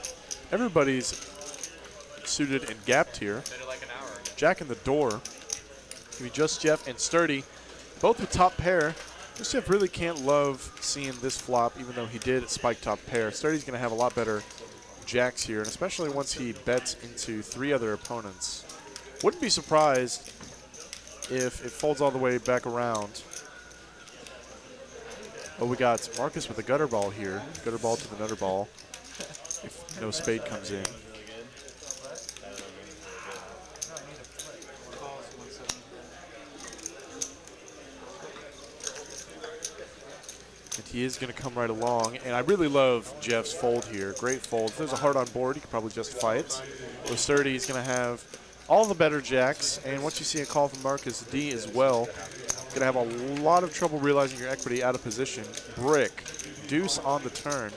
Everybody's suited and gapped here. Jack in the door. Maybe Just Jeff and Sturdy, both with top pair. Just Jeff really can't love seeing this flop, even though he did spike top pair. Sturdy's going to have a lot better jacks here, and especially once he bets into 3 other opponents. Wouldn't be surprised if it folds all the way back around. But we got Marcus with a gutter ball here. Gutter ball to the nutter ball if no spade comes in. And he is going to come right along. And I really love Jeff's fold here. Great fold. If there's a heart on board, he could probably justify it. With Sturdy, he's going to have all the better jacks. And once you see a call from Marcus D as well, you're going to have a lot of trouble realizing your equity out of position. Brick. Deuce on the turn.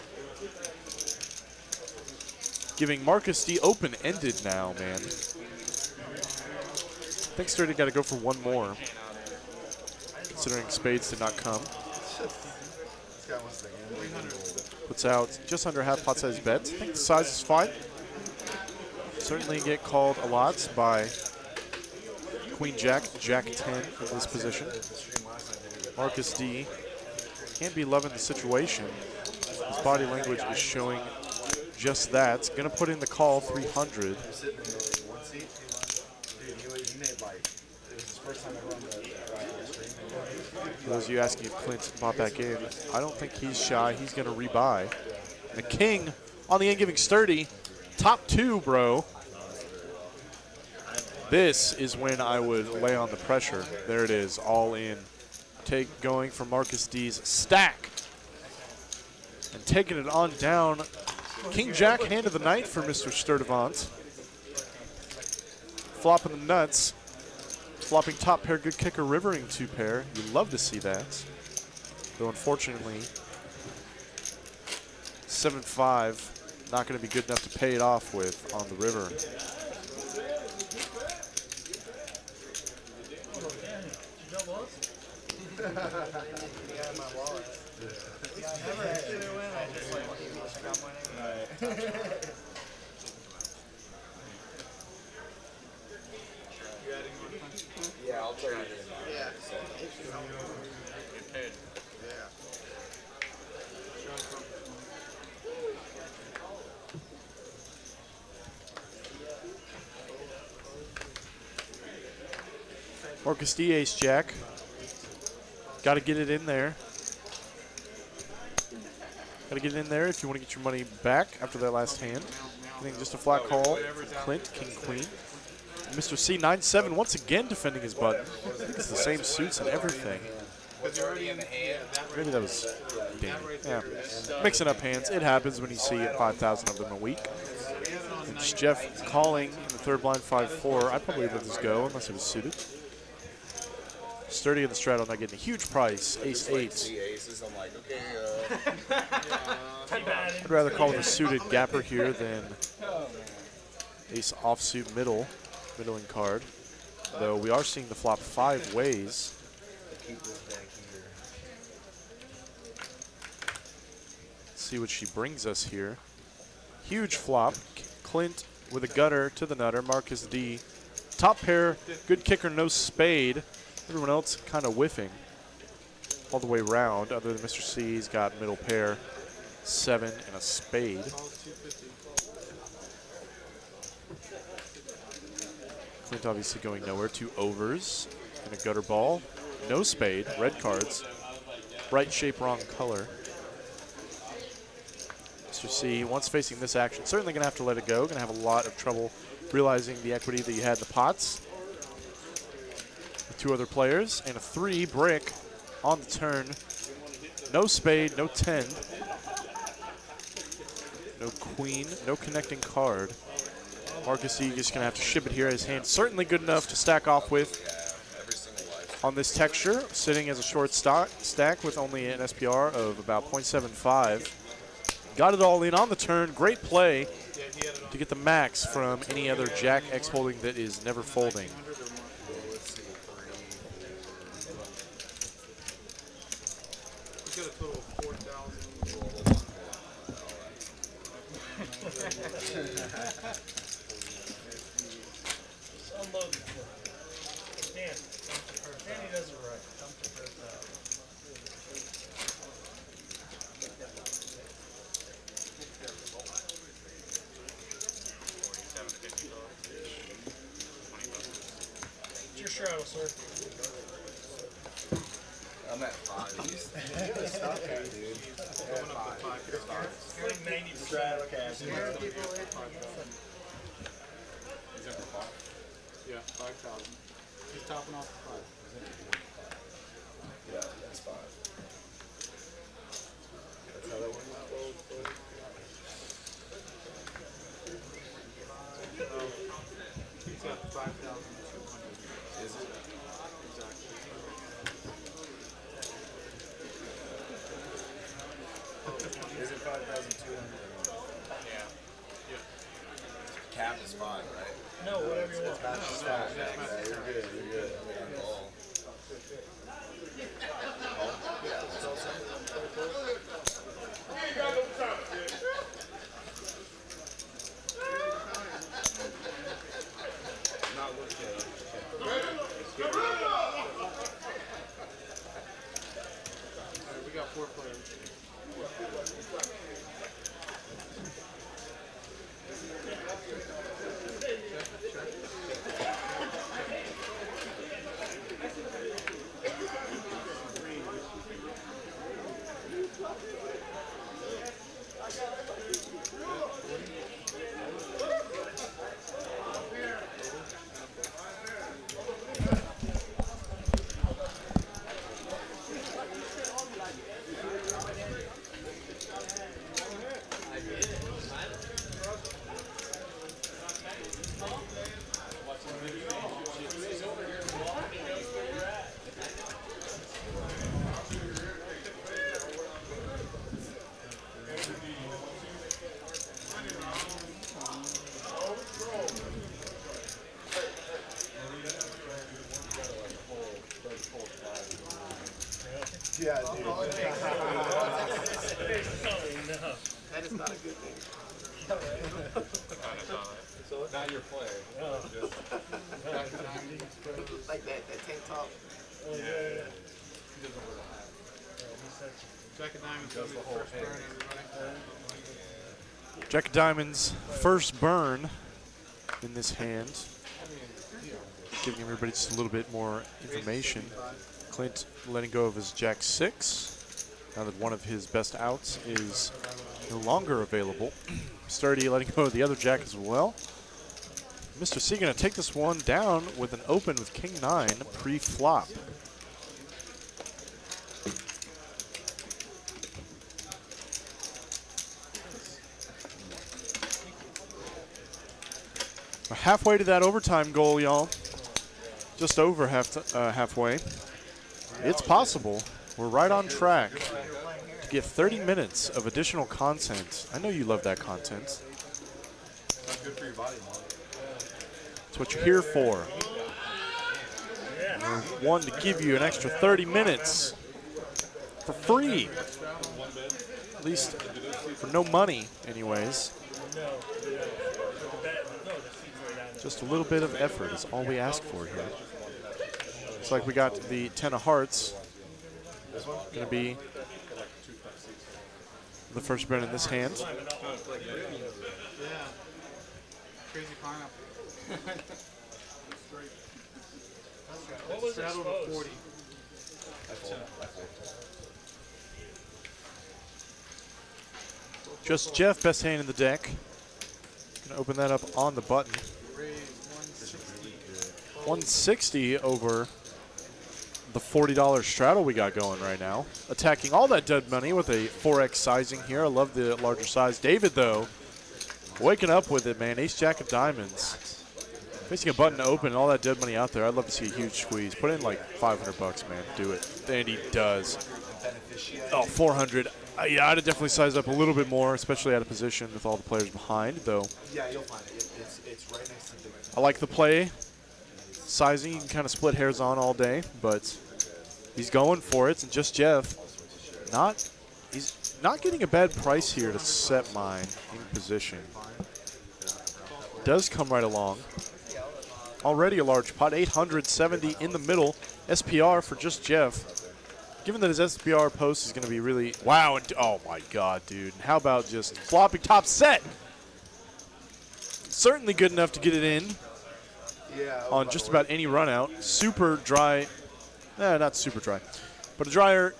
Giving Marcus D open-ended now, man. I think Sturdy got to go for 1 more, considering spades did not come. Puts out just under half pot size bets. I think the size is fine. Certainly get called a lot by Queen Jack, Jack 10 in this position. Marcus D can't be loving the situation. His body language is showing just that. Gonna put in the call 300. For those of you asking if Clint bought back in, I don't think he's shy. He's going to rebuy. And the king on the end giving Sturdy. Top 2, bro. This is when I would lay on the pressure. There it is, all in. Going for Marcus D's stack. And taking it on down. King Jack, hand of the night for Mr. Sturdivant. Flopping the nuts. Flopping top pair, good kicker, rivering 2 pair. You love to see that. Though unfortunately, 7-5, not going to be good enough to pay it off with on the river. Yeah, I'll tell you. Yeah. Marcus D, ace jack. Got to get it in there. Got to get it in there if you want to get your money back after that last hand. I think just a flat call from Clint, king, queen. Mr. C, 9-7, once again defending his button. I think it's the same suits and everything. Maybe that was Danny. Yeah. Mixing up hands. It happens when you see 5,000 of them a week. And just Jeff calling in the third blind 5-4. I'd probably let this go unless it was suited. Sturdy in the straddle, not getting a huge price. Ace 8. Aces, I'm like, okay, I'd rather call with a suited gapper here than ace offsuit middling card. Though we are seeing the flop 5 ways. Let's see what she brings us here. Huge flop. Clint with a gutter to the nutter. Marcus D. Top pair, good kicker, no spade. Everyone else kind of whiffing all the way around, other than Mr. C's got middle pair, 7 and a spade. Clint obviously going nowhere. 2 overs and a gutter ball. No spade, red cards. Right shape, wrong color. Mr. C, once facing this action, certainly going to have to let it go. Going to have a lot of trouble realizing the equity that you had in the pots. With 2 other players and a 3 brick on the turn. No spade, no 10. No queen, no connecting card. Marcus E just going to have to ship it here. His hand certainly good enough to stack off with on this texture, sitting as a short stack with only an SPR of about 0.75. Got it all in on the turn. Great play to get the max from any other Jack X holding that is never folding. Danny does it right. It's your straddle, sir. I'm at 5. Stop it, dude. You're like 90%. Straddle cash. Yeah, 5,000. He's topping off the 5. Yeah, that's 5. That's how that works. He's got 5,200. Is it? Exactly. Is it 5,200? Yeah. Cap is 5, right? No, whatever you want. Yeah, you're good, you're good. Oh. We got 4 players. Yeah, dude. That is not a good thing. Not your player. Like that tank top. Jack of Diamonds does the whole thing. Jack of Diamonds, first burn in this hand. giving everybody just a little bit more information. Clint letting go of his Jack 6, now that one of his best outs is no longer available. Sturdy letting go of the other Jack as well. Mr. C going to take this one down with an open with King 9 pre-flop. We're halfway to that overtime goal, y'all. Just over halfway. It's possible. We're right on track to get 30 minutes of additional content. I know you love that content. Good for your body, Mom. That's what you're here for. We're one to give you an extra 30 minutes for free. At least for no money, anyways. Just a little bit of effort is all we ask for here. It's like we got the 10 of hearts. Going to be the first burn in this hand. Yeah. Crazy pineapple. What was it Straddled supposed? 40. Just Jeff, best hand in the deck. Going to open that up on the button. 160 over the $40 straddle we got going right now. Attacking all that dead money with a 4x sizing here. I love the larger size. David, though, waking up with it, man. Ace Jack of diamonds. Facing a button to open, all that dead money out there. I'd love to see a huge squeeze. Put in like 500 bucks, man. Do it. And he does. Oh, 400. Yeah, I'd definitely size up a little bit more, especially out of position with all the players behind, though. Yeah, you'll find it. It's right next to the. I like the play. Sizing, you can kind of split hairs on all day, but he's going for it. And just Jeff, he's not getting a bad price here to set mine in position. Does come right along. Already a large pot, 870 in the middle. SPR for just Jeff. Given that his SPR post is going to be really, wow, and oh my God, dude. How about just flopping top set? Certainly good enough to get it in. Yeah. On just about any run out. Super dry, not super dry, but a drier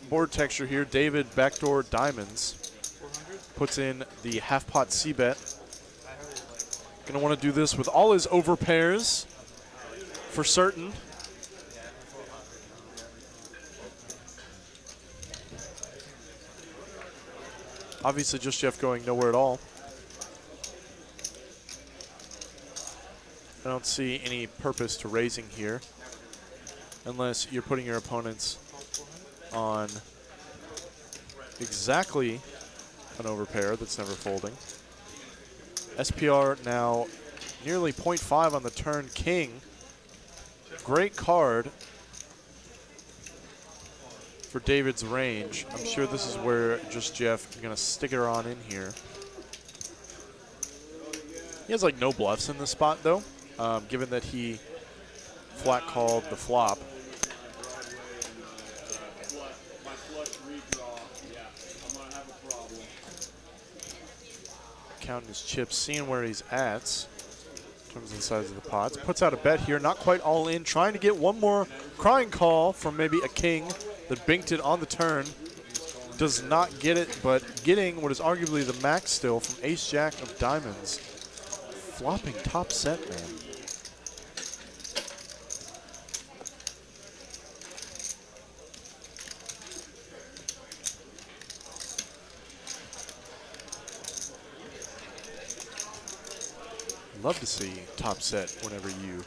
board texture here. David backdoor diamonds puts in the half pot C bet. Gonna want to do this with all his over pairs for certain. Obviously just Jeff going nowhere at all. I don't see any purpose to raising here unless you're putting your opponents on exactly an overpair that's never folding. SPR now nearly 0.5 on the turn. King, great card for David's range. I'm sure this is where just Jeff is going to stick it on in here. He has like no bluffs in this spot though. Given that he flat called the flop. Counting his chips, seeing where he's at in terms of the size of the pots. Puts out a bet here, not quite all in, trying to get one more crying call from maybe a king that binked it on the turn. Does not get it, but getting what is arguably the max still from Ace Jack of diamonds. Flopping top set, man. Love to see top set whenever you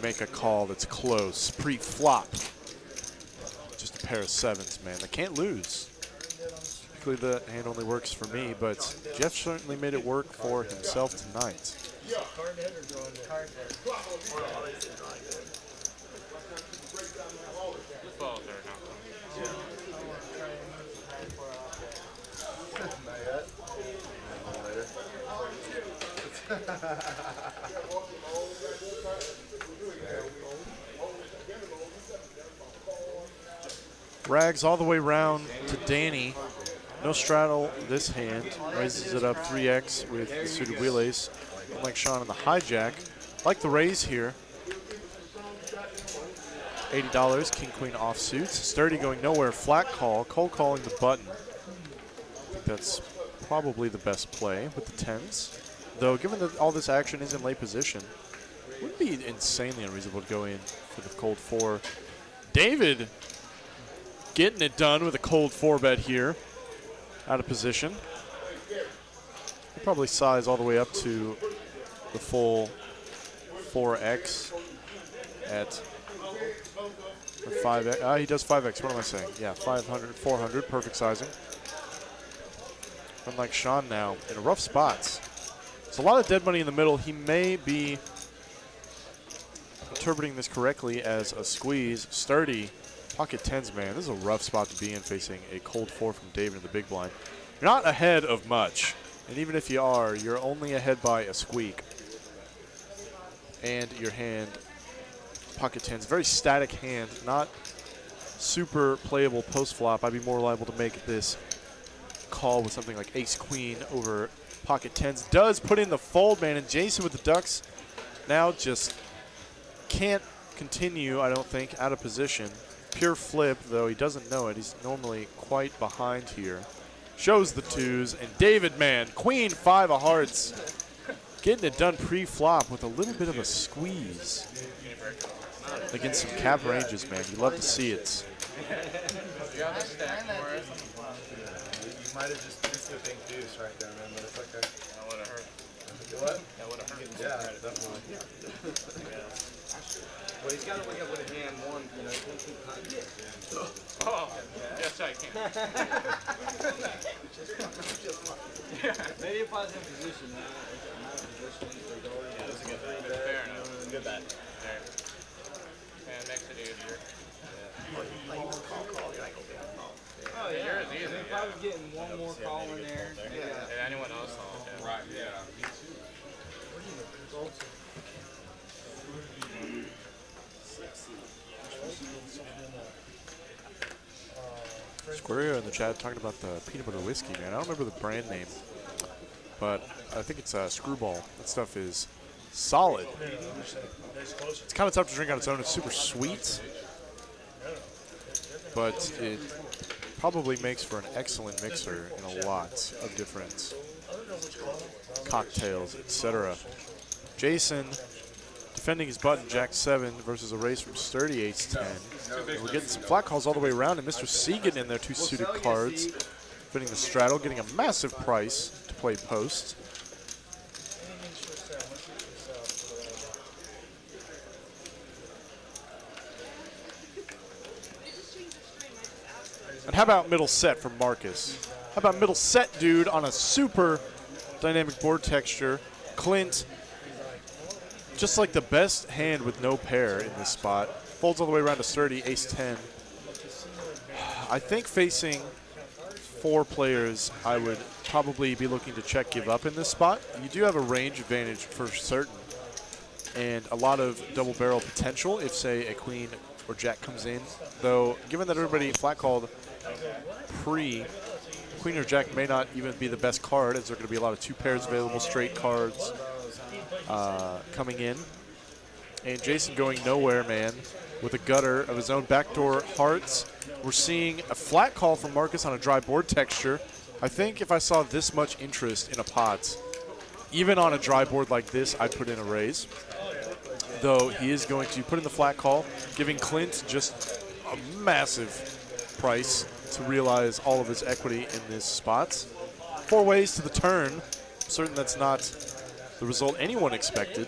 make a call that's close. Pre-flop. Just a pair of sevens, man. They can't lose. Typically the hand only works for me, but Jeff certainly made it work for himself tonight. Card head or drawing head? Card head. Rags all the way round to Danny. No straddle this hand. Raises it up 3x with the suited wheel ace. Unlike Sean on the hijack. Like the raise here. $80, king, queen offsuits. Sturdy going nowhere, flat call, cold calling the button. I think that's probably the best play with the 10s. Though, given that all this action is in late position, it would be insanely unreasonable to go in for the cold 4. David getting it done with a cold 4 bet here. Out of position. He'll probably size all the way up to the full 4x at or 5x. He does 5x. What am I saying? Yeah, 500, 400. Perfect sizing. Unlike Sean now in rough spots. There's a lot of dead money in the middle. He may be interpreting this correctly as a squeeze. Sturdy. Pocket 10s, man. This is a rough spot to be in facing a cold 4 from David in the big blind. You're not ahead of much. And even if you are, you're only ahead by a squeak. And your hand, pocket 10s, very static hand, not super playable post flop. I'd be more liable to make this call with something like ace queen over pocket 10s. Does put in the fold, man, and Jason with the ducks now just can't continue, I don't think, out of position. Pure flip, though he doesn't know it. He's normally quite behind here. Shows the 2s, and David, man, queen 5 of hearts. Getting it done pre-flop with a little bit of a squeeze. Against some cap ranges, man. You love to see it. You might have just missed the big deuce right there, man, but it's okay. That would have hurt. What? That would have hurt. Yeah, definitely. Well, he's got to look at what a hand one, you know, he can't keep hunting. Oh, yes, I can. Maybe if I was in position, now, if I'm out of position, they'd already That's a good bet. bet. Fair enough. Good bet. There. And it makes it easier. Oh, yeah. Yours is easy, If I was getting one more call in there, And anyone else calls, yeah. Right, yeah. Squario in the chat talking about the peanut butter whiskey, man. I don't remember the brand name, but I think it's Screwball. That stuff is solid. It's kind of tough to drink on its own. It's super sweet, but it probably makes for an excellent mixer in a lot of different cocktails, etc. Jason defending his button, Jack 7 versus a raise from Sturdy, Ace 10. And we're getting some flat calls all the way around, and Mr. C getting in there, 2 suited cards. Winning the straddle, getting a massive price to play post. And how about middle set from Marcus? How about middle set, dude, on a super dynamic board texture? Clint, just like the best hand with no pair in this spot. Folds all the way around to Sturdy, Ace 10. I think facing 4 players, I would probably be looking to check give up in this spot. You do have a range advantage for certain, and a lot of double barrel potential if, say, a queen or jack comes in. Though, given that everybody flat called pre, queen or jack may not even be the best card, as there are going to be a lot of 2 pairs available, straight cards coming in. And Jason going nowhere, man, with a gutter of his own backdoor hearts. We're seeing a flat call from Marcus on a dry board texture. I think if I saw this much interest in a pot, even on a dry board like this, I'd put in a raise. Though he is going to put in the flat call, giving Clint just a massive price to realize all of his equity in this spot. 4 ways to the turn. I'm certain that's not the result anyone expected.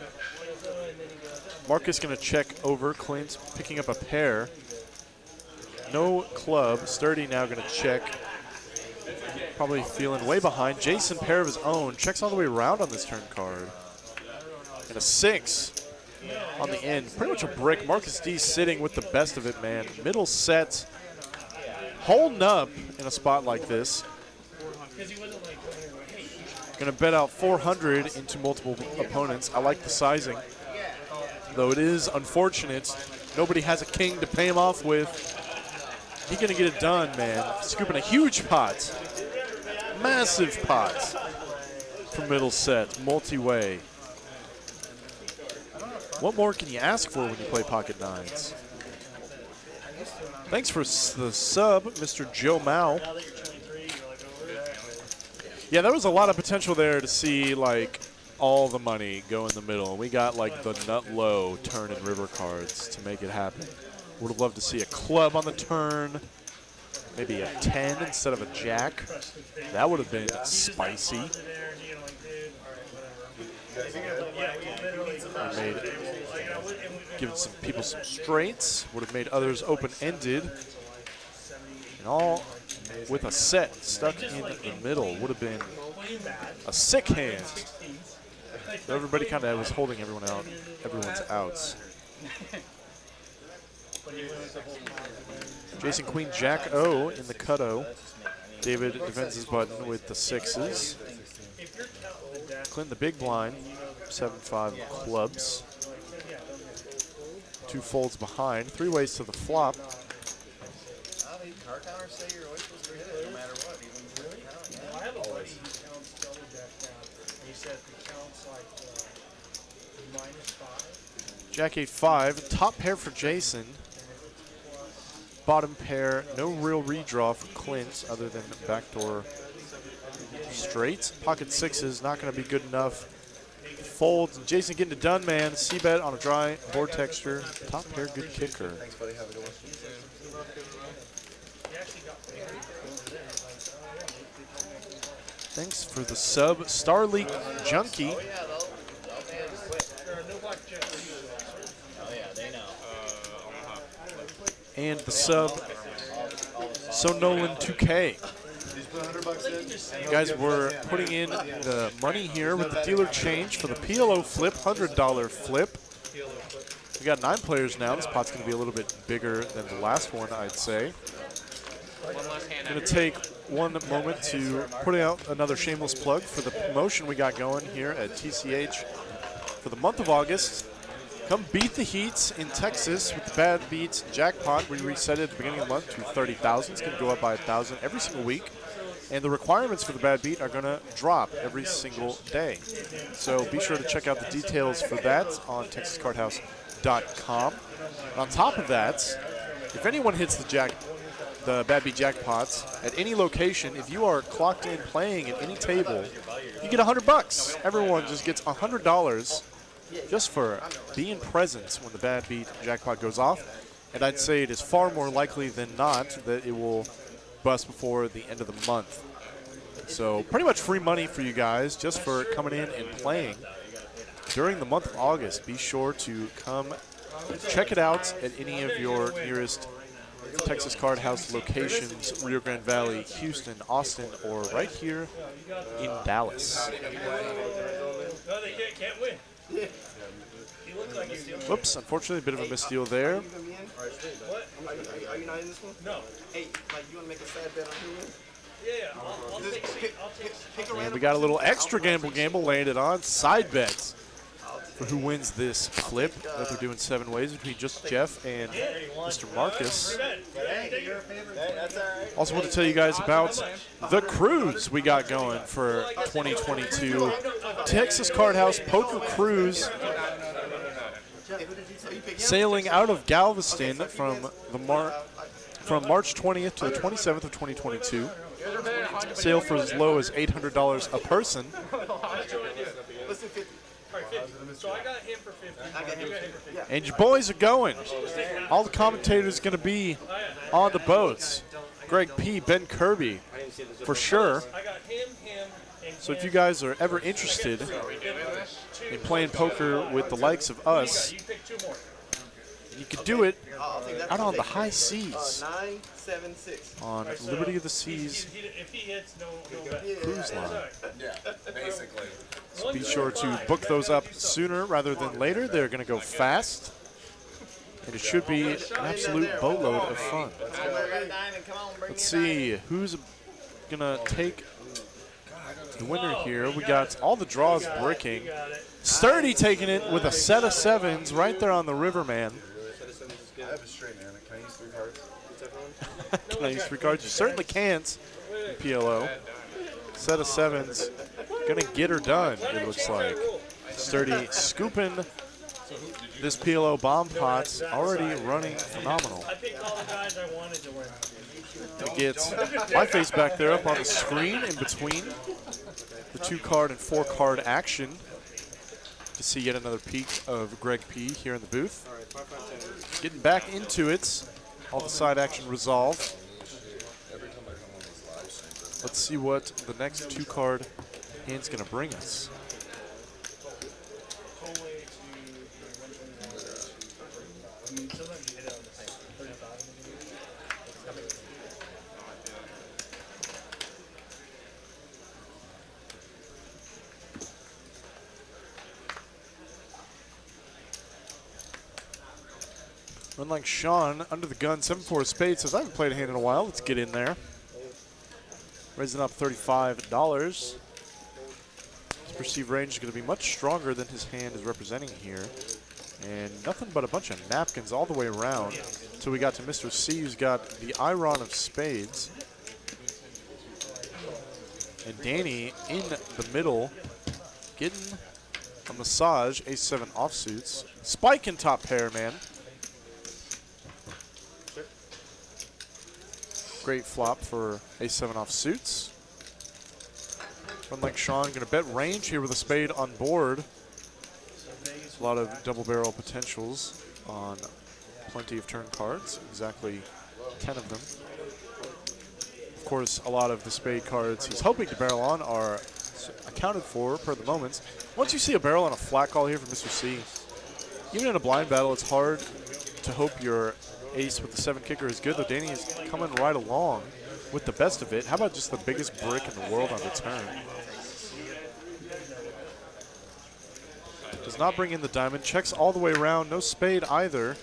Marcus going to check over. Clint picking up a pair. No club. Sturdy now going to check. Probably feeling way behind. Jason, pair of his own. Checks all the way around on this turn card. And a 6 on the end. Pretty much a brick. Marcus D sitting with the best of it, man. Middle set. Holding up in a spot like this. Going to bet out 400 into multiple opponents. I like the sizing. Though it is unfortunate, nobody has a king to pay him off with. He's going to get it done, man. Scooping a huge pot. Massive pot for middle set. Multi-way. What more can you ask for when you play pocket nines? Thanks for the sub, Mr. Joe Mao. Now that you're 23, you're like over it. Yeah, there was a lot of potential there to see like all the money go in the middle. We got like the nut low turn and river cards to make it happen. Would have loved to see a club on the turn, maybe a 10 instead of a jack. That would have been spicy. There, and you're like, dude, all right, whatever. Yeah, we literally Made, given some people some straights. Would have made others open-ended. And all with a set stuck in the middle. Would have been a sick hand. Everybody kind of was holding everyone out, everyone's outs. Jason Queen Jack O in the cut-o. David defends his button with the sixes. Clint the big blind, 7-5 clubs. 2 folds behind, 3 ways to the flop. Card counters say you're always supposed to hit it no matter what. Even I have a buddy who counts double jack down, and he says he counts like -5. Jack 8-5, top pair for Jason. Bottom pair, no real redraw for Clint other than backdoor straights. Pocket sixes, not going to be good enough. Folds, Jason getting it done, man. C-bet on a dry board texture. Top pair, good kicker. Thanks, buddy. Have a good one. Thanks for the sub, Star League Junkie. Oh yeah, they know. And the sub, So Nolan 2K. You guys were putting in the money here with the dealer change for the PLO flip, $100 flip. We got 9 players now. This pot's going to be a little bit bigger than the last one, I'd say. Going to take one moment to put out another shameless plug for the promotion we got going here at TCH for the month of August. Come beat the Heats in Texas with the Bad Beats Jackpot. We reset it at the beginning of the month to 30,000. It's going to go up by 1,000 every single week. And the requirements for the Bad Beat are going to drop every single day. So be sure to check out the details for that on TexasCardHouse.com. And on top of that, if anyone hits the Bad Beat Jackpots at any location, if you are clocked in playing at any table, you get $100. Everyone just gets $100 just for being present when the Bad Beat Jackpot goes off. And I'd say it is far more likely than not that it will bust before the end of the month. So pretty much free money for you guys just for coming in and playing during the month of August. Be sure to come check it out at any of your nearest Texas Card House locations, Rio Grande Valley, Houston, Austin, or right here in Dallas. No, they can't win. You look like you're doing. Whoops, unfortunately, a bit of a misdeal there. What? Are you not in this one? No. Hey, like, you want to make a sad bet on who wins? Yeah, I'll take And we got a little extra gamble landed on side bets for who wins this flip that they're doing 7 ways between just Jeff and Mr. Marcus. Also want to tell you guys about the cruise we got going for 2022. Texas Card House Poker Cruise sailing out of Galveston from March 20th to the 27th of 2022. Sail for as low as $800 a person. So I got him for 50. And your boys are going. All the commentators are going to be on the boats. Greg P., Ben Kirby, for sure. I got him, and So if you guys are ever interested in playing poker with the likes of us, you pick 2 more. you could do it out on the high seas 976. on Liberty of the Seas If he hits, no bet. cruise line. Yeah, basically. So be sure to book those up sooner rather than later. They're going to go fast, and it should be an absolute boatload of fun. Let's see who's going to take the winner here. We got all the draws bricking. Sturdy taking it with a set of 7s right there on the Riverman. I have a straight, man. Can I use 3 cards? Can I use 3 cards? You certainly can't in PLO. Set of 7s. Gonna get her done, it looks like. Sturdy scooping This PLO bomb pot's already running phenomenal. I picked all the guys I wanted to win. It gets my face back there up on the screen in between the 2-card and 4-card action to see yet another peek of Greg P here in the booth. Getting back into it. All the side action resolved. Let's see what the next 2-card hand's going to bring us. Unlike Sean, under the gun, 7-4 of spades says, I haven't played a hand in a while. Let's get in there. Raising up $35. His perceived range is going to be much stronger than his hand is representing here. And nothing but a bunch of napkins all the way around until we got to Mr. C, who's got the Iron of spades. And Danny in the middle, getting a massage, ace-7 offsuits. Spike in top pair, man. Great flop for ace-7 offsuits. Unlike Sean, going to bet range here with a spade on board. A lot of double barrel potentials on plenty of turn cards, exactly 10 of them. Of course, a lot of the spade cards he's hoping to barrel on are accounted for per the moments. Once you see a barrel on a flat call here from Mr. C, even in a blind battle, it's hard to hope your ace with the 7 kicker is good, though Danny is coming right along with the best of it. How about just the biggest brick in the world on the turn? Does not bring in the diamond, checks all the way around, no spade either.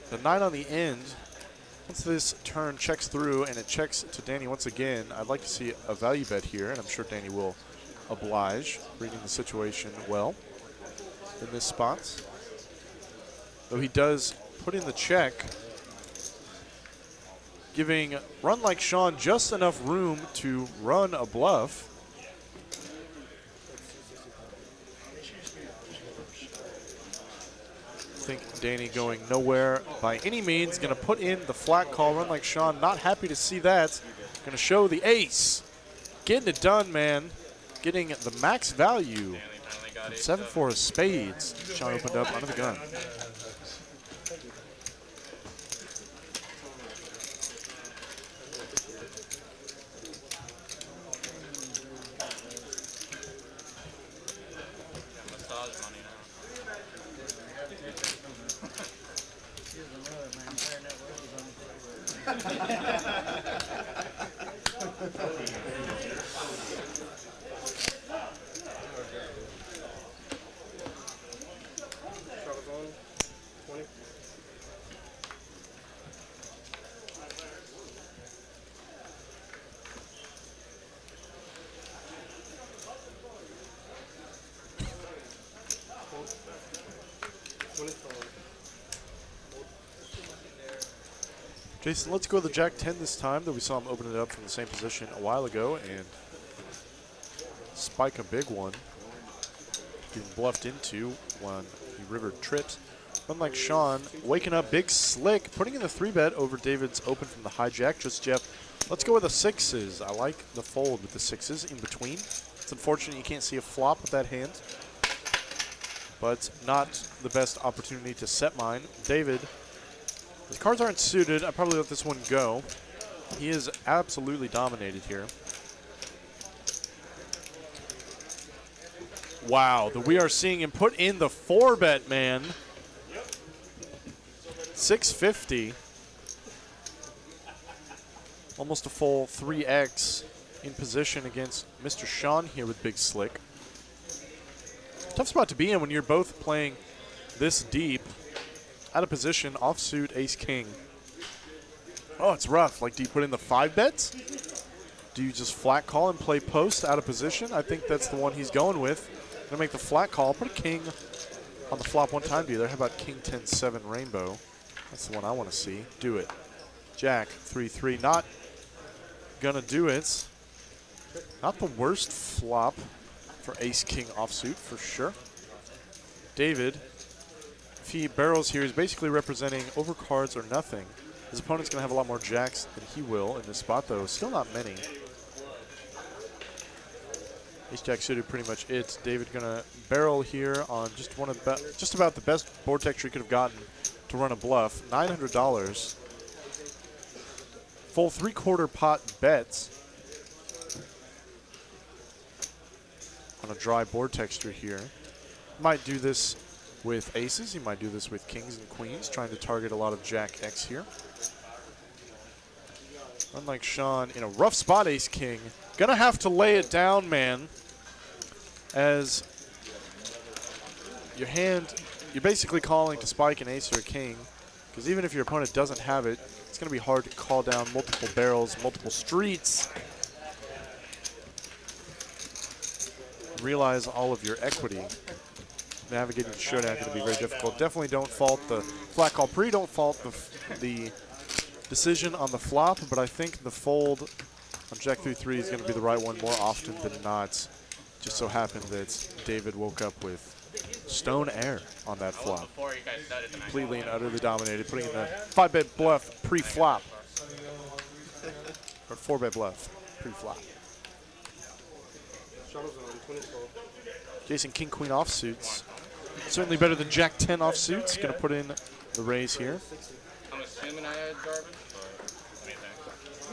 The 9 on the end. Once this turn checks through and it checks to Danny once again, I'd like to see a value bet here, and I'm sure Danny will oblige, reading the situation well in this spot. Though he does put in the check, giving Run Like Sean just enough room to run a bluff. I think Danny going nowhere by any means. Going to put in the flat call. Run Like Sean, not happy to see that. Going to show the ace. Getting it done, man. Getting the max value. 7-4 of spades. Sean opened up under the gun. Jason, let's go to the Jack 10 this time, though we saw him open it up from the same position a while ago and spike a big one. Being bluffed into when he river trips. Unlike Sean, waking up big slick, putting in the 3-bet over David's open from the hijack. Just Jeff, let's go with the 6s. I like the fold with the 6s in between. It's unfortunate you can't see a flop with that hand, but not the best opportunity to set mine. David, his cards aren't suited. I probably let this one go. He is absolutely dominated here. Wow, we are seeing him put in the 4-bet, man. 650. Almost a full 3x in position against Mr. Sean here with Big Slick. Tough spot to be in when you're both playing this deep. Out of position, offsuit, ace-king. Oh, it's rough. Like, do you put in the 5-bets? Do you just flat call and play post out of position? I think that's the one he's going with. Gonna make the flat call. Put a king on the flop one time, dealer. How about king 10-7 rainbow? That's the one I want to see. Do it. Jack 3-3. Not gonna do it. Not the worst flop for ace-king offsuit for sure. David if he barrels here, he's basically representing overcards or nothing. His opponent's going to have a lot more jacks than he will in this spot, though. Still not many. Ace-jack suited, pretty much it. David going to barrel here on just just about the best board texture he could have gotten to run a bluff. $900. Full 3/4 pot bets on a dry board texture here. Might do this with aces. He might do this with kings and queens, trying to target a lot of Jack X here. Unlike Sean, in a rough spot, ace-king. Gonna have to lay it down, man, as your hand, you're basically calling to spike an ace or a king, because even if your opponent doesn't have it, it's gonna be hard to call down multiple barrels, multiple streets, realize all of your equity. Navigating the showdown going to be very difficult. Definitely don't fault the flat call pre, don't fault the decision on the flop, but I think the fold on Jack 3-3 is going to be the right one more often than not. Just so happened that David woke up with stone air on that flop. Completely and utterly dominated, putting in the 5-bet bluff pre-flop. Or 4-bet bluff pre-flop. Jason King Queen offsuits. Certainly better than Jack 10 offsuits. Going to put in the raise here. I'm assuming I had garbage. What do you think?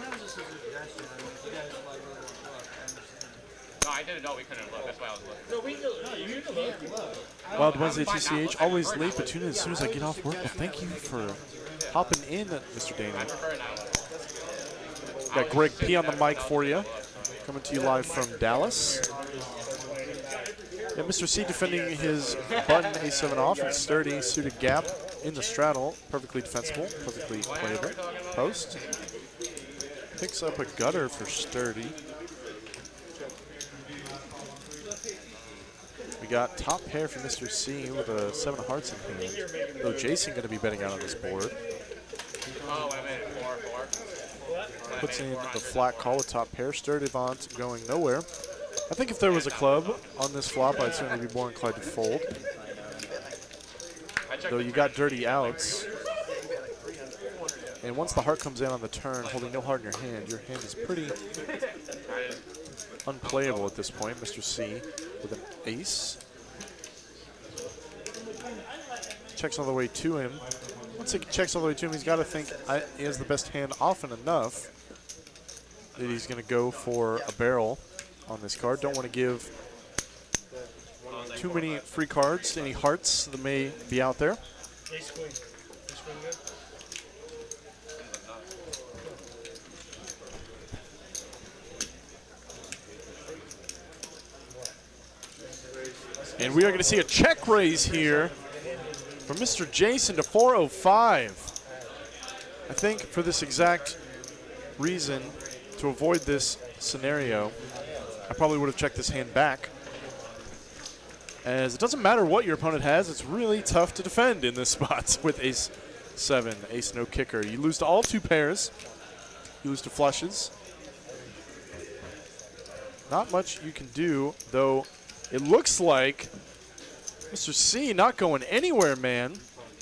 That was just a suggestion. I mean, if you guys like really want to look, I understand. No, I didn't know we couldn't look. That's why I was looking. No, we can, you can look. Wild Wednesday TCH, always late, but tune in as soon as I get off work. Well, thank you for hopping in, Mr. Dana. I prefer not. Got Greg P on the mic for you. Coming to you live from Dallas. Yeah, Mr. C defending his button A7 off and sturdy suited gap in the straddle. Perfectly defensible, perfectly playable. Post. Picks up a gutter for sturdy. We got top pair for Mr. C with a 7 of hearts in hand. Though Jason going to be betting out on this board. Oh, I made it 4-4. Puts in the flat call with top pair. Sturdy Avant going nowhere. I think if there was a club on this flop, I'd certainly be more inclined to fold. Though you got dirty outs. And once the heart comes in on the turn, holding no heart in your hand is pretty unplayable at this point. Mr. C with an ace. Checks all the way to him. Once he checks all the way to him, he's got to think he has the best hand often enough that he's going to go for a barrel on this card. Don't want to give too many free cards to any hearts that may be out there. Ace queen. Ace queen good? And we are going to see a check raise here from Mr. Jason to 405. I think for this exact reason, to avoid this scenario, I probably would have checked this hand back. As it doesn't matter what your opponent has, it's really tough to defend in this spot with ace 7, ace no kicker. You lose to all 2 pairs. You lose to flushes. Not much you can do, though it looks like Mr. C not going anywhere, man.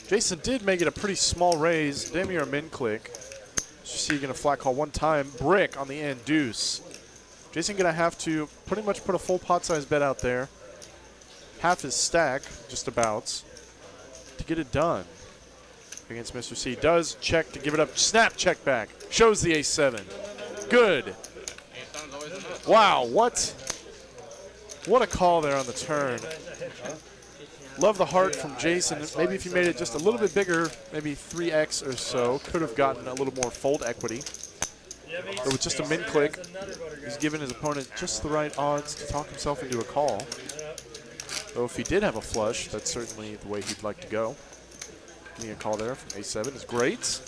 Jason did make it a pretty small raise. Damn near a min click. Mr. C going to flat call one time. Brick on the end, deuce. Jason going to have to pretty much put a full pot size bet out there. Half his stack, just about, to get it done against Mr. C. Does check to give it up. Snap check back. Shows the ace 7. Good. Wow, what a call there on the turn. Love the heart from Jason. Maybe if you made it just a little bit bigger, maybe 3x or so, could have gotten a little more fold equity. But with just a min click, he's given his opponent just the right odds to talk himself into a call. Though if he did have a flush, that's certainly the way he'd like to go. Getting a call there from A7 is great.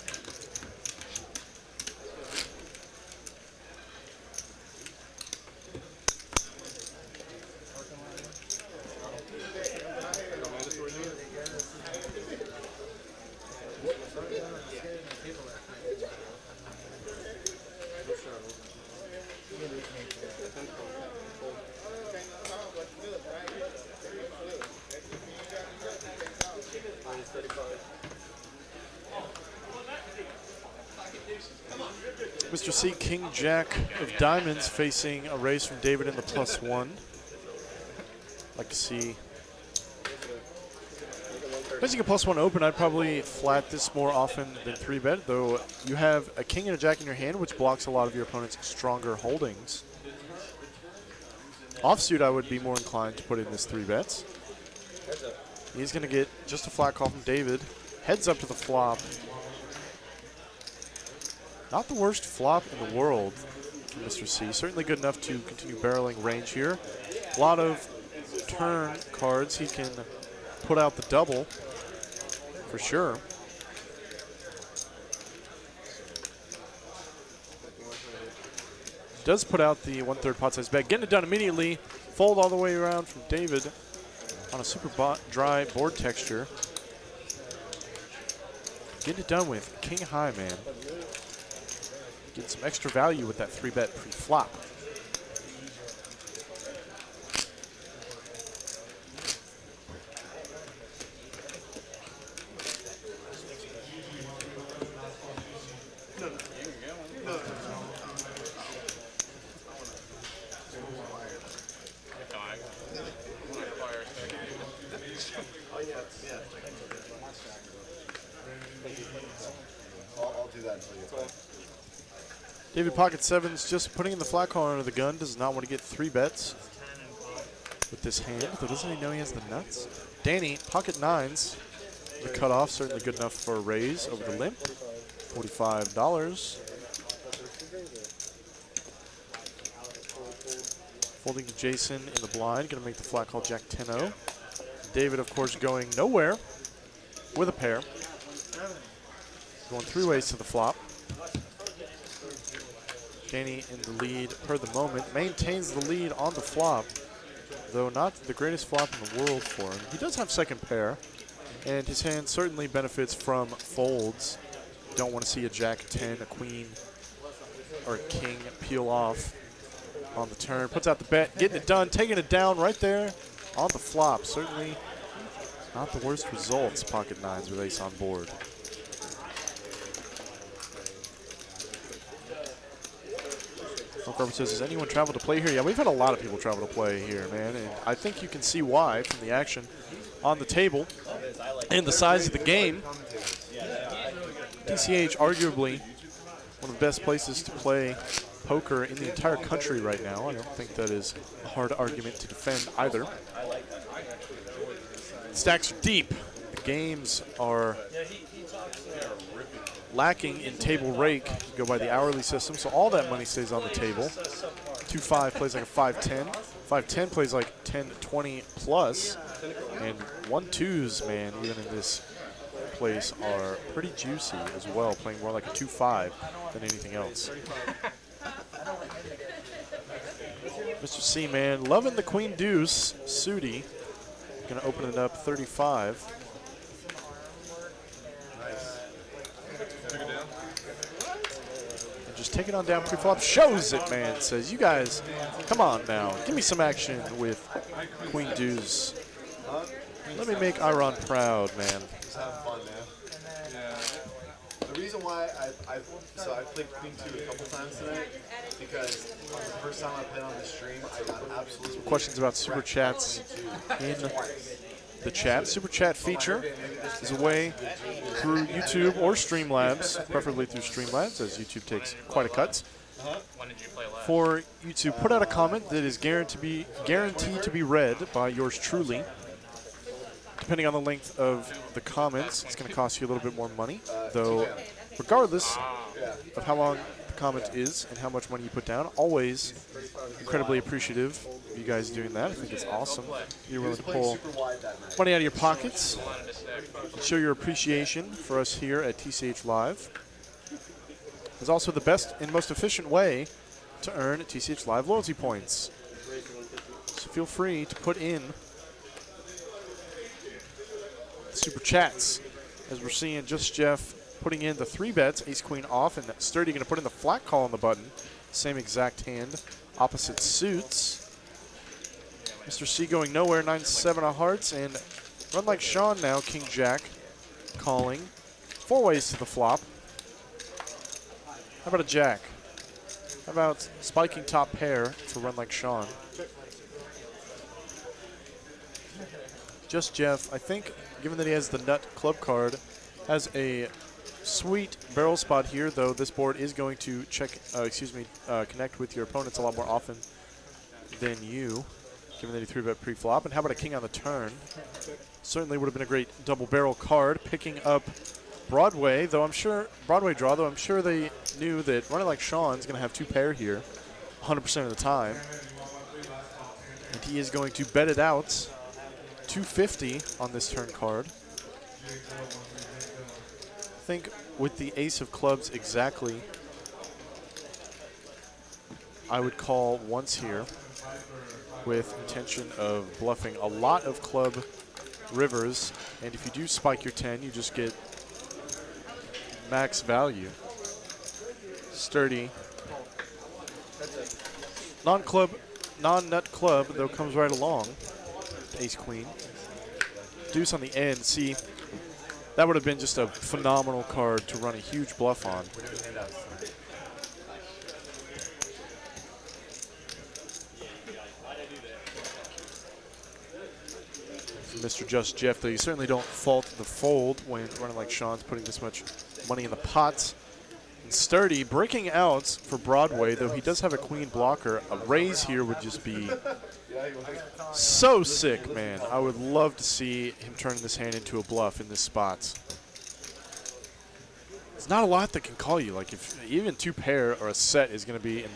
Mr. C, King Jack of Diamonds facing a raise from David in the +1. Like to see. Facing a +1 open, I'd probably flat this more often than 3-bet, though you have a king and a jack in your hand, which blocks a lot of your opponent's stronger holdings. Offsuit, I would be more inclined to put in this 3-bets. He's going to get just a flat call from David. Heads up to the flop. Not the worst flop in the world for Mr. C. Certainly good enough to continue barreling range here. A lot of turn cards. He can put out the double for sure. Does put out the 1/3 pot size bet. Getting it done immediately. Fold all the way around from David on a super dry board texture. Getting it done with king high, man. Get some extra value with that 3-bet pre-flop. I'll do that until you play. David Pocket Sevens just putting in the flat call under the gun. Does not want to get 3-bets with this hand, though doesn't he know he has the nuts? Danny, Pocket Nines. The cutoff, certainly good enough for a raise over the limp. $45. Folding to Jason in the blind, gonna make the flat call Jack 10-0. David, of course, going nowhere with a pair. Going 3 ways to the flop. Danny in the lead per the moment. Maintains the lead on the flop, though not the greatest flop in the world for him. He does have second pair, and his hand certainly benefits from folds. Don't want to see a jack 10, a queen, or a king peel off on the turn. Puts out the bet, getting it done, taking it down right there on the flop. Certainly not the worst results, Pocket Nines with ace on board. Robert says, has anyone traveled to play here? Yeah, we've had a lot of people travel to play here, man, and I think you can see why from the action on the table and the size of the game. TCH, arguably one of the best places to play poker in the entire country right now. I don't think that is a hard argument to defend either. Stacks are deep. The games are lacking in table rake. You go by the hourly system, so all that money stays on the table. 2-5 plays like a 5-10. 5-10 plays like 10-20 plus. And 1-2s, man, even in this place are pretty juicy as well, playing more like a 2-5 than anything else. Mr. C, man, loving the queen deuce. Sudi gonna open it up 35. Just take it on down pre-flop. Shows it, man. Says, you guys, come on now. Give me some action with queen deuce. Let me make Iron proud, man. Just have fun, man. Yeah. The reason why I played Queen 2 a couple times tonight because the first time I played on the stream, I got absolutely questions about super chats in the chat. Super chat feature is a way through YouTube or Streamlabs, preferably through Streamlabs, as YouTube takes quite a cut. For you to put out a comment that is guaranteed to be read by yours truly. Depending on the length of the comments, it's going to cost you a little bit more money, though regardless of how long the comment is and how much money you put down, always incredibly appreciative of you guys doing that. I think it's awesome. You're willing to pull money out of your pockets and show your appreciation for us here at TCH Live. It's also the best and most efficient way to earn TCH Live loyalty points. So feel free to put in super chats, as we're seeing just Jeff putting in the 3-bets, ace queen off, and Sturdy going to put in the flat call on the button. Same exact hand, opposite suits. Mr. C going nowhere, 9-7 of hearts, and run like Sean now, king jack calling. 4 ways to the flop. How about a jack? How about spiking top pair to run like Sean? Just Jeff, I think, given that he has the nut club card, has a sweet barrel spot here, though this board is going to connect with your opponents a lot more often than you, given that he 3-bet pre-flop. And how about a king on the turn? Certainly would have been a great double barrel card. Picking up Broadway draw, though I'm sure they knew that running like Sean's going to have 2 pair here 100% of the time. And he is going to bet it out 250 on this turn card. I think with the ace of clubs exactly, I would call once here with intention of bluffing a lot of club rivers, and if you do spike your 10, you just get max value. Sturdy. Non-nut club, though, comes right along. Ace queen. Deuce on the end. See, that would have been just a phenomenal card to run a huge bluff on. Mr. Just Jeff, though, you certainly don't fault the fold when running like Sean's putting this much money in the pot. And Sturdy breaking out for Broadway, though he does have a queen blocker. A raise here would just be so sick, man. I would love to see him turning this hand into a bluff in this spot. There's not a lot that can call you. Like, if even 2 pair or a set is going to be in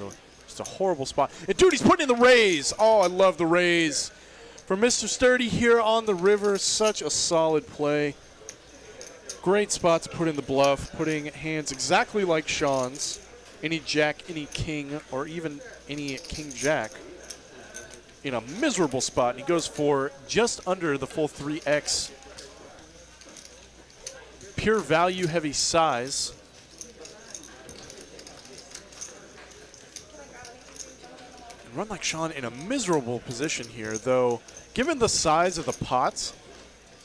just a horrible spot. And dude, he's putting in the raise. Oh, I love the raise. For Mr. Sturdy here on the river, such a solid play. Great spot to put in the bluff, putting hands exactly like Sean's. Any jack, any king, or even any king-jack in a miserable spot. And he goes for just under the full 3x. Pure value, heavy size. And run like Sean in a miserable position here, though. Given the size of the pot,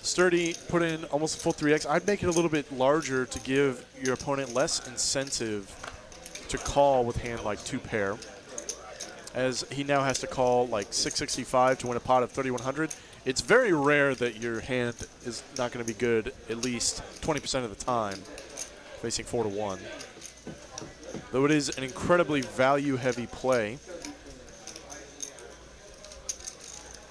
Sturdy put in almost a full 3x. I'd make it a little bit larger to give your opponent less incentive to call with hand like 2 pair, as he now has to call like 665 to win a pot of 3,100. It's very rare that your hand is not going to be good at least 20% of the time, facing 4-1. Though it is an incredibly value-heavy play.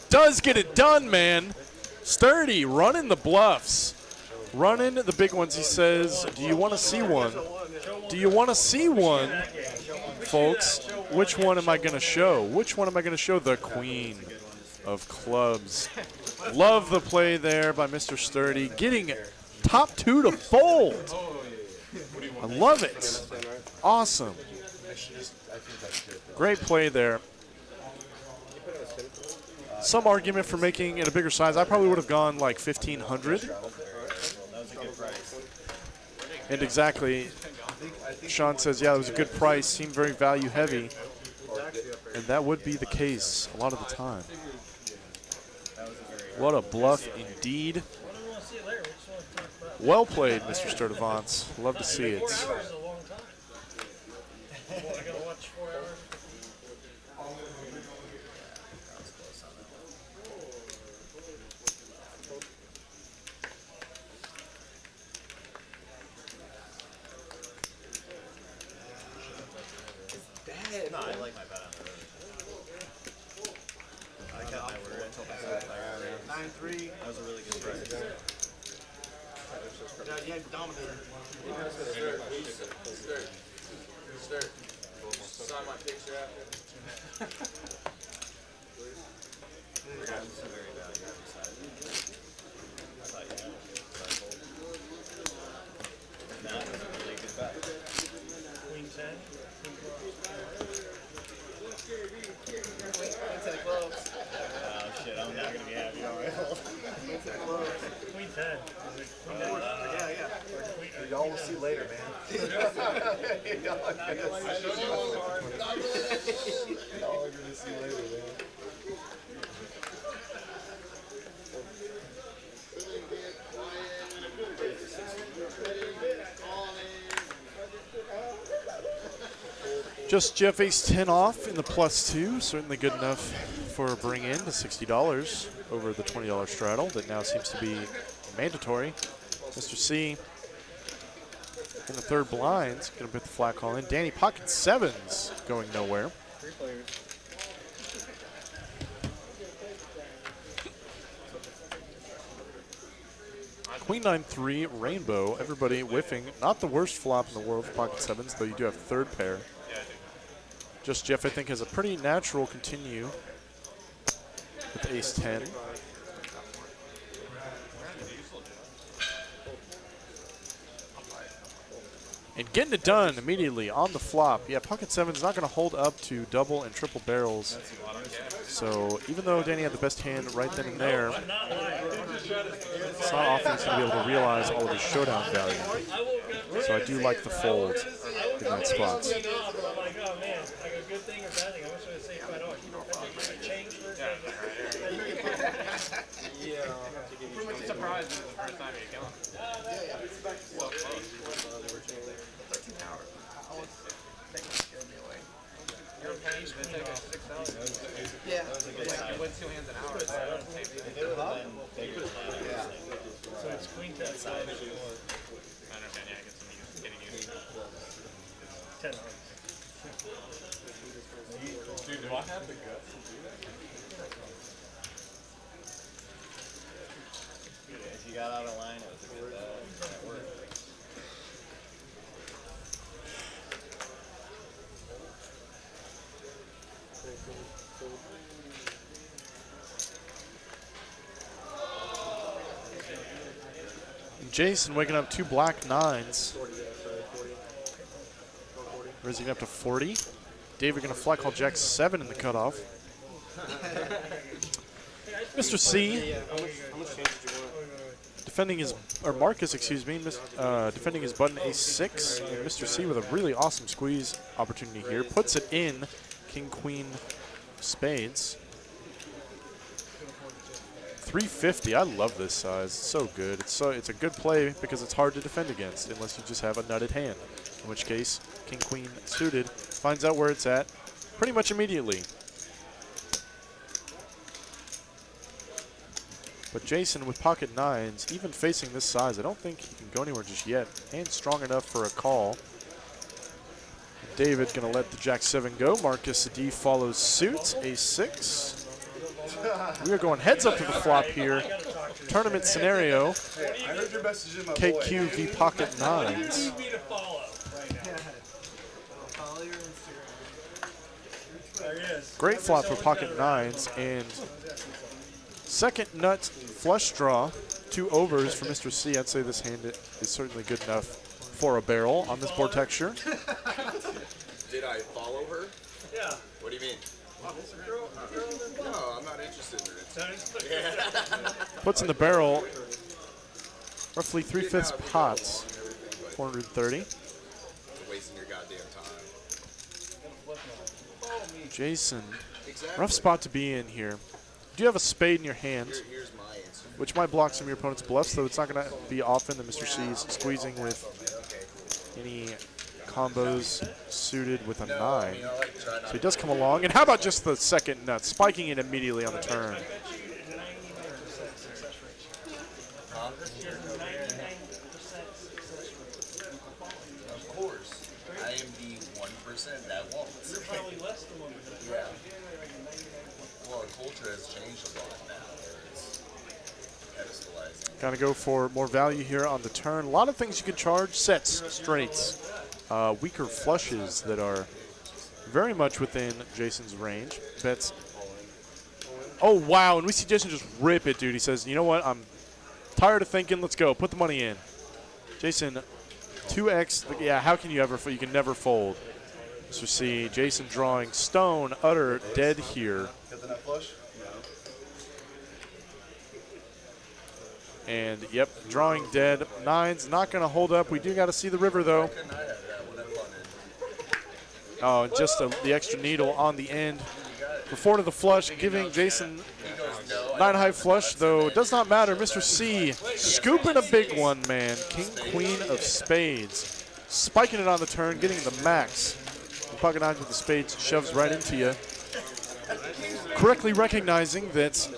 Does get it done, man. Sturdy running the bluffs. Running the big ones, he says. Do you want to see one? Do you want to see one, folks? Which one am I going to show? Which one am I going to show? The queen of clubs. Love the play there by Mr. Sturdy. Getting top 2 to fold. I love it. Awesome. Great play there. Some argument for making it a bigger size. I probably would have gone like 1,500. And exactly, Sean says, yeah, it was a good price. Seemed very value heavy. And that would be the case a lot of the time. What a bluff indeed. Well played, Mr. Sturdivants. Love to see it. No, I like my bet on the road. I kept my word. I told myself like 9-3. That was a really good price. Yeah, dominated. Start. Sign my picture after. That was a very valuable size. I thought you had it. So I told him. And that was a really good bet. Queen 10. Oh shit, I'm not gonna be happy. Alright. Queen 10. Yeah. Y'all will see later, man. Y'all are gonna see later, man. Just Jeff ace-10 off in the +2. Certainly good enough for a bring in to $60 over the $20 straddle that now seems to be mandatory. Mr. C in the third blinds, gonna put the flat call in. Danny pocket sevens going nowhere. 3 players. Queen 9-3 rainbow. Everybody whiffing. Not the worst flop in the world for pocket sevens, though you do have third pair. Just Jeff, I think, has a pretty natural continue with ace-10. And getting it done immediately on the flop. Yeah, pocket seven's not going to hold up to double and triple barrels. So even though Danny had the best hand right then and there, it's not often he's going to be able to realize all of his showdown value. So I do like the fold in that spot. I'm like, oh man, like a good thing or bad thing. I wish I would say quite all. Change for I'm surprised this is the first time you kill him. So close. You're okay, you should take 6 hours. Yeah. You win 2 hands an hour. It's So it's queen 10 side. I understand, yeah, I get some getting used to it. 10 hearts. Dude, do I have the guts to do that? If you got out of line, it was a good that worked. And Jason waking up 2 black nines. Raising up to 40. David going to flat call jack 7 in the cutoff. Mr. C defending his, or Marcus, excuse me, defending his button ace-6. And Mr. C with a really awesome squeeze opportunity here. Puts it in king, queen, spades. 350. I love this size. It's so good. It's a good play because it's hard to defend against unless you just have a nutted hand. In which case, king, queen suited finds out where it's at pretty much immediately. But Jason with pocket nines, even facing this size, I don't think he can go anywhere just yet. And strong enough for a call. David gonna let the jack 7 go. Marcus D follows suit, ace-6. We are going heads up to the flop here. Tournament scenario. I heard your message in my KQ v pocket nines. You need me to follow right now. Follow your Instagram. There he is. Great flop for pocket nines. And second nut flush draw. 2 overs for Mr. C. I'd say this hand is certainly good enough for a barrel on this board texture. Did I follow her? Yeah. What do you mean? No, I'm not interested in it. Puts in the barrel roughly 3/5 pots. 430. Wasting your goddamn time. Jason, Exactly. rough spot to be in here. Do you have a spade in your hand, Here's my answer. which might block some of your opponent's bluffs, though it's not going to be often that Mr. C is squeezing with any combos suited with a 9. So he does come along. And how about just the second nut, spiking it immediately on the turn? Of course. I am the 1% that won't. You're probably less than 1%. Yeah. Well, the culture has changed a lot now. It's pedestalizing. Got to go for more value here on the turn. A lot of things you can charge. Sets, straights, weaker flushes that are very much within Jason's range. Bets. Oh, wow. And we see Jason just rip it, dude. He says, you know what? I'm tired of thinking. Let's go. Put the money in. Jason, 2x. Yeah, how can you ever fold? You can never fold. Mr. C, Jason drawing stone, utter dead here. Got the nut flush? And, yep, drawing dead. 9's not going to hold up. We do got to see the river, though. Couldn't I have that when I punted? Oh, and just the extra needle on the end. Before to the flush, giving Jason 9-high flush, though it does not matter. Mr. C scooping a big one, man. King, queen of spades. Spiking it on the turn, getting the max. pocket nines with the spades, shoves right into you. Correctly recognizing that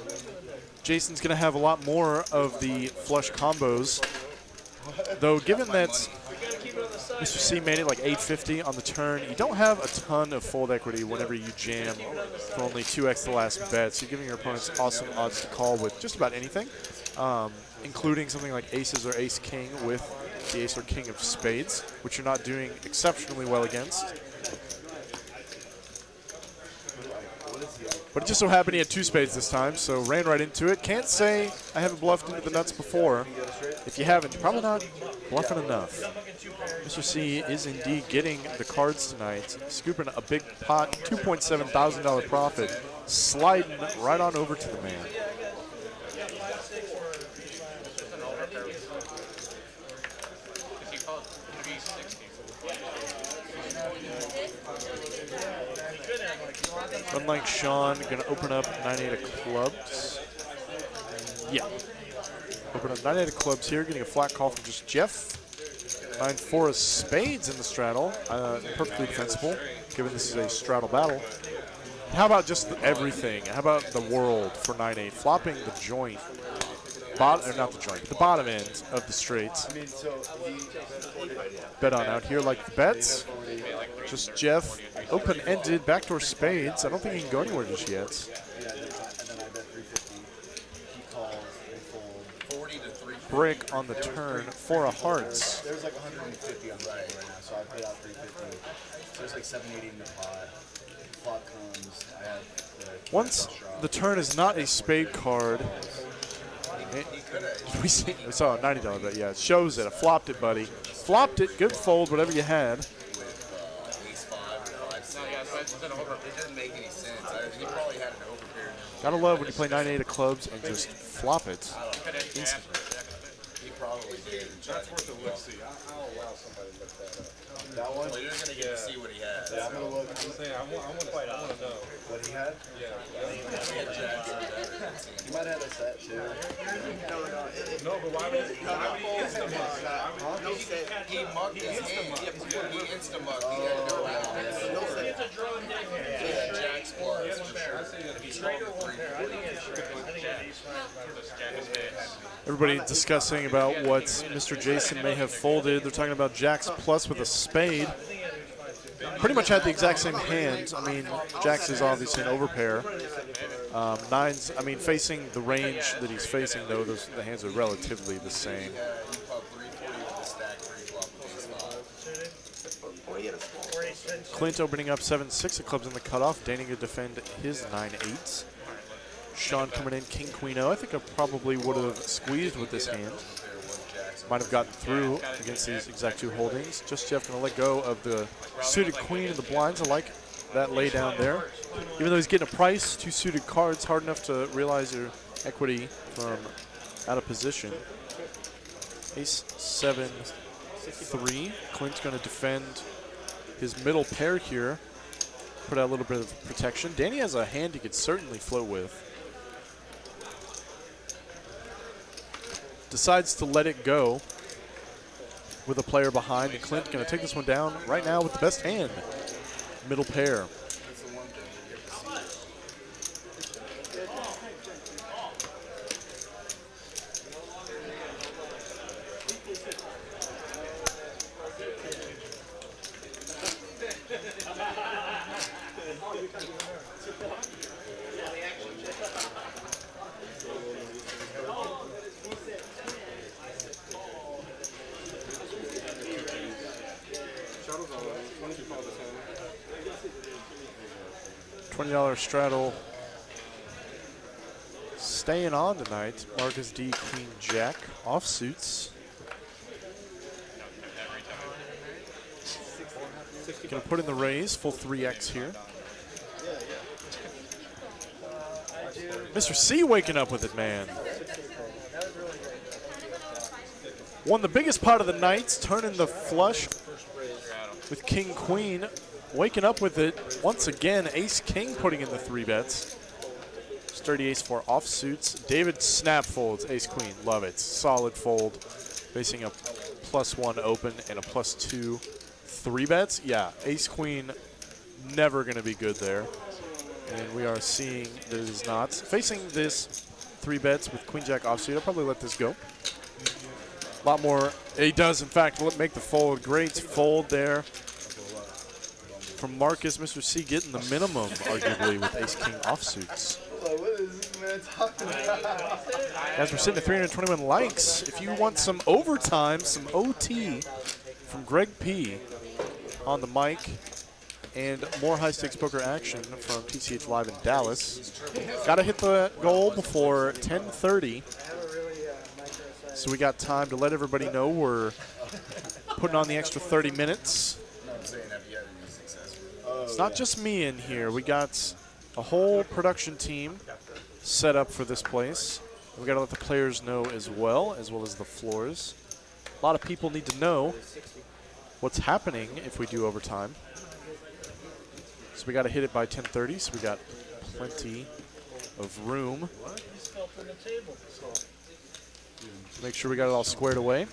Jason's going to have a lot more of the flush combos. Though, given that Mr. C made it like 850 on the turn, you don't have a ton of fold equity whenever you jam for only 2x the last bet. So you're giving your opponents awesome odds to call with just about anything, including something like aces or ace-king with the ace or king of spades, which you're not doing exceptionally well against. But it just so happened he had 2 spades this time, so ran right into it. Can't say I haven't bluffed into the nuts before. If you haven't, you're probably not bluffing enough. Mr. C is indeed getting the cards tonight, scooping a big pot, $2.7 thousand profit, sliding right on over to the man. Unlike Sean, going to open up 9-8 of clubs. Yeah. Open up 9-8 of clubs here, getting a flat call from just Jeff. 9-4 of spades in the straddle. Perfectly defensible, given this is a straddle battle. How about just everything? How about the world for 9-8? Flopping the joint. Or not the joint, but the bottom end of the straights. Bet on out here like the bets. Just Jeff, open-ended backdoor spades. I don't think he can go anywhere just yet. Brick on the turn for a hearts. There's like 150 on the table right now, so I paid out 350. So there's like 780 in the pot. Flop comes. I have Once the turn is not a spade card, we saw a $90 bet. Yeah, it shows it. I flopped it, buddy. Flopped it. Good fold, whatever you had. It doesn't make any sense. He probably had an overpair. Gotta love when you play 9-8 of clubs and just flop it. Instantly. He probably did. That's worth a look-see. I'll allow somebody to look that up. that one. Well, you're going to get to see what he has. Yeah, I'm gonna look. I'm saying, I want to know. What he had? Yeah. He might have a set too. No, but why would he insta-muck? He mucked his hand. He insta-mucked. He had no out. Jack's plus. Everybody discussing about what Mr. Jason may have folded. They're talking about Jacks plus with a spade. Pretty much had the exact same hands. I mean, Jacks is obviously an overpair. Nines, I mean, facing the range that he's facing, though, the hands are relatively the same. Clint opening up 7-6 of clubs in the cutoff, deigning to defend his 9-8s. Sean coming in king, queen, O. I think I probably would have squeezed with this hand. Might have gotten through against these exact 2 holdings. Just Jeff going to let go of the suited queen and the blinds. I like that lay down there. Even though he's getting a price, 2 suited cards, hard enough to realize your equity from out of position. Ace 7-3. Clint's going to defend his middle pair here. Put out a little bit of protection. Danny has a hand he could certainly float with. Decides to let it go with a player behind, and Clint going to take this one down right now with the best hand. Middle pair. $20 straddle staying on tonight. Marcus D, Queen Jack, offsuits. Gonna put in the raise, full 3x here. Mr. C waking up with it, man. Won the biggest pot of the night, turning the flush with King Queen. Waking up with it once again. Ace King putting in the 3 bets. Sturdy ace 4 offsuits. David snap folds. Ace Queen, love it. Solid fold. Facing a +1 open and a +2 3 bets. Yeah, Ace Queen never going to be good there. And we are seeing that it is not. Facing this 3 bets with queen jack offsuit, I'll probably let this go. A lot more. He does, in fact, make the fold. Great fold there from Marcus. Mr. C getting the minimum, arguably, with ace-king offsuits. What is this man talking about? Guys, we're sitting at 321 likes. If you want some overtime, some OT from Greg P on the mic, and more high-stakes poker action from TCH Live in Dallas. Got to hit the goal before 10:30. So we got time to let everybody know we're putting on the extra 30 minutes. It's not just me in here. We got a whole production team set up for this place. We got to let the players know as well as the floors. A lot of people need to know what's happening if we do overtime. So we got to hit it by 10:30, so we got plenty of room. Make sure we got it all squared away.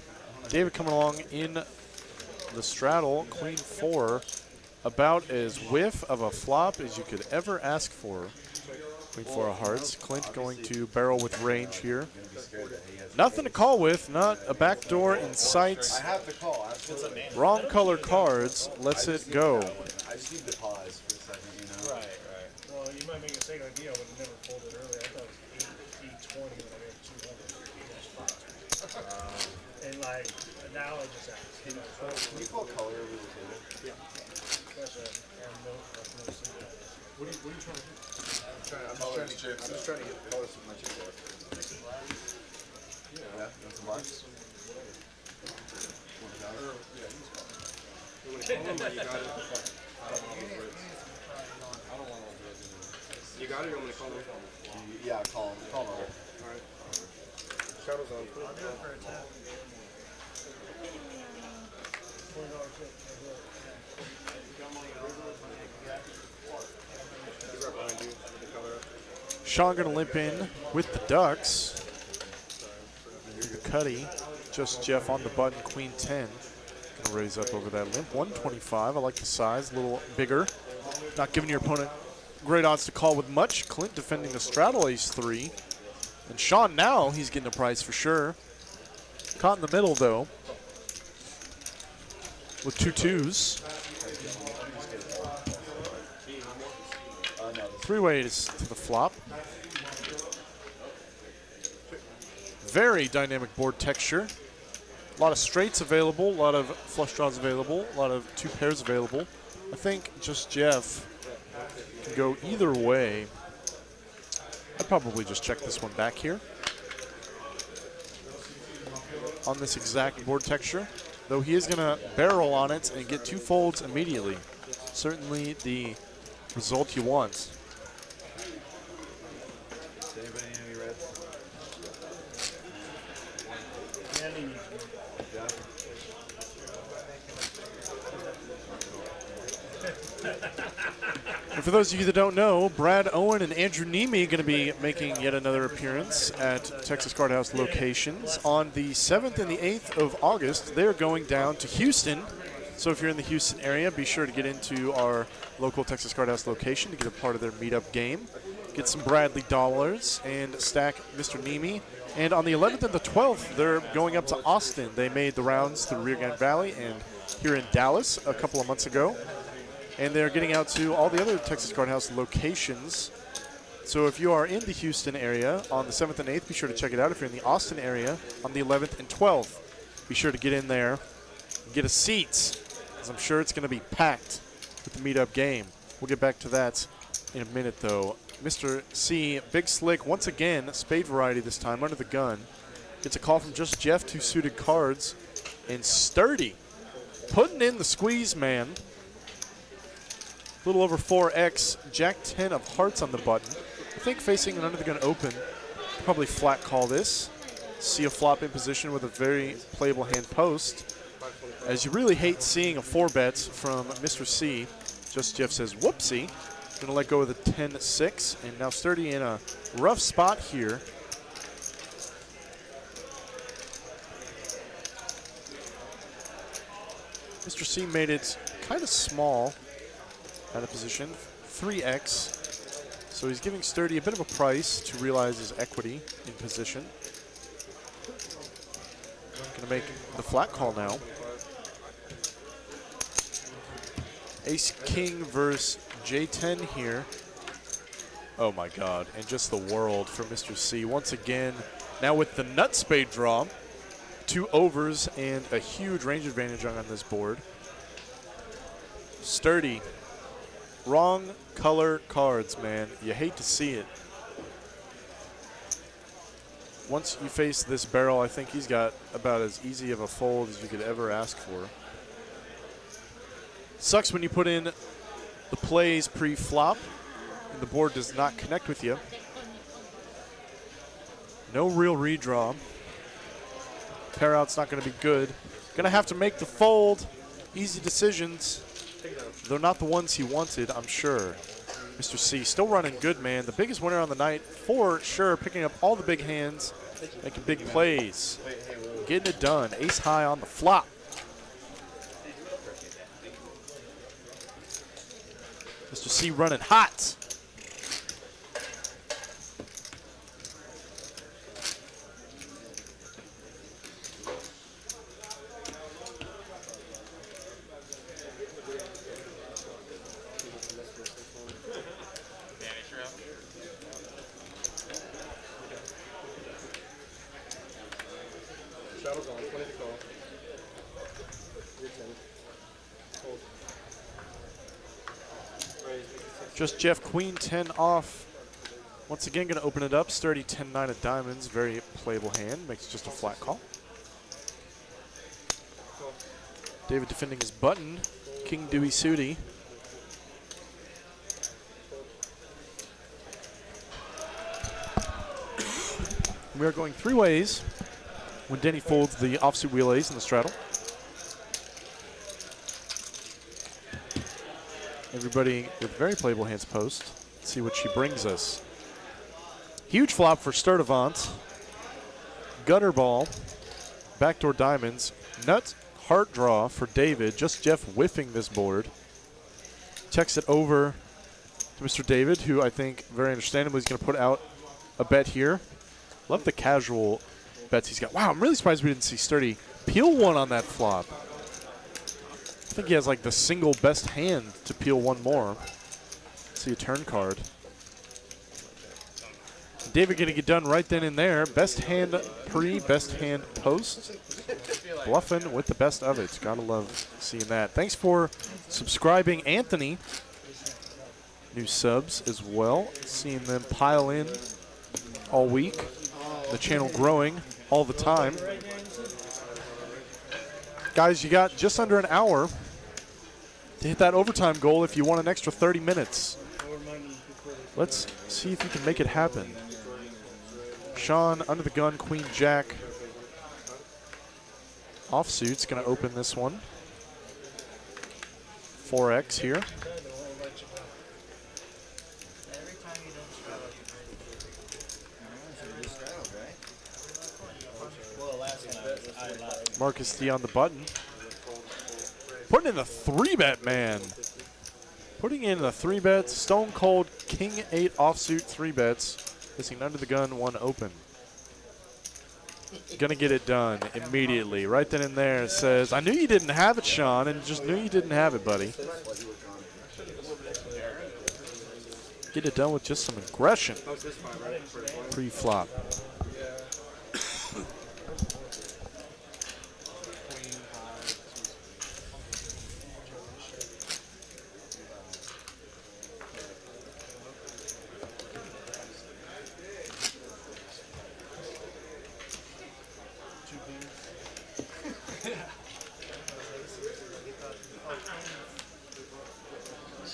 David coming along in the straddle, queen 4, about as whiff of a flop as you could ever ask for. Queen 4 of hearts. Clint going to barrel with range here. Nothing to call with, not a backdoor in sight. I have to call. Wrong color cards, lets it go. I just need to pause for a second, you know? Right. Well, you might make a mistake idea. I would have never folded earlier. I thought it was 820 when I made 200. And like, now I just asked. Can you call color over the table? Yeah. That's a note. What are you trying to do? I'm just trying to get colors from my chipboard. Yeah, that's a box. You got it, or I'm going to call him? Yeah, call him. Call him. Alright. Shadow's on. I'll do it for a tap. He's right behind you with the color up. Sean gonna limp in with the Ducks. The Cuddy, just Jeff on the button, queen 10. Gonna raise up over that limp. 125, I like the size, a little bigger. Not giving your opponent great odds to call with much. Clint defending the straddle ace 3. And Sean now, he's getting a price for sure. Caught in the middle though, with 2 2s. 3 ways to the flop. Very dynamic board texture. A lot of straights available, a lot of flush draws available, a lot of 2 pairs available. I think just Jeff can go either way. I'd probably just check this one back here on this exact board texture, though he is going to barrel on it and get 2 folds immediately. Certainly the result you want. Does anybody need any reds? And for those of you that don't know, Brad Owen and Andrew Nemi are going to be making yet another appearance at Texas Card House locations. On the 7th and the 8th of August, they're going down to Houston. So if you're in the Houston area, be sure to get into our local Texas Card House location to get a part of their meetup game. Get some Bradley dollars and stack Mr. Nemi. And on the 11th and the 12th, they're going up to Austin. They made the rounds through Rio Grande Valley and here in Dallas a couple of months ago. And they're getting out to all the other Texas Card House locations. So if you are in the Houston area on the 7th and 8th, be sure to check it out. If you're in the Austin area on the 11th and 12th, be sure to get in there and get a seat, because I'm sure it's going to be packed with the meetup game. We'll get back to that in a minute, though. Mr. C, Big Slick, once again, spade variety this time, under the gun. Gets a call from just Jeff, 2 suited cards, and Sturdy putting in the squeeze, man. A little over 4x, Jack 10 of hearts on the button. I think facing an under the gun open, probably flat call this. See a flop in position with a very playable hand post. As you really hate seeing a 4-bet from Mr. C. Just Jeff says, whoopsie. Gonna let go of the 10-6, and now Sturdy in a rough spot here. Mr. C made it kind of small out of position. 3x. So he's giving Sturdy a bit of a price to realize his equity in position. Gonna make the flat call now. Ace King versus J10 here. Oh my God, and just the world for Mr. C. Once again, now with the nut spade draw, 2 overs and a huge range advantage on this board. Sturdy. Wrong color cards, man. You hate to see it. Once you face this barrel, I think he's got about as easy of a fold as you could ever ask for. Sucks when you put in the plays pre-flop and the board does not connect with you. No real redraw. Pair out's not going to be good. Going to have to make the fold. Easy decisions. Though not the ones he wanted, I'm sure. Mr. C still running good, man. The biggest winner on the night, for sure, picking up all the big hands, making big plays. Getting it done. Ace high on the flop. Mr. C running hot. Shadow's on, 20 to call. Your 10. Hold. Just Jeff, queen 10 off. Once again, going to open it up. Sturdy 10-9 of diamonds. Very playable hand. Makes just a flat call. David defending his button. King Dewey Sooty. We are going 3 ways when Denny folds the offsuit wheel ace in the straddle. Everybody with very playable hands post. Let's see what she brings us. Huge flop for Sturdivant. Gutter ball. Backdoor diamonds. Nut heart draw for David. Just Jeff whiffing this board. Checks it over to Mr. David, who I think very understandably is going to put out a bet here. Love the casual bets he's got. Wow, I'm really surprised we didn't see Sturdy peel one on that flop. I think he has like the single best hand to peel one more. See a turn card. David getting it done right then and there. Best hand pre, best hand post. Bluffing with the best of it. Gotta love seeing that. Thanks for subscribing, Anthony. New subs as well. Seeing them pile in all week. The channel growing all the time. Guys, you got just under an hour to hit that overtime goal if you want an extra 30 minutes. Let's see if you can make it happen. Sean, under the gun, queen, jack. Offsuit's going to open this one. 4x here. Marcus D on the button. Putting in the 3-bet, man. Putting in the 3-bets. Stone cold king 8 offsuit 3-bets. Missing under the gun, 1 open. Gonna get it done immediately. Right then and there it says, I knew you didn't have it, Sean, and just knew you didn't have it, buddy. Get it done with just some aggression. Pre-flop.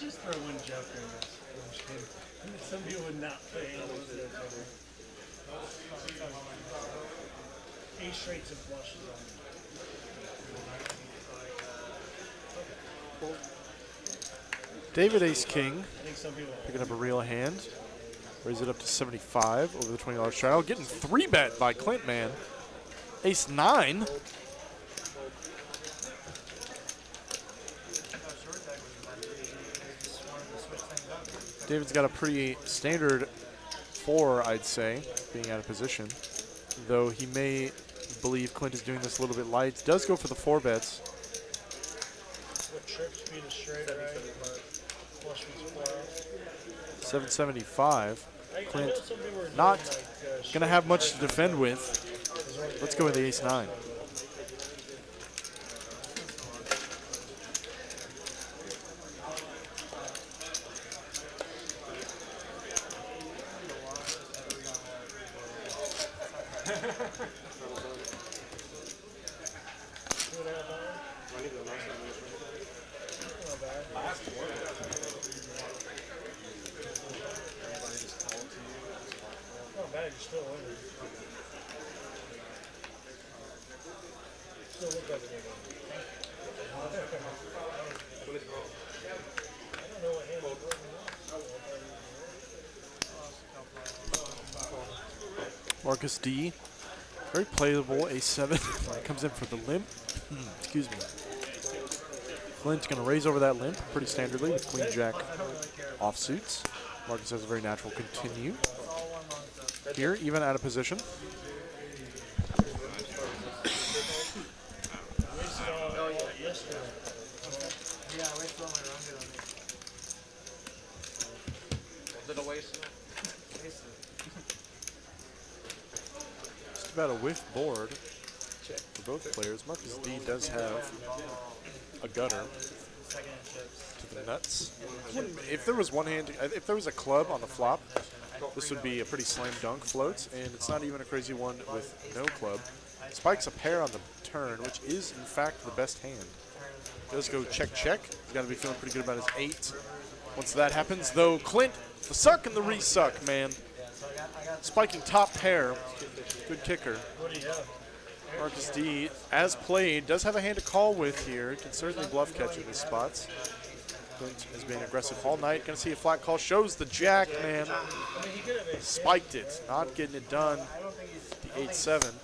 Just throw one joker in this. Some people would not play ace straights and flushes on. David Ace King I think some people picking up a real hand. Raise it up to 75 over the $20 straddle. Getting 3-bet by Clint, man. Ace 9. David's got a pretty standard 4, I'd say, being out of position. Though he may believe Clint is doing this a little bit light. Does go for the 4 bets. What trip speed is straight, right? Flush speed's 4. 775. Clint I know some people were doing, not like, going to have much to defend with. Let's go with the ace-9. Not bad, you're still winning. Still look like you're winning. I don't know what hand you're Marcus D. Very playable, a7. Comes in for the limp. Excuse me. Clint's going to raise over that limp pretty standardly with queen jack offsuits. Marcus has a very natural continue. Here, even out of position. Was it a waste? Just about a whiff board for both players. Marcus D does have a gutter to the nuts. If there was one hand, if there was a club on the flop, this would be a pretty slam dunk float, and it's not even a crazy one with no club. Spikes a pair on the turn, which is in fact the best hand. Does go check check. He's got to be feeling pretty good about his 8. Once that happens, though, Clint, the suck and the resuck, man. Spiking top pair. Good kicker. Marcus D, as played, does have a hand to call with here. Can certainly bluff catch in his spots. Clint has been aggressive all night. Gonna see a flat call. Shows the jack, man. Spiked it. Not getting it done. The 8-7.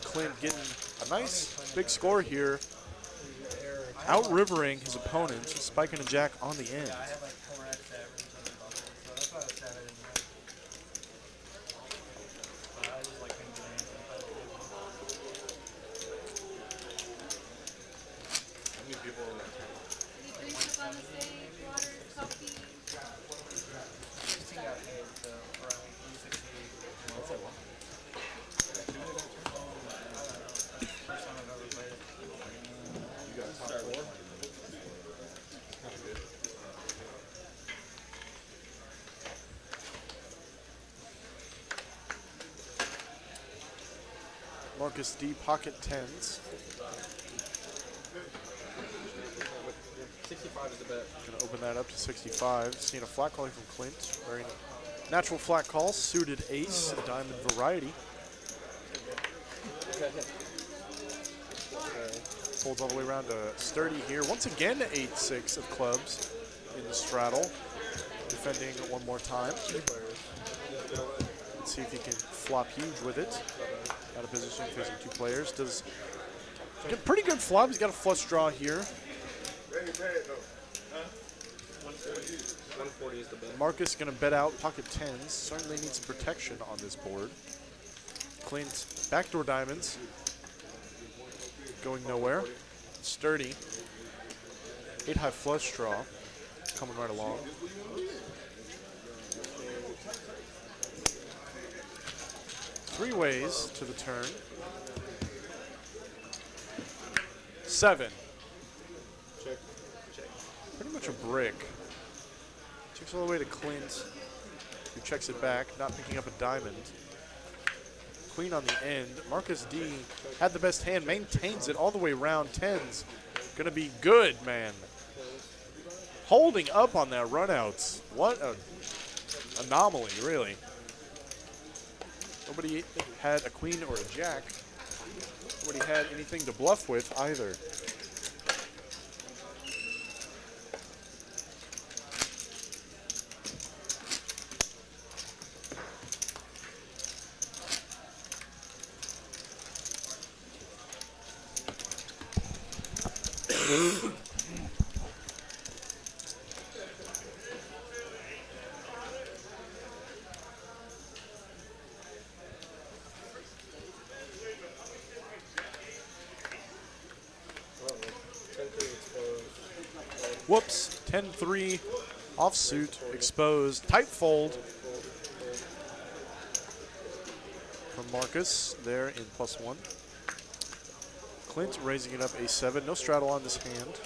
Clint getting a nice big score here. Out-rivering his opponent. Spiking a jack on the end. Marcus D, pocket 10s. 65 is the bet. Gonna open that up to 65. Seeing a flat calling from Clint. Very natural flat call. Suited ace, a diamond variety. Folds all the way around to sturdy here. Once again, 8-6 of clubs in the straddle. Defending one more time. Let's see if he can flop huge with it. Out of position, facing 2 players. Does get a pretty good flop. He's got a flush draw here. 140 is the bet. Marcus gonna bet out pocket 10s. Certainly needs some protection on this board. Clint, backdoor diamonds. Going nowhere. Sturdy. 8-high flush draw. Coming right along. Three ways to the turn. 7. Check. Check. Pretty much a brick. Checks all the way to Clint, who checks it back, not picking up a diamond. Queen on the end. Marcus D had the best hand, maintains it all the way around. 10s. Gonna be good, man. Holding up on that runouts. What a anomaly, really. Nobody had a queen or a jack. Nobody had anything to bluff with either. Whoops. 10-3. Offsuit. Exposed. Tight fold. From Marcus there in +1. Clint raising it up A7. No straddle on this hand.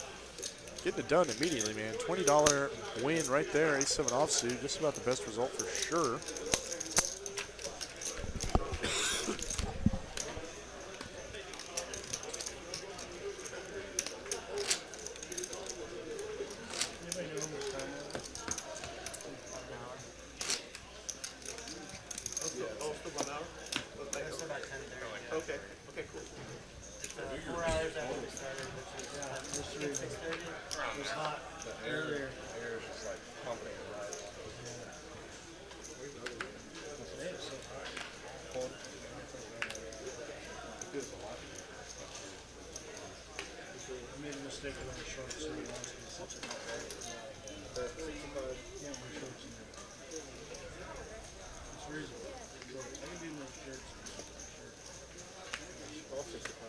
Getting it done immediately, man. $20 win right there. A7 offsuit. Just about the best result for sure. Okay. Okay, cool. 4 hours after we started, which is 6:30. It was hot earlier. Air is just like pumping it right. Today was so hot. Cold. I made a mistake with my shorts, so you honestly such a hot day. Yeah, my shorts in there. It's reasonable. Shorts. I can do my shirts. All 65.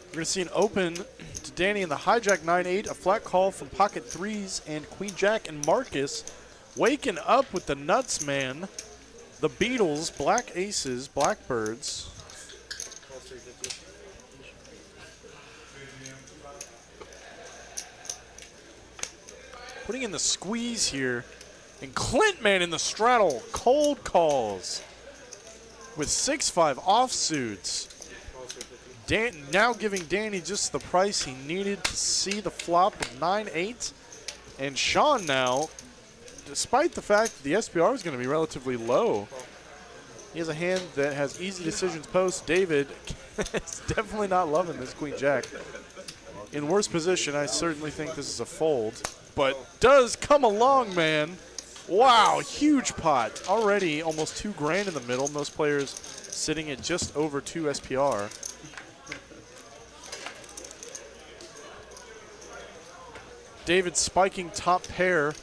We're going to see an open to Danny in the hijack 9-8, a flat call from pocket threes, and Queen Jack and Marcus waking up with the nuts, man. The Beatles, Black Aces, Blackbirds. Putting in the squeeze here. And Clint, man, in the straddle. Cold calls with 6-5 offsuits. Now giving Danny just the price he needed to see the flop of 9-8. And Sean now, despite the fact that the SPR is going to be relatively low, he has a hand that has easy decisions post. David is definitely not loving this Queen Jack. In worse position, I certainly think this is a fold, but does come along, man. Wow, huge pot. Already almost $2,000 in the middle. Most players sitting at just over 2 SPR. David spiking top pair.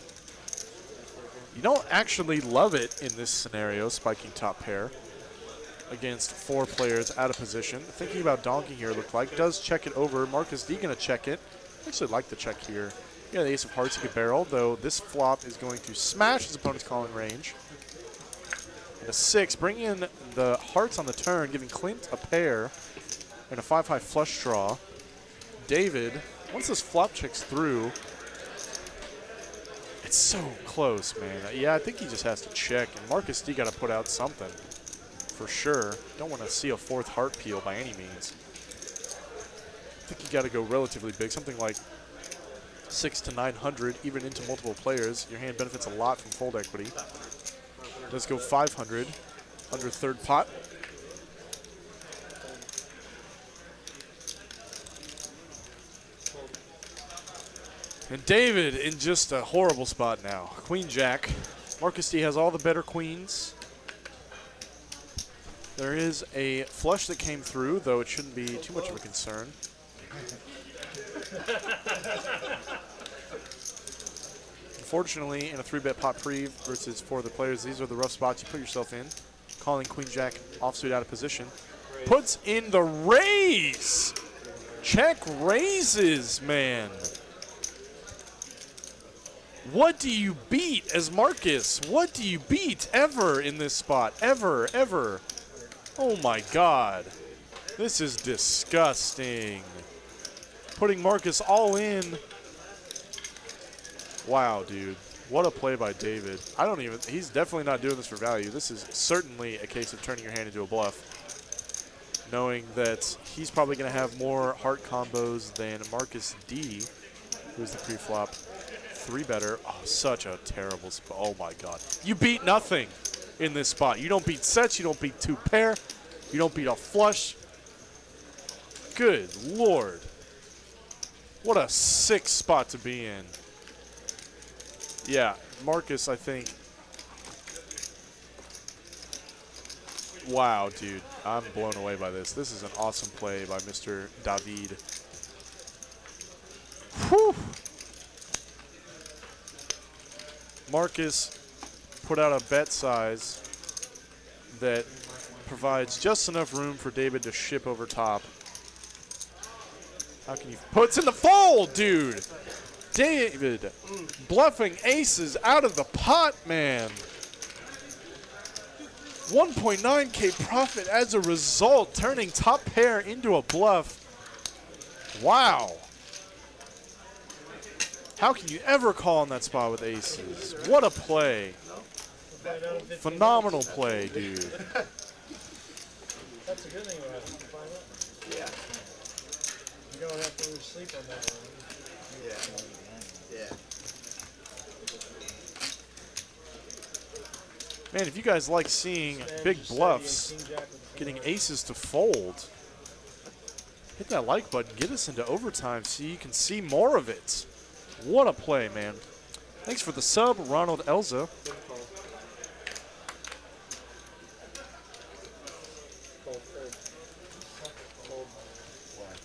You don't actually love it in this scenario, spiking top pair against 4 players out of position. Thinking about donking here, looked like. Does check it over. Marcus D going to check it. I actually like the check here. Yeah, the ace of hearts he could barrel, though this flop is going to smash his opponent's calling range. And a 6, bringing in the hearts on the turn, giving Clint a pair and a 5-high flush draw. David, once this flop checks through, it's so close, man. Yeah, I think he just has to check, and Marcus D got to put out something for sure. Don't want to see a 4th heart peel by any means. I think you got to go relatively big, something like 600 to 900, even into multiple players. Your hand benefits a lot from fold equity. Let's go 500 under 3rd pot. And David in just a horrible spot now. Queen Jack. Marcus D has all the better queens. There is a flush that came through, though it shouldn't be too much of a concern. Unfortunately, in a 3-bet pot pre versus 4 other players, these are the rough spots you put yourself in. Calling Queen Jack offsuit out of position. Puts in the raise. Check raises, man. What do you beat as Marcus? What do you beat ever in this spot? Ever, ever. Oh my God. This is disgusting. Putting Marcus all in. Wow, dude. What a play by David. He's definitely not doing this for value. This is certainly a case of turning your hand into a bluff. Knowing that he's probably going to have more heart combos than Marcus D, who's the pre-flop 3-better. Oh, such a terrible spot. Oh my God. You beat nothing in this spot. You don't beat sets. You don't beat 2 pair. You don't beat a flush. Good Lord. What a sick spot to be in. Yeah, Marcus, I think. Wow, dude. I'm blown away by this. This is an awesome play by Mr. David. Whew. Marcus put out a bet size that provides just enough room for David to ship over top. How can you puts in the fold, dude? David bluffing aces out of the pot, man. 1.9K profit as a result, turning top pair into a bluff. Wow. How can you ever call in that spot with aces? What a play. Phenomenal play, dude. That's a good thing about it. Find out. Yeah. You don't have to lose sleep on that one. Yeah. Yeah. Man, if you guys like seeing big bluffs, getting aces to fold, hit that like button, get us into overtime so you can see more of it. What a play, man. Thanks for the sub, Ronald Elza.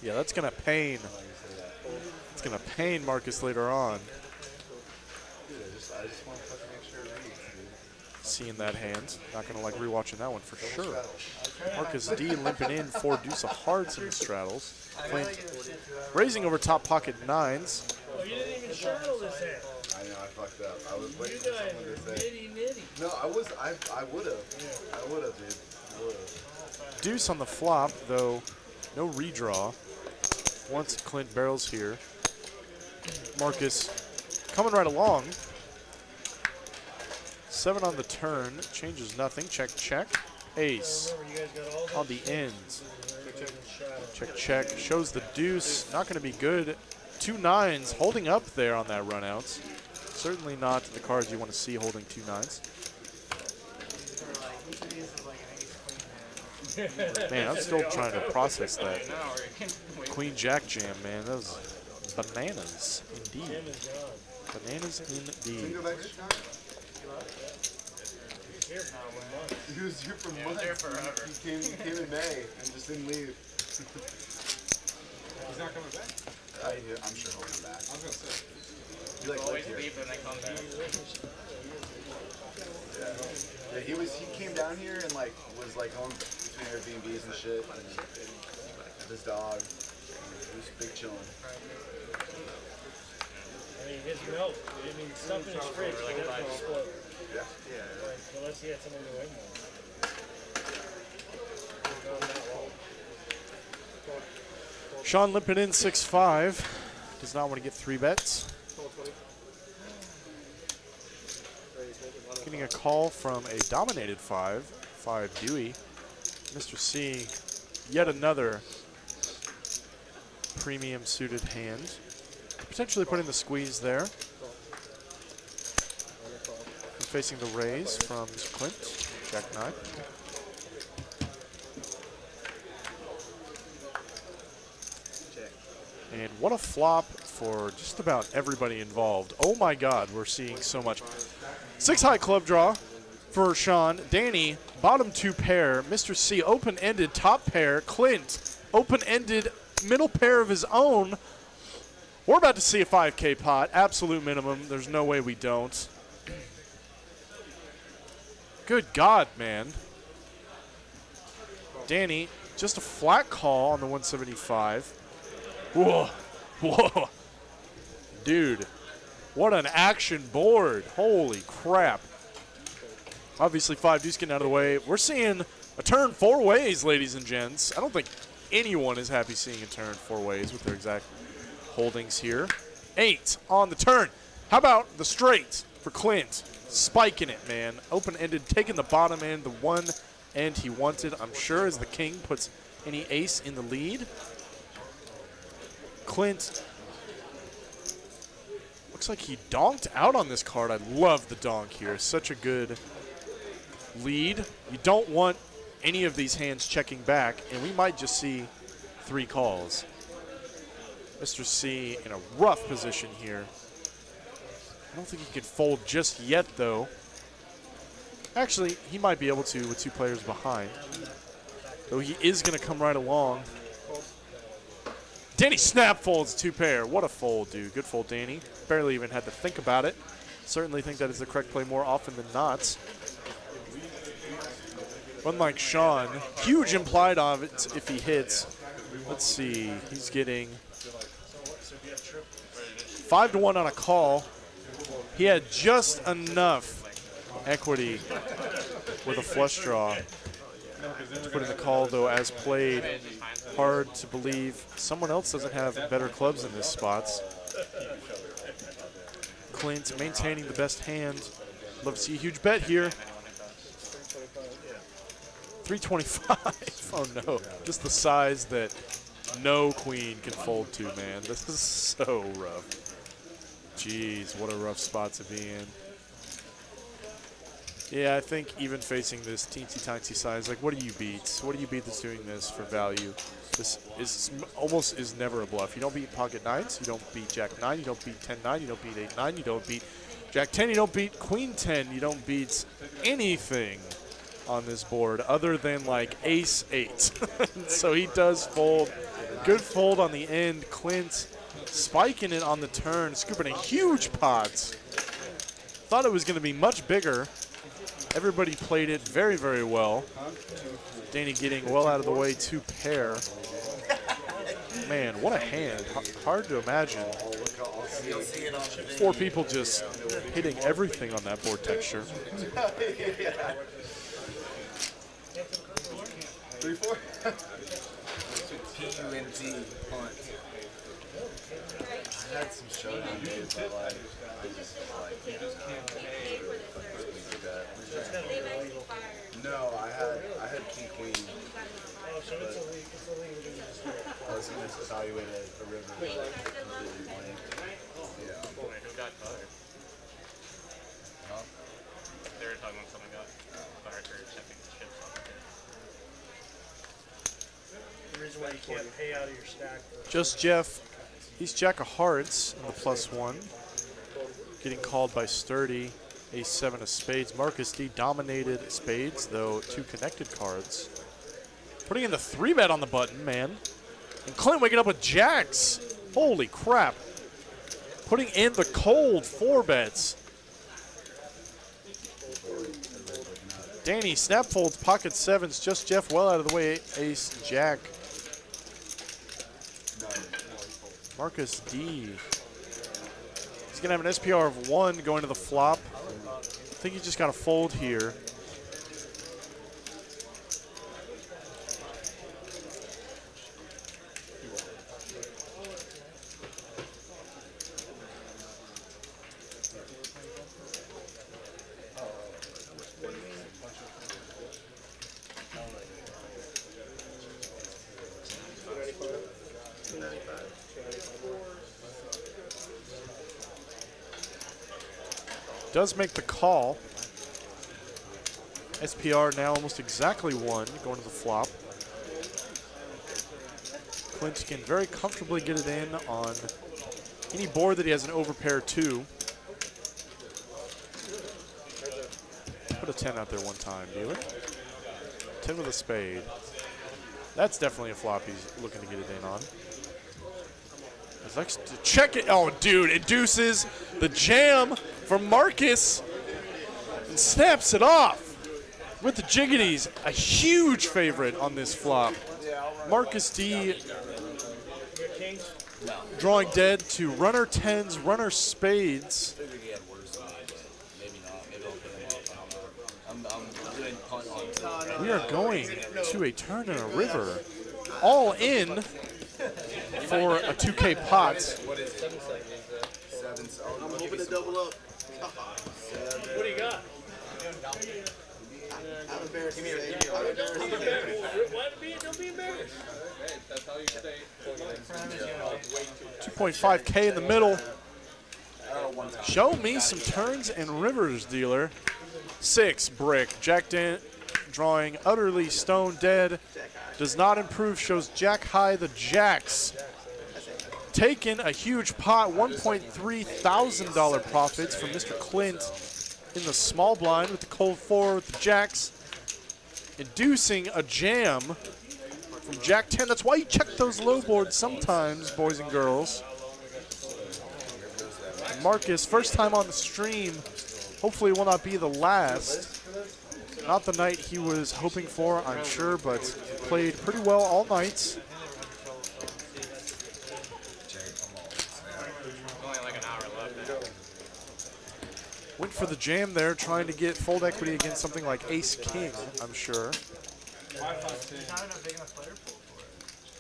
Yeah, that's going to pain. It's going to pain Marcus later on. Dude, I just want to fucking make sure it reads, dude. Seeing that hand. Not going to like rewatching that one for sure. Marcus D limping in 4 deuce of hearts in the straddles. Clint raising over top pocket 9s. Oh, you didn't even straddle this hand. I know, I fucked up. I was waiting You for guys someone are to say. nitty-nitty. No, I would've. I would've, dude. I would've. Deuce on the flop, though no redraw. Once Clint barrels here. Marcus coming right along. 7 on the turn, changes nothing. Check, check. Ace Remember, you guys got all on the ends. that. Check, check. Shows the deuce. Not going to be good. 2 9s holding up there on that run outs. Certainly not the cards you want to see holding 2 9s. Man, I'm still trying to process that. Queen Jack jam, man. That was bananas indeed. Bananas Can indeed. you go back to Chicago? He was here for months. there forever. He came in May and just didn't leave. He's not coming back. I'm sure he'll come back. I was gonna say. He like Always lived here. leave and then come back. Yeah, he came down here and like was like going between Airbnbs and shit and with his dog. He was big chilling. I mean, his milk, I mean, stuff in his fridge, he doesn't explode. Yeah. Like, unless he had someone to wait on. Sean limping in 6-5. Does not want to get 3 bets. Getting a call from a dominated 5 Dewey. Mr. C, yet another premium suited hand. Potentially putting the squeeze there. And facing the raise from Mr. Clint. Jack 9. And what a flop for just about everybody involved. Oh my God, we're seeing so much. 6 high club draw for Sean. Danny, bottom 2 pair. Mr. C, open-ended top pair. Clint, open-ended middle pair of his own. We're about to see a 5K pot, absolute minimum. There's no way we don't. Good God, man. Danny, just a flat call on the 175. Whoa, whoa. Dude, what an action board. Holy crap. Obviously, 5 deuce getting out of the way. We're seeing a turn 4 ways, ladies and gents. I don't think anyone is happy seeing a turn 4 ways with their exact holdings here. 8 on the turn. How about the straight for Clint? Spiking it, man. Open-ended, taking the bottom end, the one end he wanted. I'm sure as the king puts any ace in the lead. Clint looks like he donked out on this card. I love the donk here. Such a good lead. You don't want any of these hands checking back, and we might just see 3 calls. Mr. C in a rough position here. I don't think he can fold just yet, though. Actually, he might be able to with 2 players behind. Though he is going to come right along. Danny snap folds 2 pair. What a fold, dude. Good fold, Danny. Barely even had to think about it. Certainly think that is the correct play more often than not. Unlike Sean, huge implied odds if he hits. Let's see, he's getting 5-1 on a call. He had just enough equity with a flush draw to put in the call, though, as played. Hard to believe someone else doesn't have better clubs in this spots. Clint maintaining the best hand. Love to see a huge bet here. 325. Oh no, just the size that no queen can fold to, man. This is so rough. Jeez, what a rough spot to be in. Yeah, I think even facing this teensy-tiny size, like, what do you beat? What do you beat that's doing this for value? This is almost is never a bluff. You don't beat pocket nines. You don't beat jack 9. You don't beat 10-9. You don't beat 8-9. You don't beat jack 10. You don't beat queen 10. You don't beat anything on this board other than, like, ace 8. So he does fold. Good fold on the end. Clint spiking it on the turn, scooping a huge pot. Thought it was going to be much bigger. Everybody played it very, very well. Danny getting well out of the way to pair. Man, what a hand. Hard to imagine. 4 people just hitting everything on that board texture. 3-4. P-U-N-T, punt. I had some showdown days, but like, I just no, I had king queen. Oh, so it's a league. It's a league. I was going to evaluate a river completely blank. Yeah. Wait, who got fired? Huh? They were talking when someone got fired for shipping the ships off. The reason why you can't pay out of your stack. Just Jeff. He's jack of hearts in the +1. Getting called by Sturdy. Ace 7 of spades. Marcus D dominated spades, though 2 connected cards. Putting in the 3-bet on the button, man. And Clint waking up with jacks. Holy crap. Putting in the cold 4 bets. Danny snap folds, pocket 7s. Just Jeff well out of the way. Ace, jack. Marcus D. He's going to have an SPR of 1 going to the flop. I think you just got to fold here. Does make the call. SPR now almost exactly 1 going to the flop. Clint can very comfortably get it in on any board that he has an overpair to. Put a 10 out there one time, dealer. 10 with a spade. That's definitely a flop he's looking to get it in on. He likes to check it. Oh, dude, it deuces the jam from Marcus and snaps it off with the jiggities. A huge favorite on this flop. Marcus D drawing dead to runner 10s, runner spades. We are going to a turn in a river. All in for a 2K pot. What is it? 7. I'm hoping to double up. What do you got? I'm embarrassed to say. Don't be embarrassed. That's how you stay. 2.5K in the middle. Show me some turns and rivers, dealer. 6 brick. Jack Dan drawing utterly stone dead. Does not improve. Shows jack high the jacks. Taking a huge pot. $1.3 thousand profits from Mr. Clint in the small blind with the cold 4 with the jacks. Inducing a jam from jack 10. That's why you check those low boards sometimes, boys and girls. Marcus, first time on the stream. Hopefully it will not be the last. Not the night he was hoping for, I'm sure, but played pretty well all night. Only like an hour left now. Went for the jam there, trying to get fold equity against something like Ace-King, I'm sure. There's not enough big enough player pool for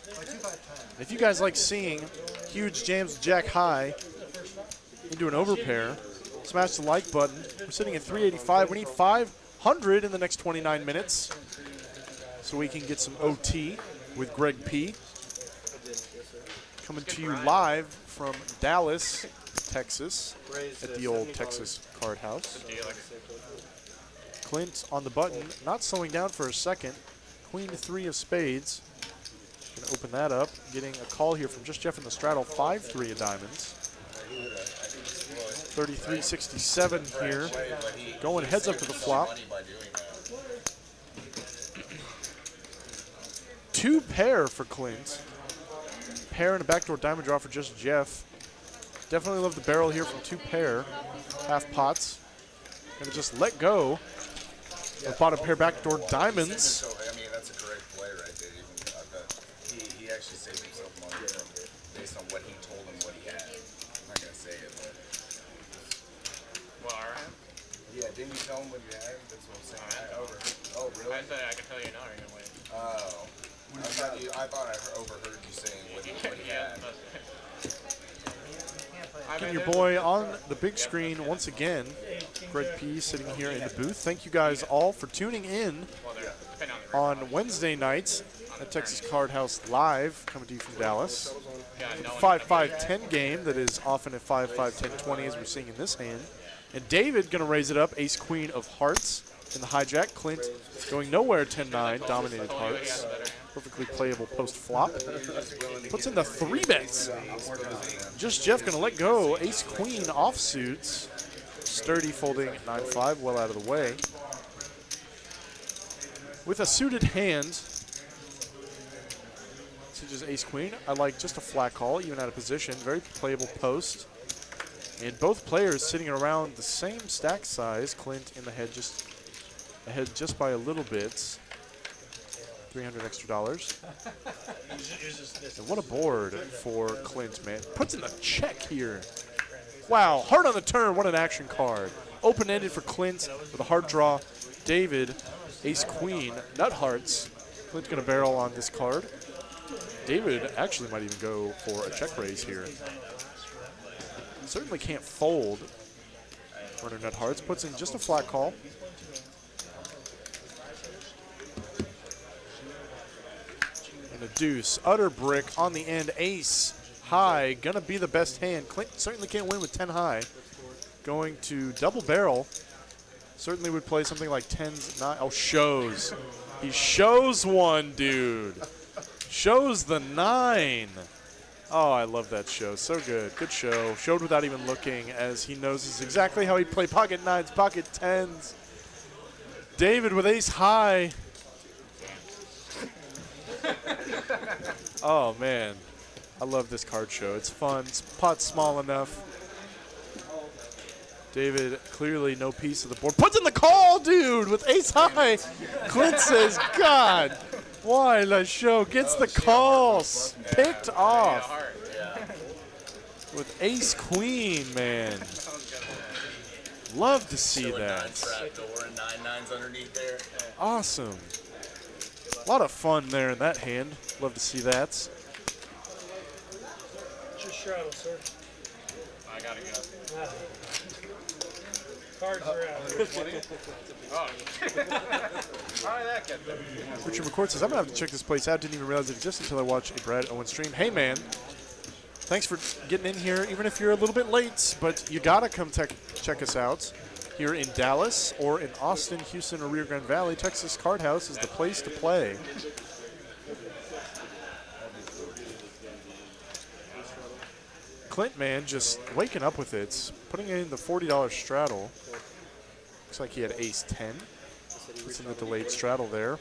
it. Like 2 by 10. If you guys like seeing huge jams with Jack high into an overpair, smash the like button. We're sitting at 385. We need 500 in the next 29 minutes so we can get some OT with Greg P. Coming to you live from Dallas, Texas, at the old Texas Card House. Clint on the button, not slowing down for a second. Queen 3 of spades. Gonna open that up. Getting a call here from Just Jeff in the straddle. 5-3 of diamonds. 33-67 here. Going heads up to the flop. 2 pair for Clint. Pair and a backdoor diamond draw for Just Jeff. Definitely love the barrel here from 2 pair. Half pots. Gonna just let go. A bottom pair backdoor diamonds. So, I mean, that's a correct play right there. He actually saved himself money based on what he told him what he had. I'm not going to say it, but. Well, alright. Yeah, didn't you tell him what you had? That's what I'm saying. Oh, really? I said I can tell you now you're gonna win. Oh. I thought I overheard you saying what he had. Getting your boy on the big screen once again. Greg P sitting here in the booth. Thank you guys all for tuning in on Wednesday nights at Texas Card House Live, coming to you from Dallas. 5-5-10 game that is often at 5-5-10-20 as we're seeing in this hand. And David going to raise it up, ace-queen of hearts in the hijack. Clint going nowhere, 10-9, dominated hearts. Perfectly playable post-flop. Puts in the 3 bets. Just Jeff going to let go, ace-queen offsuits. Sturdy folding 9-5, well out of the way. With a suited hand, such as ace-queen, I like just a flat call, even out of position. Very playable post. And both players sitting around the same stack size. Clint in the head just by a little bit. $300 extra. And what a board for Clint, man. Puts in the check here. Wow, hard on the turn. What an action card. Open-ended for Clint with a hard draw. David, ace-queen, nut hearts. Clint's going to barrel on this card. David actually might even go for a check raise here. Certainly can't fold. Runner nut hearts. Puts in just a flat call. And a deuce. Utter brick on the end. Ace high. Gonna be the best hand. Clint certainly can't win with 10 high. Going to double barrel. Certainly would play something like 10s, 9. Oh, shows. He shows one, dude. Shows the 9. Oh, I love that show. So good. Good show. Showed without even looking, as he knows this is exactly how he play pocket 9s, pocket 10s. David with ace high. Oh, man. I love this card show. It's fun. Pot's small enough. David, clearly no piece of the board. Puts in the call, dude, with ace high. Clint says, God, why the show gets the calls picked off with ace queen, man. Love to see that. Trapdoor and 9-9s underneath there. Awesome. A lot of fun there in that hand. Love to see that. Just straddle, sir. I gotta go. Cards are out. Oh. How did that get there? Richard McCourt says, I'm going to have to check this place out. Didn't even realize it existed until I watched a Brad Owen stream. Hey, man. Thanks for getting in here, even if you're a little bit late. But you got to come check us out here in Dallas or in Austin, Houston, or Rio Grande Valley. Texas Card House is the place to play. Clint, man, just waking up with it. Putting in the $40 straddle. Looks like he had ace 10. Puts in the delayed straddle there.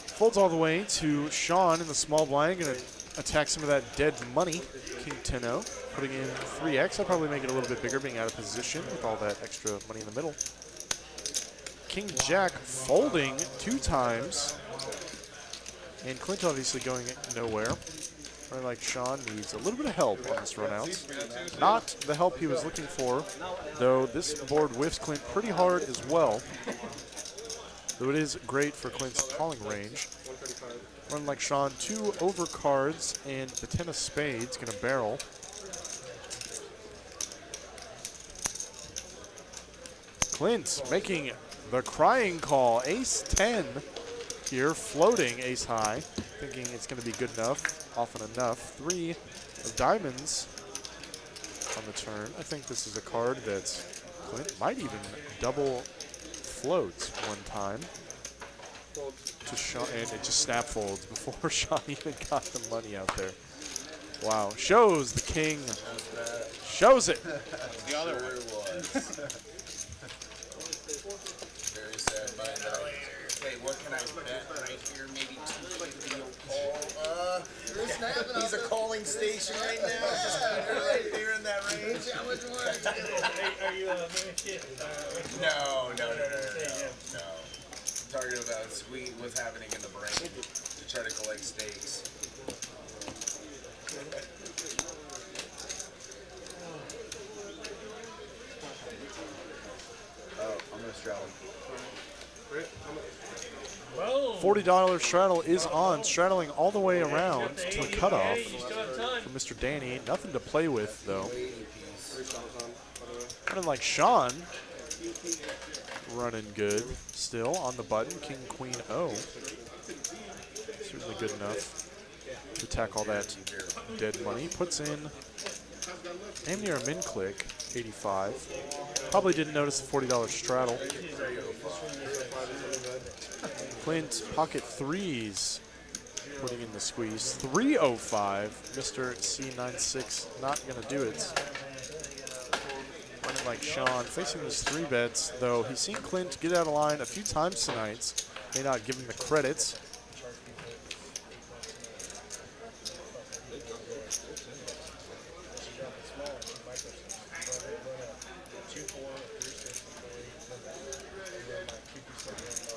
Folds all the way to Sean in the small blind. Going to attack some of that dead money. King 10-0. putting in 3x. I'll probably make it a little bit bigger, being out of position with all that extra money in the middle. King Jack folding 2 times. And Clint obviously going nowhere. Right, like Sean needs a little bit of help on this run out. Not the help he was looking for, though this board whiffs Clint pretty hard as well. Though it is great for Clint's calling range. Run like Sean, 2 overcards and the 10 of spades, gonna barrel. Clint making the crying call, ace 10 here, floating ace high, thinking it's gonna be good enough, often enough. 3 of diamonds on the turn. I think this is a card that Clint might even double float one time to Sean, and it just snap folds before Sean even got the money out there. Wow, shows the king, shows it. The other one was. Very sad by night. Hey, what can I bet right here? Maybe 250 will call. He's a calling station right now. Just keep it right there in that range. How much more? Are you a kid? No. I'm talking about what's happening in the brain to try to collect stakes. Oh, I'm gonna straddle. $40 straddle is on, straddling all the way around to the cutoff for Mr. Danny. Nothing to play with, though. Running like Sean. Running good still on the button. King, Queen, O. Certainly good enough to tackle that dead money. Puts in damn near a min click, 85. Probably didn't notice the $40 straddle. Clint, pocket 3s, putting in the squeeze. 305. Mr. C96 not going to do it. Running like Sean, facing these 3 bets, though he's seen Clint get out of line a few times tonight. May not give him the credit.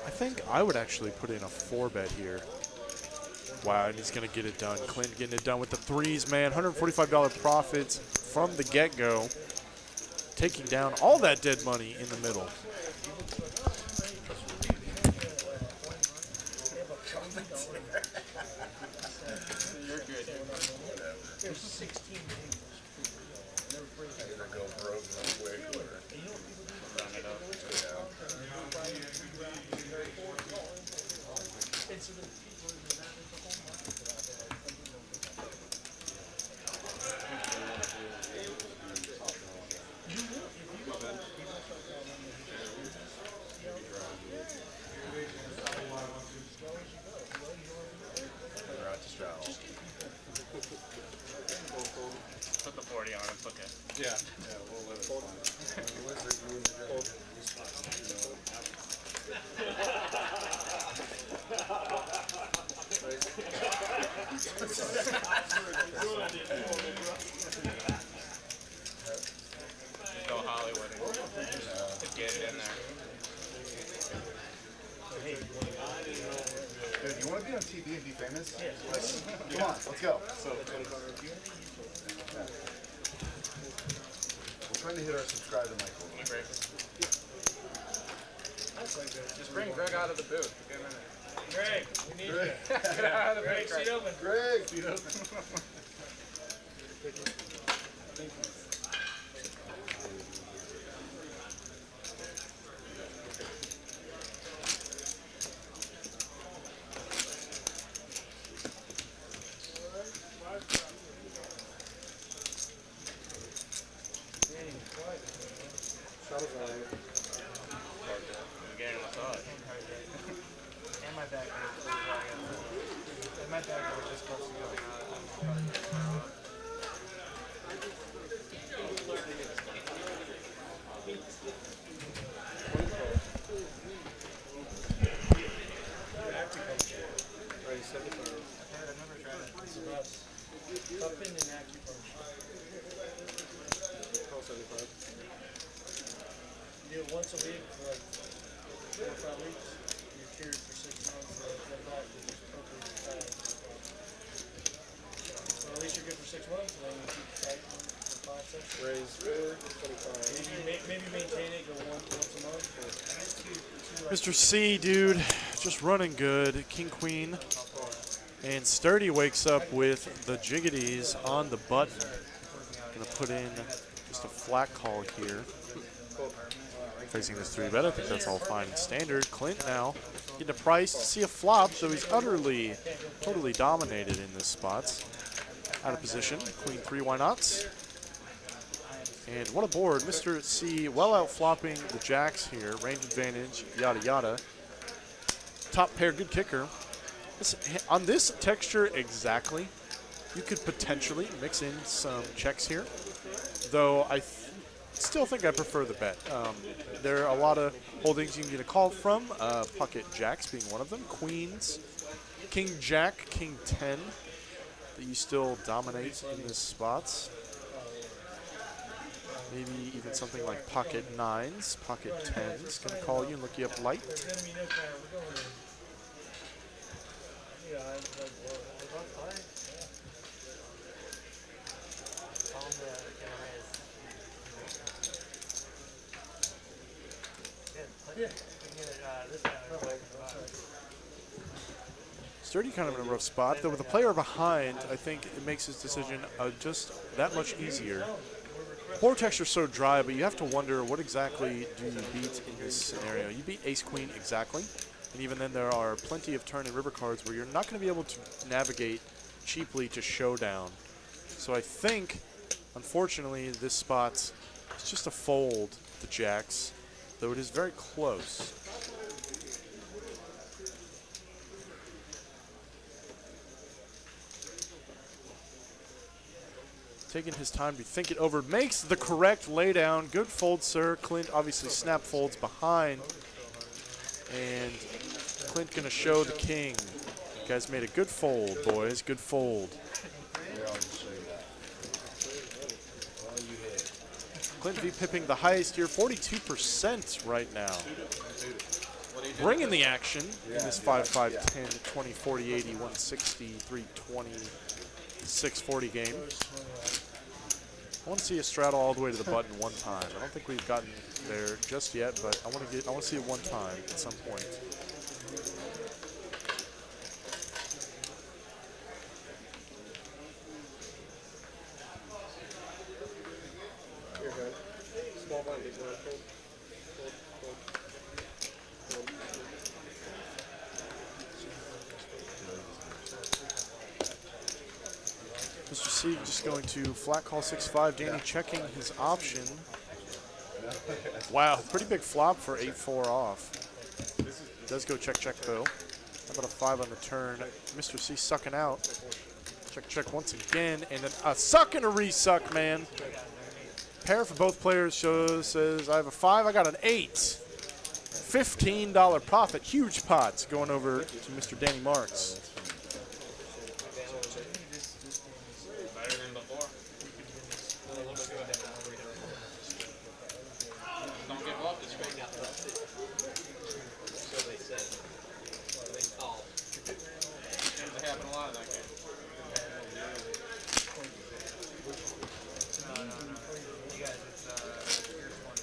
I think I would actually put in a 4-bet here. Wow, and he's going to get it done. Clint getting it done with the 3s, man. $145 profits from the get-go. Taking down all that dead money in the middle. You're good. There's 16 Either go broke real quick or run it up. Put the 40 on, it's okay. Yeah, we'll let it fly. Go Hollywood and get it in there. Dude, you want to be on TV and be famous? Yes. Come on, let's go. We're trying to hit our subscriber mic. Just bring Greg out of the booth. Give him Greg, we need Greg. you. Get out of the Greg, booth. seat open. Greg, seat open. I'm getting a massage. And my back hurts. And my back was just supposed to go. Cupping and acupuncture. once a week for like 4 or 5 weeks. You're tiered for 6 months. So then that is just totally decided. So at least you're good for 6 months, and then you keep cycling for 5 sessions. Raise 4, 25. Maybe maintain it, go once a month. Or Mr. C, dude, just running good. King, queen. And Sturdy wakes up with the jiggities on the button. Gonna put in just a flat call here. Facing this 3-bet, I think that's all fine and standard. Clint now getting a price to see a flop, so he's utterly, totally dominated in this spot. Out of position, queen 3, why not? And what a board. Mr. C well out flopping the jacks here. Range advantage, yada yada. Top pair, good kicker. On this texture exactly, you could potentially mix in some checks here, though I still think I prefer the bet. There are a lot of holdings you can get a call from, pocket jacks being one of them, queens, king jack, king 10, that you still dominate in this spots. Maybe even something like pocket 9s, pocket 10s, gonna call you and look you up light. there's going to be no kind of, we're going to. Yeah, I was like, well, about 5. Yeah. Sturdy kind of in a rough spot, though with a player behind, I think it makes his decision just that much easier. Board texture is so dry, but you have to wonder what exactly do you beat in this scenario. You beat ace-queen exactly, and even then there are plenty of turn and river cards where you're not going to be able to navigate cheaply to showdown. So I think, unfortunately, this spot is just a fold, the jacks, though it is very close. Taking his time to think it over, makes the correct laydown. Good fold, sir. Clint obviously snap folds behind. And Clint gonna show the king. You guys made a good fold, boys. Good fold. Clint V pipping the highest here, 42% right now. Bringing the action in this 5-5, 10, 20, 40, 80, 160, 320, 640 game. I want to see a straddle all the way to the button one time. I don't think we've gotten there just yet, but I want to see it one time at some point. You're good. Small blind, big blind, fold. Fold. Mr. C just going to flat call 6-5. Danny checking his option. Wow, pretty big flop for 8-4 off. Does go check though. How about a 5 on the turn? Mr. C sucking out. Check once again, and then a suck and a resuck, man. Pair for both players says I have a 5, I got an 8. $15 profit, huge pots going over to Mr. Danny Marks. Better than before. Don't give up, it's great. So they said. That happened a lot in that game. No. You guys, it's your 20.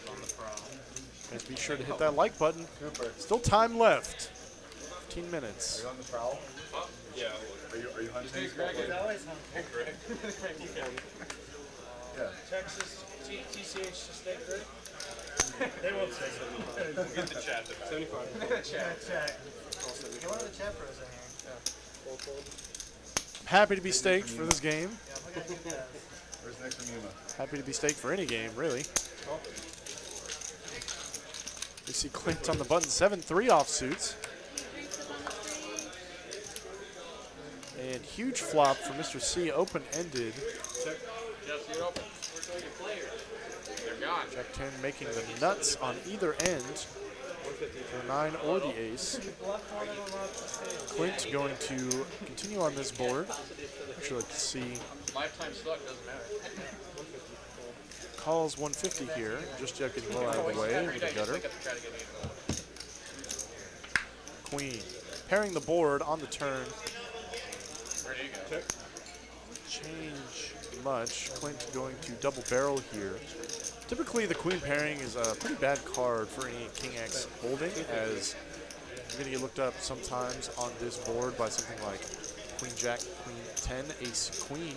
On the pro. Guys, be sure to hit that like button. Still time left. 15 minutes. Are you on the prowl? Yeah. Are you hunting? He's always hunting. Yeah. Texas, TCH to stay great. They won't say so. Get the chat. 75. Chat. Get one of the chat pros in here. I'm happy to be staked for this game. Yeah, we're gonna do that. Where's next from Yuma? Happy to be staked for any game, really. We see Clint on the button, 7-3 offsuits. And huge flop for Mr. C, open-ended. Check. Just get open. They're gone. Jack 10 making the nuts on either end. the 9 or the ace. Clint going to continue on this board. Actually, like to see Lifetime suck, doesn't matter. calls 150 here. Just Jeff getting low out of the way into the gutter. Queen pairing the board on the turn. Where do you go? Change much. Clint going to double barrel here. Typically, the queen pairing is a pretty bad card for any King X holding, as you're going to get looked up sometimes on this board by something like Queen Jack, Queen 10, Ace Queen,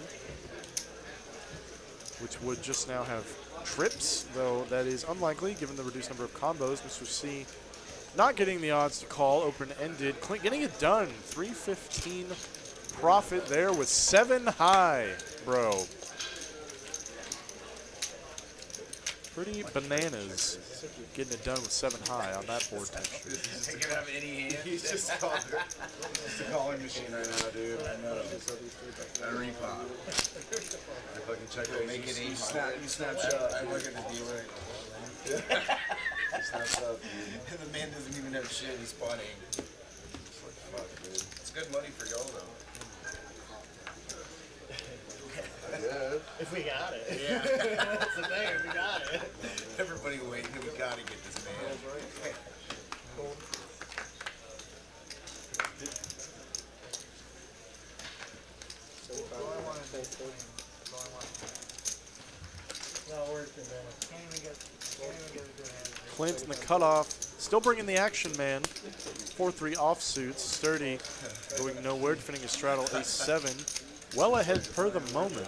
which would just now have trips, though that is unlikely given the reduced number of combos. Mr. C not getting the odds to call, open-ended. Clint getting it done. 315 profit there with 7 high, bro. Pretty bananas getting it done with 7 high on that board texture. He's just a calling machine right now, dude. I know. A repop. I fucking check it. Make it you snapshot. I look at the dealer. He snaps up, dude. And the man doesn't even have shit, he's spawning. Fuck, dude. It's good money for y'all though. Yeah. If we got it. Yeah. That's the thing, if we got it. Everybody waiting, we gotta get this man. Not working, man. Can't even get a good hand. Clint in the cutoff, still bringing the action, man. 4-3 offsuits, sturdy, going nowhere, defending a straddle ace-7. Well ahead per the moment.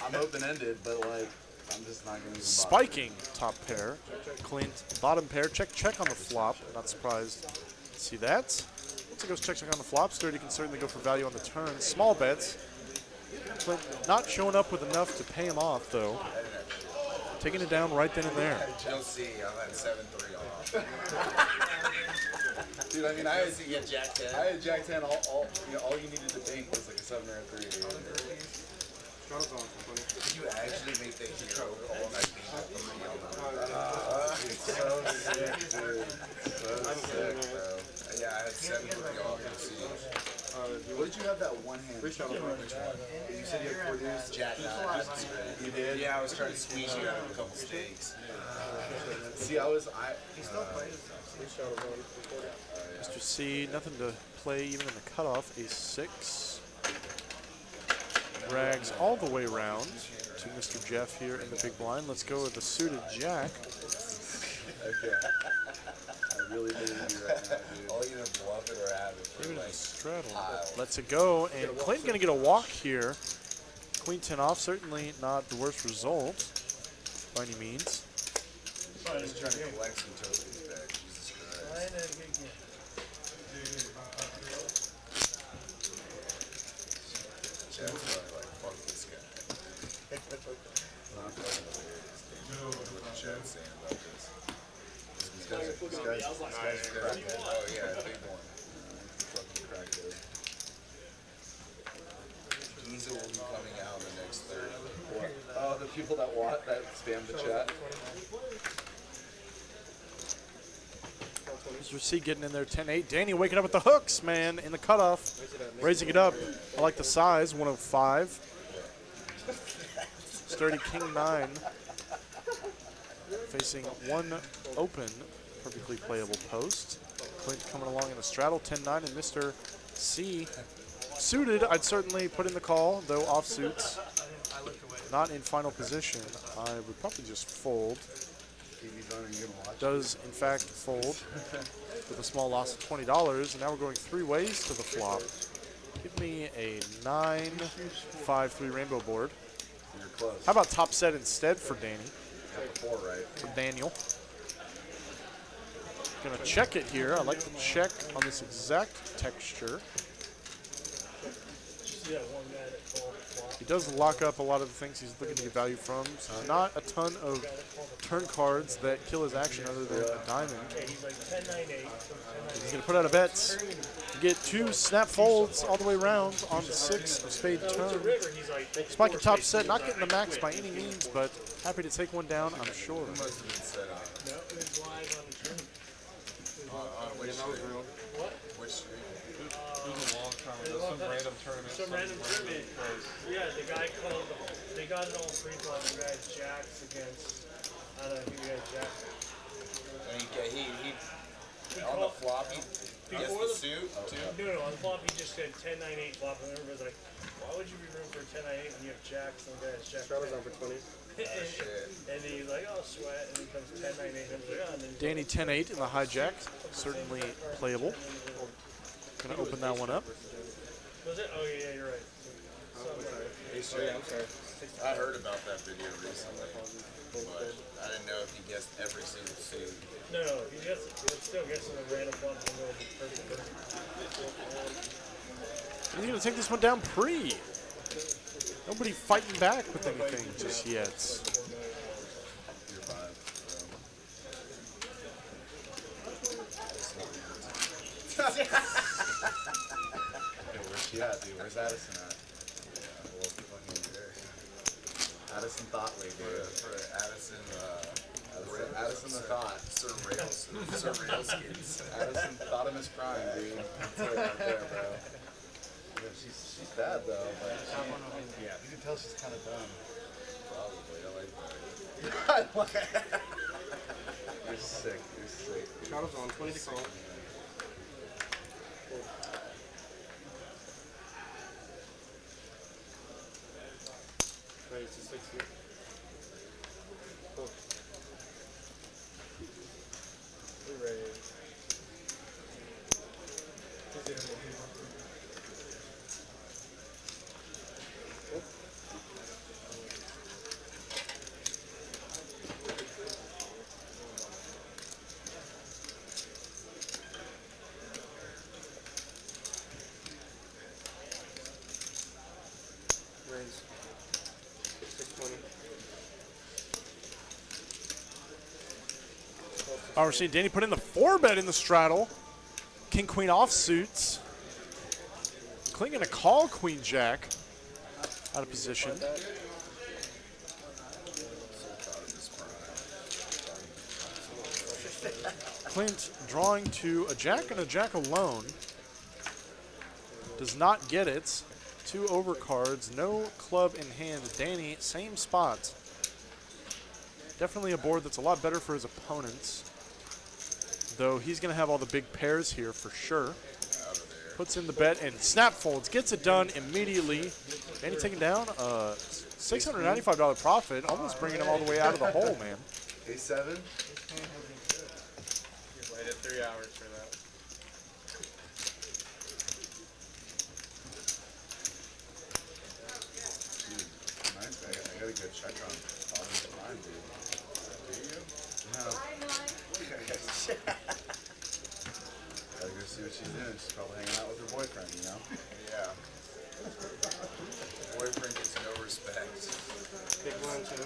I'm open-ended, but like, I'm just not gonna even Spiking top pair. Clint bottom pair, check on the flop. Not surprised to see that. Once it goes check on the flop, sturdy can certainly go for value on the turn. Small bets. Clint not showing up with enough to pay him off, though. Taking it down right then and there. You'll see, I'm at 7-3 off. Dude, I mean, I had to get Jack 10. I had Jack 10. All you needed to think was like a 7 or a 3. Dude. Did you actually make the hero call and I beat up the It's so sick, dude. So sick, bro. Yeah, I had 7-3 off. You'll see. What did you have that one hand? Which one? You said you had 4 deuce? Jack 9. You did? Yeah, I was trying to squeeze you out of a couple stakes. See, He still plays. Mr. C, nothing to play even in the cutoff. Ace-6. Drags all the way around to Mr. Jeff here in the big blind. Let's go with the suited jack. Okay. I really believe you right now, dude. I'll either bluff it or have it for Even like a straddle. Lets it go, and Clint gonna get a walk here. Queen 10 off, certainly not the worst result by any means. I'm just trying to collect some tokens back. Jesus Christ. Jack's probably like, fuck this guy. I'm fucking hilarious, dude. What the chat's saying about this. This guy's a crackhead. Oh yeah, big one. Fucking crackhead. Giza will be coming out in the next 30. What? Oh, the people that spam the chat. Mr. C getting in there 10-8. Danny waking up with the hooks, man, in the cutoff. Raising it up. I like the size, 105. Sturdy King 9. Facing one open, perfectly playable post. Clint coming along in the straddle, 10-9, and Mr. C suited. I'd certainly put in the call, though offsuits. Not in final position. I would probably just fold. Does in fact fold with a small loss of $20, and now we're going 3 ways to the flop. Give me a 9-5-3 rainbow board. You're close. How about top set instead for Danny? Got the 4 right. For Daniel. Gonna check it here. I like the check on this exact texture. See that one guy that called the flop? He does lock up a lot of the things he's looking to get value from. So not a ton of turn cards that kill his action other than a diamond. Okay, he's like 10-9-8. He's going to put out a bets. You get 2 snap folds all the way around on the 6 of spade turn. River, he's like Spike a top set, not getting the max by any means, but happy to take one down, I'm sure. Must have been set up. no, it was live on the stream. Which that was stream? real. Which stream? It was a long time ago. Some random tournament. Some random tournament. Yeah, the guy called. They got it all pre-planned. The guy jacks against. I don't know who the guy jacks. And he He on the called flop, he gets before the the suit too. no, on the flop he just said 10-9-8 flop, and everybody's like, why would you be room for 10-9-8 when you have jacks and the guy has jack? Straddle's on for 20. And he's like, oh, sweat, and he comes 10-9-8, and I'm like, oh, and then Danny 10-8 in the hijack, certainly playable. Gonna open that one up. was it? Oh yeah, you're right. So, Oh yeah, I'm sorry. I heard about that video recently, but I didn't know if he guessed every single suit. no, he still guessing a random flop and go perfect. He's gonna take this one down pre. Nobody fighting back with anything just yet. Your vibe, Hey, where's she at, dude? Where's Addison at? Yeah, well, fucking there. Addison Thoughtley, dude. for Addison, Addison the Thought. Sir Railskins. Addison Thoughtimus Prime, dude. That's it right there, bro. Yeah, she's bad though, but yeah, you can tell she's kind of dumb. Probably, I like that. You're sick. You're sick. Dude. Straddle's on 20 to call. Raise to 60. Cool. We raise. Raise. 620. Oh, we're seeing Danny put in the 4-bet in the straddle. King Queen offsuits. Clinging to call Queen Jack out of position. Clint drawing to a jack and a jack alone. Does not get it. 2 overcards, no club in hand. Danny, same spot. Definitely a board that's a lot better for his opponents. Though he's going to have all the big pairs here for sure. Puts in the bet and snap folds. Gets it done immediately. Danny taking down a $695 profit. Almost bringing him all the way out of the hole, man. A7. Waited 3 hours for that. Nice. I got a good check on Thoughtimus Prime, dude. Do you? No. Gotta go see what she's doing. She's probably hanging out with her boyfriend, you know? Yeah. Boyfriend gets no respect. Big one, too.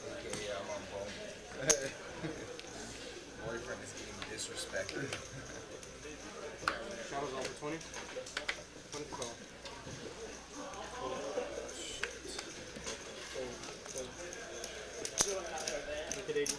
AKA I'm on bone. Boyfriend is getting disrespected. Straddle's on for 20. 20 to call. Make it 80.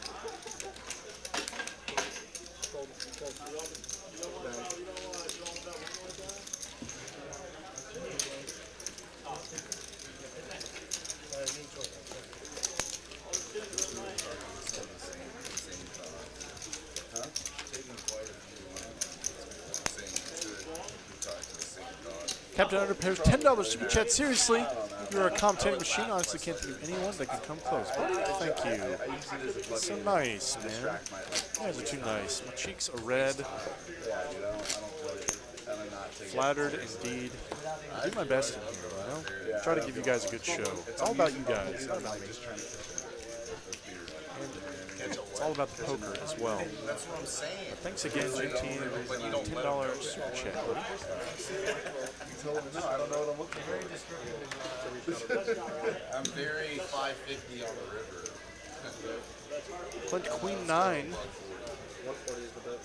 Captain Underpairs, $10 super chat. Seriously, you're a commentating machine. Honestly, can't think of anyone that can come close. Buddy, thank you. So nice, man. You guys are too nice. My cheeks are red. Yeah, dude, I don't really, I'm not taking Flattered indeed. I do my best in here, you know? Try to give you guys a good show. It's all about you guys, not about me. And it's all about the poker as well. That's what I'm saying. Thanks again, JT, for raising a $10 super chat, buddy. You told me no, I don't know what I'm looking for. I'm very 550 on the river. Clint Queen 9 140 is the bet.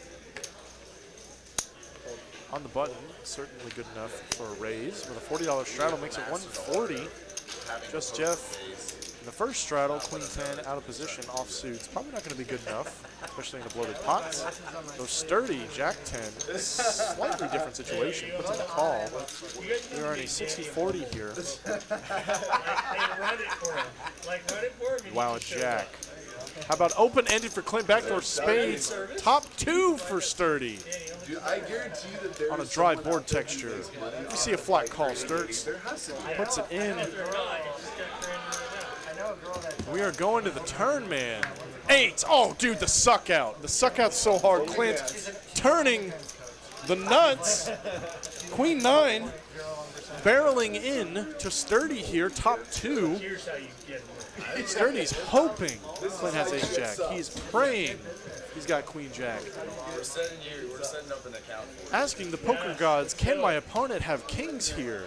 on the button. Certainly good enough for a raise. With a $40 straddle makes it 140. Just Jeff In the first straddle, queen 10 out of position, off suits. Probably not going to be good enough, especially in the bloated pots. Though sturdy, jack 10. Slightly different situation. Puts in the call. We are in a 60-40 here. Run it for him. Like, run it for me. Wow, jack. How about open-ended for Clint? Backdoor spades. Top 2 for sturdy. Dude, I guarantee that there On a is dry someone board out there texture. who does money You see a flat call, Sturts. There has to be. Puts it in. I know a girl that We are going to the turn, man. 8. Oh, dude, the suck out. The suck out's so hard. Clint turning the nuts. Queen 9 barreling in to sturdy here. Top 2. here's how you get it. Sturdy's hoping Clint has ace jack. He's praying he's got queen jack. We're setting up an account for Asking the poker gods, can my opponent have kings here?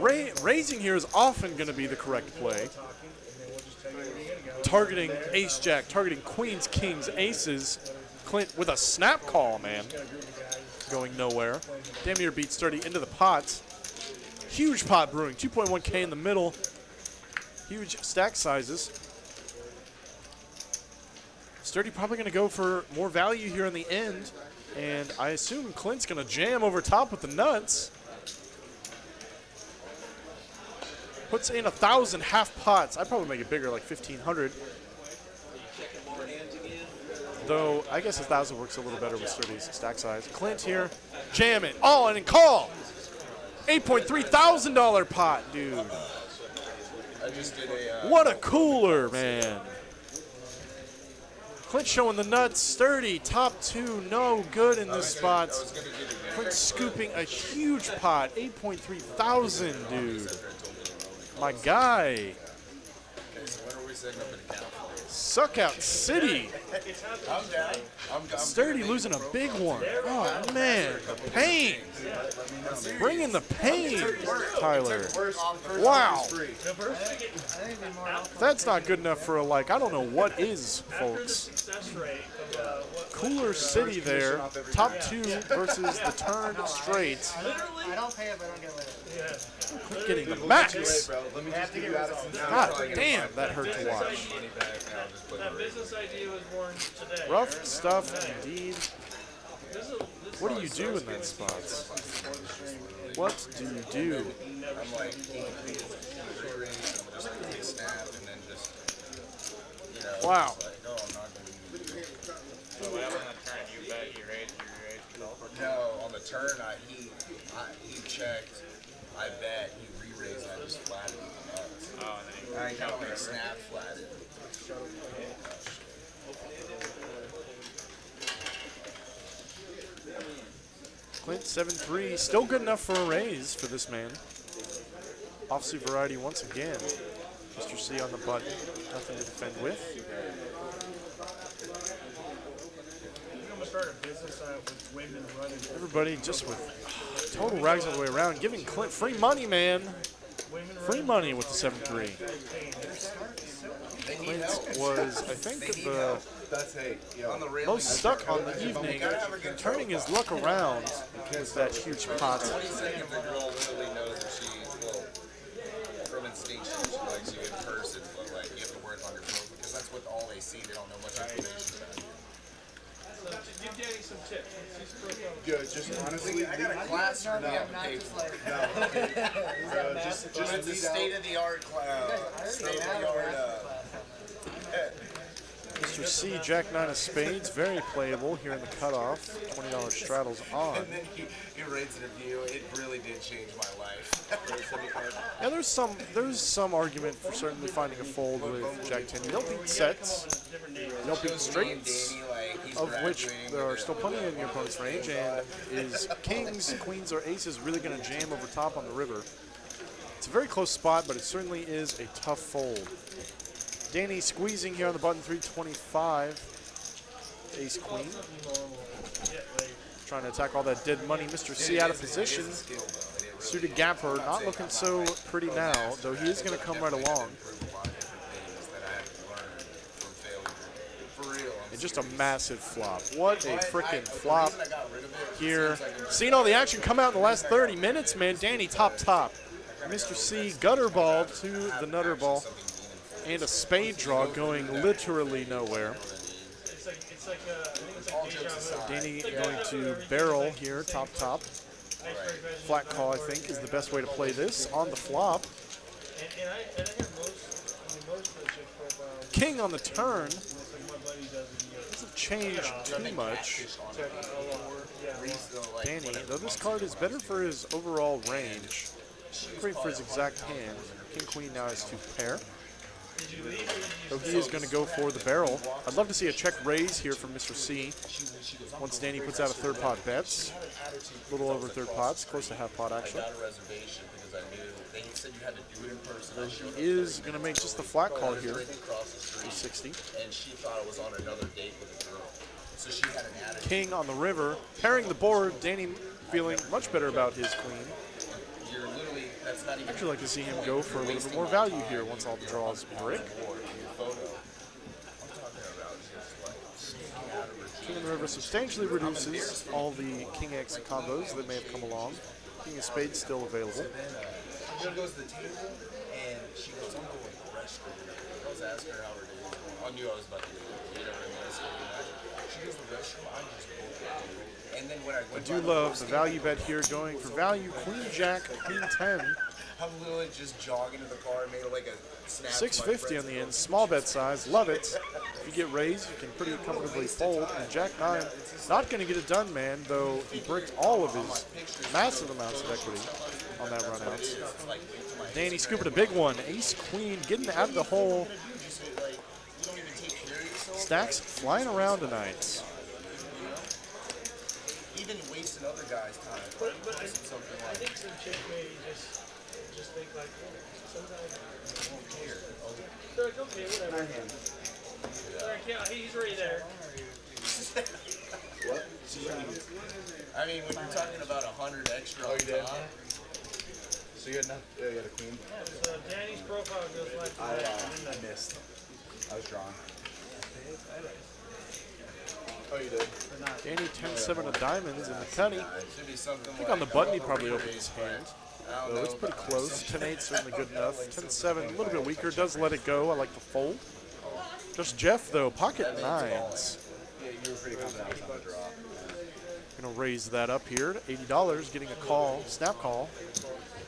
Raising here is often going to be the correct play. Targeting ace jack, targeting queens, kings, aces. Clint with a snap call, man. Going nowhere. Damn near beat sturdy into the pots. Huge pot brewing, 2.1K in the middle. Huge stack sizes. Sturdy probably going to go for more value here in the end. And I assume Clint's going to jam over top with the nuts. Puts in 1,000 half pots. I'd probably make it bigger, like 1,500. Though, I guess 1,000 works a little better with Sturdy's stack size. Clint here, jam it. Oh, and then call. $8,300 pot, dude. I just did a. What a cooler, man. Clint showing the nuts. Sturdy, top 2, no good in this spot. Clint scooping a huge pot. 8,300, dude. My guy. Okay, so when are we setting up an account for this? Suck out city. I'm down. I'm Sturdy losing a big one. Oh, man. The pain. Bring in the pain, Tyler. Wow. If that's not good enough for a like, I don't know what is, folks. Success rate of what Cooler City there. Top 2 versus the turn straight. I don't pay it, but I don't get rid of it. Clint getting the max. Bro, let me just give you Addison. God damn, that hurt to watch. that business idea was born today. Rough stuff indeed. What do you do in that spot? What do you do? I'm like, rearrange, I'm just gonna take a snap and then just, you know. Wow. Like, oh, I'm not gonna do it. So what happened on the turn? You bet, you raised, No, on the turn, he checked, I bet, he re-raised, and I just flatted with the nuts. Oh, and then I kind of like snap flatted. Clint 7-3, still good enough for a raise for this man. Offsuit variety once again. Mr. C on the button, nothing to defend with. I'm gonna start a business with women running. Everybody just with total rags all the way around, giving Clint free money, man. Free money with the 7-3. Clint was, I think, the That's hey, yo. On the railing, most stuck on the evening, turning his luck around with that huge pot. 20 seconds, the girl literally knows that she, well, from instinct, she likes you in person, but like, you have to work on your phone because that's what all they see. They don't know much information about you. So give Daddy some tips. Yo, just honestly, I got a class for me. I'm paid for. bro, just It's a lead out. state-of-the-art class. State-of-the-art. Mr. C, Jack 9 of spades, very playable here in the cutoff. $20 straddles on. And then he rates it a view. It really did change my life. Yeah, there's some argument for certainly finding a fold with Jack 10. You don't beat sets, you don't beat straights, of which there are still plenty in your opponent's range, and is kings, queens, or aces really going to jam over top on the river? It's a very close spot, but it certainly is a tough fold. Danny squeezing here on the button, 325. Ace queen. Trying to attack all that dead money. Mr. C out of position. Suited gapper, not looking so pretty now, though he is going to come right along. and just a massive flop. What a freaking flop here. Seeing all the action come out in the last 30 minutes, man. Danny top. Mr. C gutter ball to the nutter ball. And a spade draw going literally nowhere. It's like I think it's like deja vu. Danny going to barrel here, top. Flat call, I think, is the best way to play this on the flop. And I hear most of the chick profiles. King on the turn. It's like my buddy does it. Doesn't change too much. Danny, though this card is better for his overall range. Great for his exact hand. King Queen now has 2 pair. So he is going to go for the barrel. I'd love to see a check raise here from Mr. C. Once Danny puts out a third pot bets. A little over third pots, close to half pot actually. So he is going to make just the flat call here. 360. And she thought it was on another date with a girl. So she had an attitude. King on the river. Pairing the board. Danny feeling much better about his queen. I'd actually like to see him go for a little bit more value here once all the draws break. King on the river substantially reduces all the King X combos that may have come along. King of Spades still available. She goes to the table and she goes, I'm going to the restaurant. I was asking her how her day was going. I knew I was about to get it. You know what I mean? I was saying that. She goes to the restaurant, I just booked it. And then when I went I do love the value bet here going for value. Queen Jack, Queen 10. I'm literally just jogging to the car and made like a snap. 650 on the end, small bet size, love it. If you get raised, you can pretty comfortably fold. And Jack 9, not going to get it done, man, though he bricked all of his massive amounts of equity on that run out. Danny scooping a big one. Ace Queen getting out of the hole. Stacks flying around tonight. Even wasting other guys' time. But I think some chick may just think like, oh, sometimes I won't care. They're like, okay, whatever. They're like, yeah, he's already there. What? I mean, when you're talking about 100 extra on top. So you had enough? Yeah, you had a queen? So Danny's profile goes like I missed. I was drawn. Oh, you did? Danny 10-7 of diamonds in the cutty. I think on the button he probably opened his hand. Though it's pretty close. 10-8 certainly good enough. 10-7 a little bit weaker. Does let it go. I like the fold. Just Jeff though, pocket nines. Yeah, you were pretty confident I was on the draw. Gonna raise that up here to $80. Getting a call, snap call,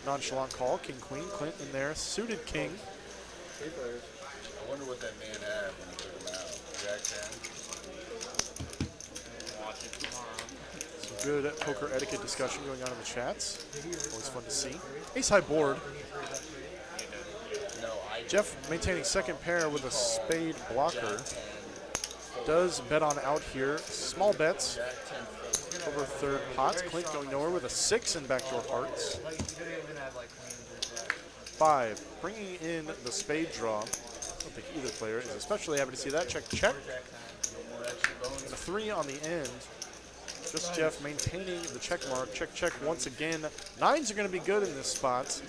nonchalant call. King Queen, Clint in there, suited king. I wonder what that man had when he took him out. Jack 10. Good poker etiquette discussion going on in the chats. Always fun to see. Ace high board. Jeff maintaining second pair with a spade blocker. Does bet on out here. Small bets over third pots. Clint going nowhere with a 6 in backdoor hearts. 5. Bringing in the spade draw. I don't think either player is especially happy to see that. Check. And a 3 on the end. Just Jeff maintaining the check mark. Check once again. Nines are going to be good in this spot.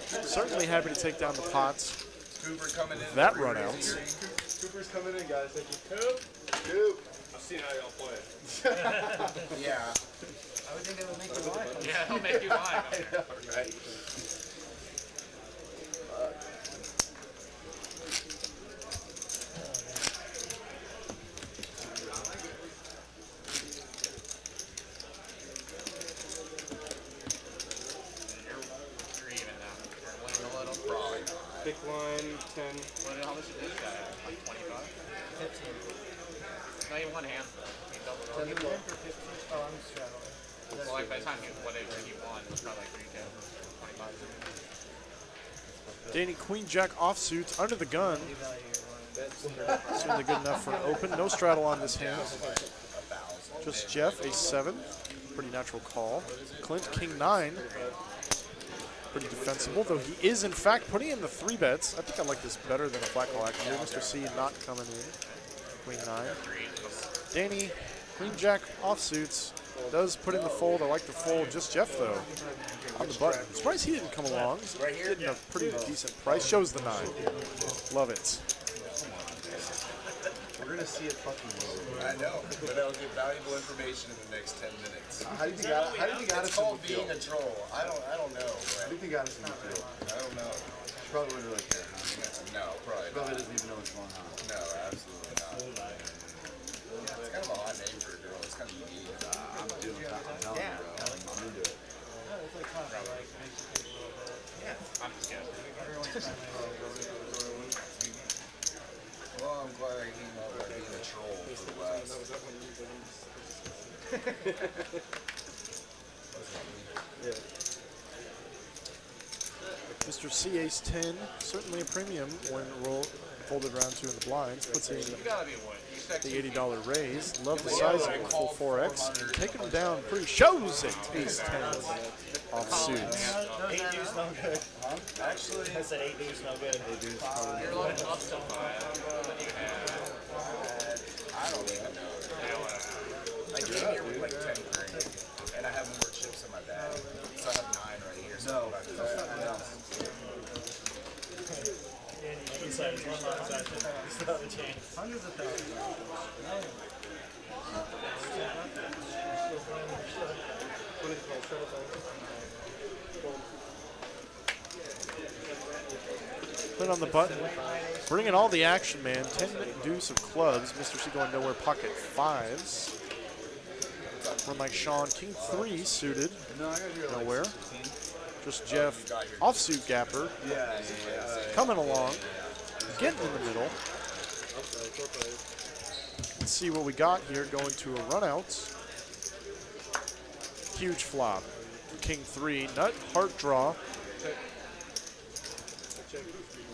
Certainly happy to take down the pots. Cooper coming in. That run out. Cooper's coming in, guys. Thank you. Coop. I've seen how y'all play. Yeah. I would think it would make you laugh. Yeah, it'll make you laugh. Right. Big line, 10. How much did this guy have? Like 25? 15. Not even one hand. Oh, I'm straddling. Well, like by the time whatever he won, it was probably like 3K. 25. Danny Queen Jack offsuit under the gun. Certainly good enough for an open. No straddle on this hand. Just Jeff, a 7. Pretty natural call. Clint King 9. Pretty defensible, though he is in fact putting in the 3 bets. I think I like this better than a flat call actually. Mr. C not coming in. Queen 9. Danny, Queen Jack offsuits. Does put in the fold. I like the fold. Just Jeff though on the button. Surprised he didn't come along. He's getting a pretty decent price. Shows the 9. Love it. We're gonna see it fucking move. I know, but I'll get valuable information in the next 10 minutes. How do you think he got It's us in called the being field? a troll. I don't know, How do you Brett. think he got us in the field? I don't know. Probably wouldn't really care, huh? No, probably Probably not. doesn't even know what's going on. No, absolutely not. It's kind of a hot name for a girl. It's kind of unique. I'm telling you, bro. I'm into it. Well, I'm glad I came up by being a troll for the last. Mr. C Ace 10, certainly a premium when folded around two in the blinds. Puts in the $80 raise. Love the size of it, full 4X. And taking them down pretty shows it. Ace 10 off suits. Eight deuce no good. Actually, I said eight deuce no good. I don't even know. I came here with like 10 grand, and I have more chips in my bag. So I have 9 right here. So Inside, it's one transaction. It's not a change. Hundreds of thousands. Put on the button. Bringing all the action, man. 10 deuce of clubs. Mr. C going nowhere. Pocket 5s. From Mike Sean. King 3 suited. No, I got here Nowhere. Just Jeff. Offsuit gapper. Yeah. Coming along. Getting in the middle. Let's see what we got here. Going to a run out. Huge flop. King 3. Nut. Heart draw.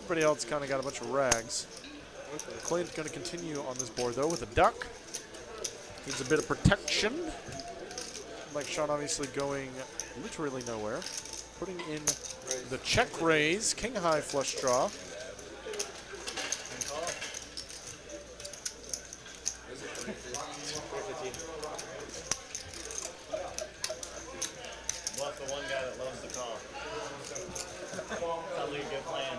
Everybody else kind of got a bunch of rags. Clint's going to continue on this board, though, with a duck. Needs a bit of protection. Mike Sean obviously going literally nowhere. Putting in the check raise. King high flush draw. Bluff the one guy that loves the call. Probably a good plan.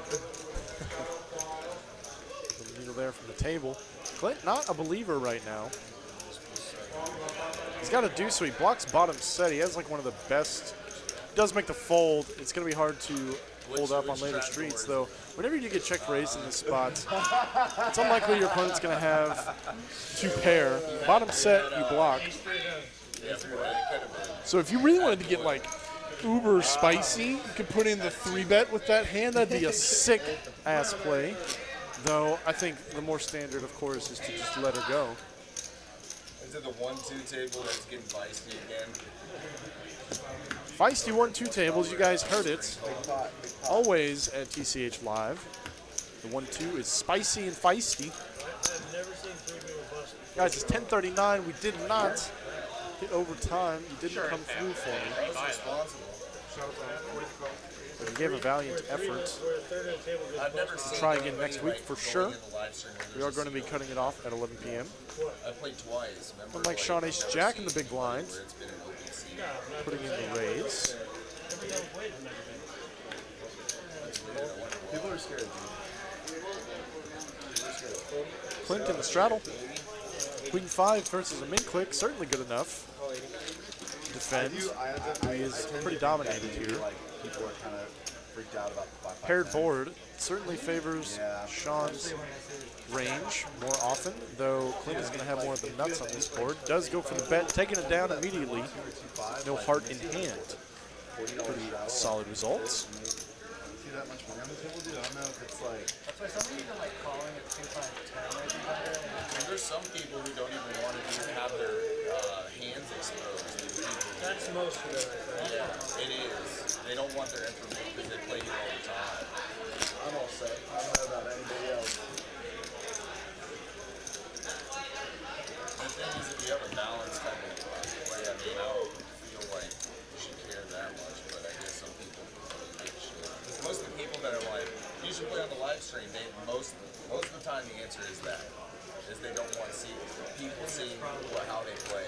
The needle there from the table. Clint not a believer right now. He's got a deuce, so he blocks bottom set. He has like one of the best. He does make the fold. It's going to be hard to hold up on later streets, though. Whenever you get check raised in this spot, it's unlikely your opponent's going to have 2 pair. Bottom set, you block. So if you really wanted to get like uber spicy, you could put in the 3-bet with that hand. That'd be a sick ass play. Though I think the more standard, of course, is to just let her go. is it the 1-2 table that's getting feisty again? Feisty 1-2 tables, you guys heard it. Always at TCH Live. The 1-2 is spicy and feisty. I've never seen 3 people bust. Guys, it's 10:39. We did not hit overtime. You didn't come through for me. But you gave a valiant effort. Where a third of the table gets I've never busted. seen Try again anybody, next week like, for going sure. in the live stream when We there's are going to be cutting it off at 11 p.m. I played twice. Remember, Unlike Sean Ace never Jack seen in the big blind. where it's been an open seat. Putting in the raise. Every time we played, it's never been. People are scared, dude. Clint in the straddle. Queen 5 versus a min click. Certainly good enough. Defend. He is pretty dominated here. Like, people are kind of freaked out about the 5-5. Paired board certainly favors Sean's range more often, though Clint is going to have more of the nuts on this board. Does go for the bet, taking it down immediately. No heart in hand. Pretty solid results. See that much money on the table, dude? I don't know if it's like. That's why some people like calling it 2-5-10 might be better. And there's some people who don't even want to even have their hands exposed. That's most of it, I think. Yeah, it is. They don't want their information because they play here all the time. I'm all set. I don't know about anybody else. The thing is, if you have a balanced type of play, I mean, I don't feel like you should care that much, but I guess some people really give a shit. Most of the people that are like, you should play on the live stream, most of the time the answer is that. Is they don't want to see people seeing how they play.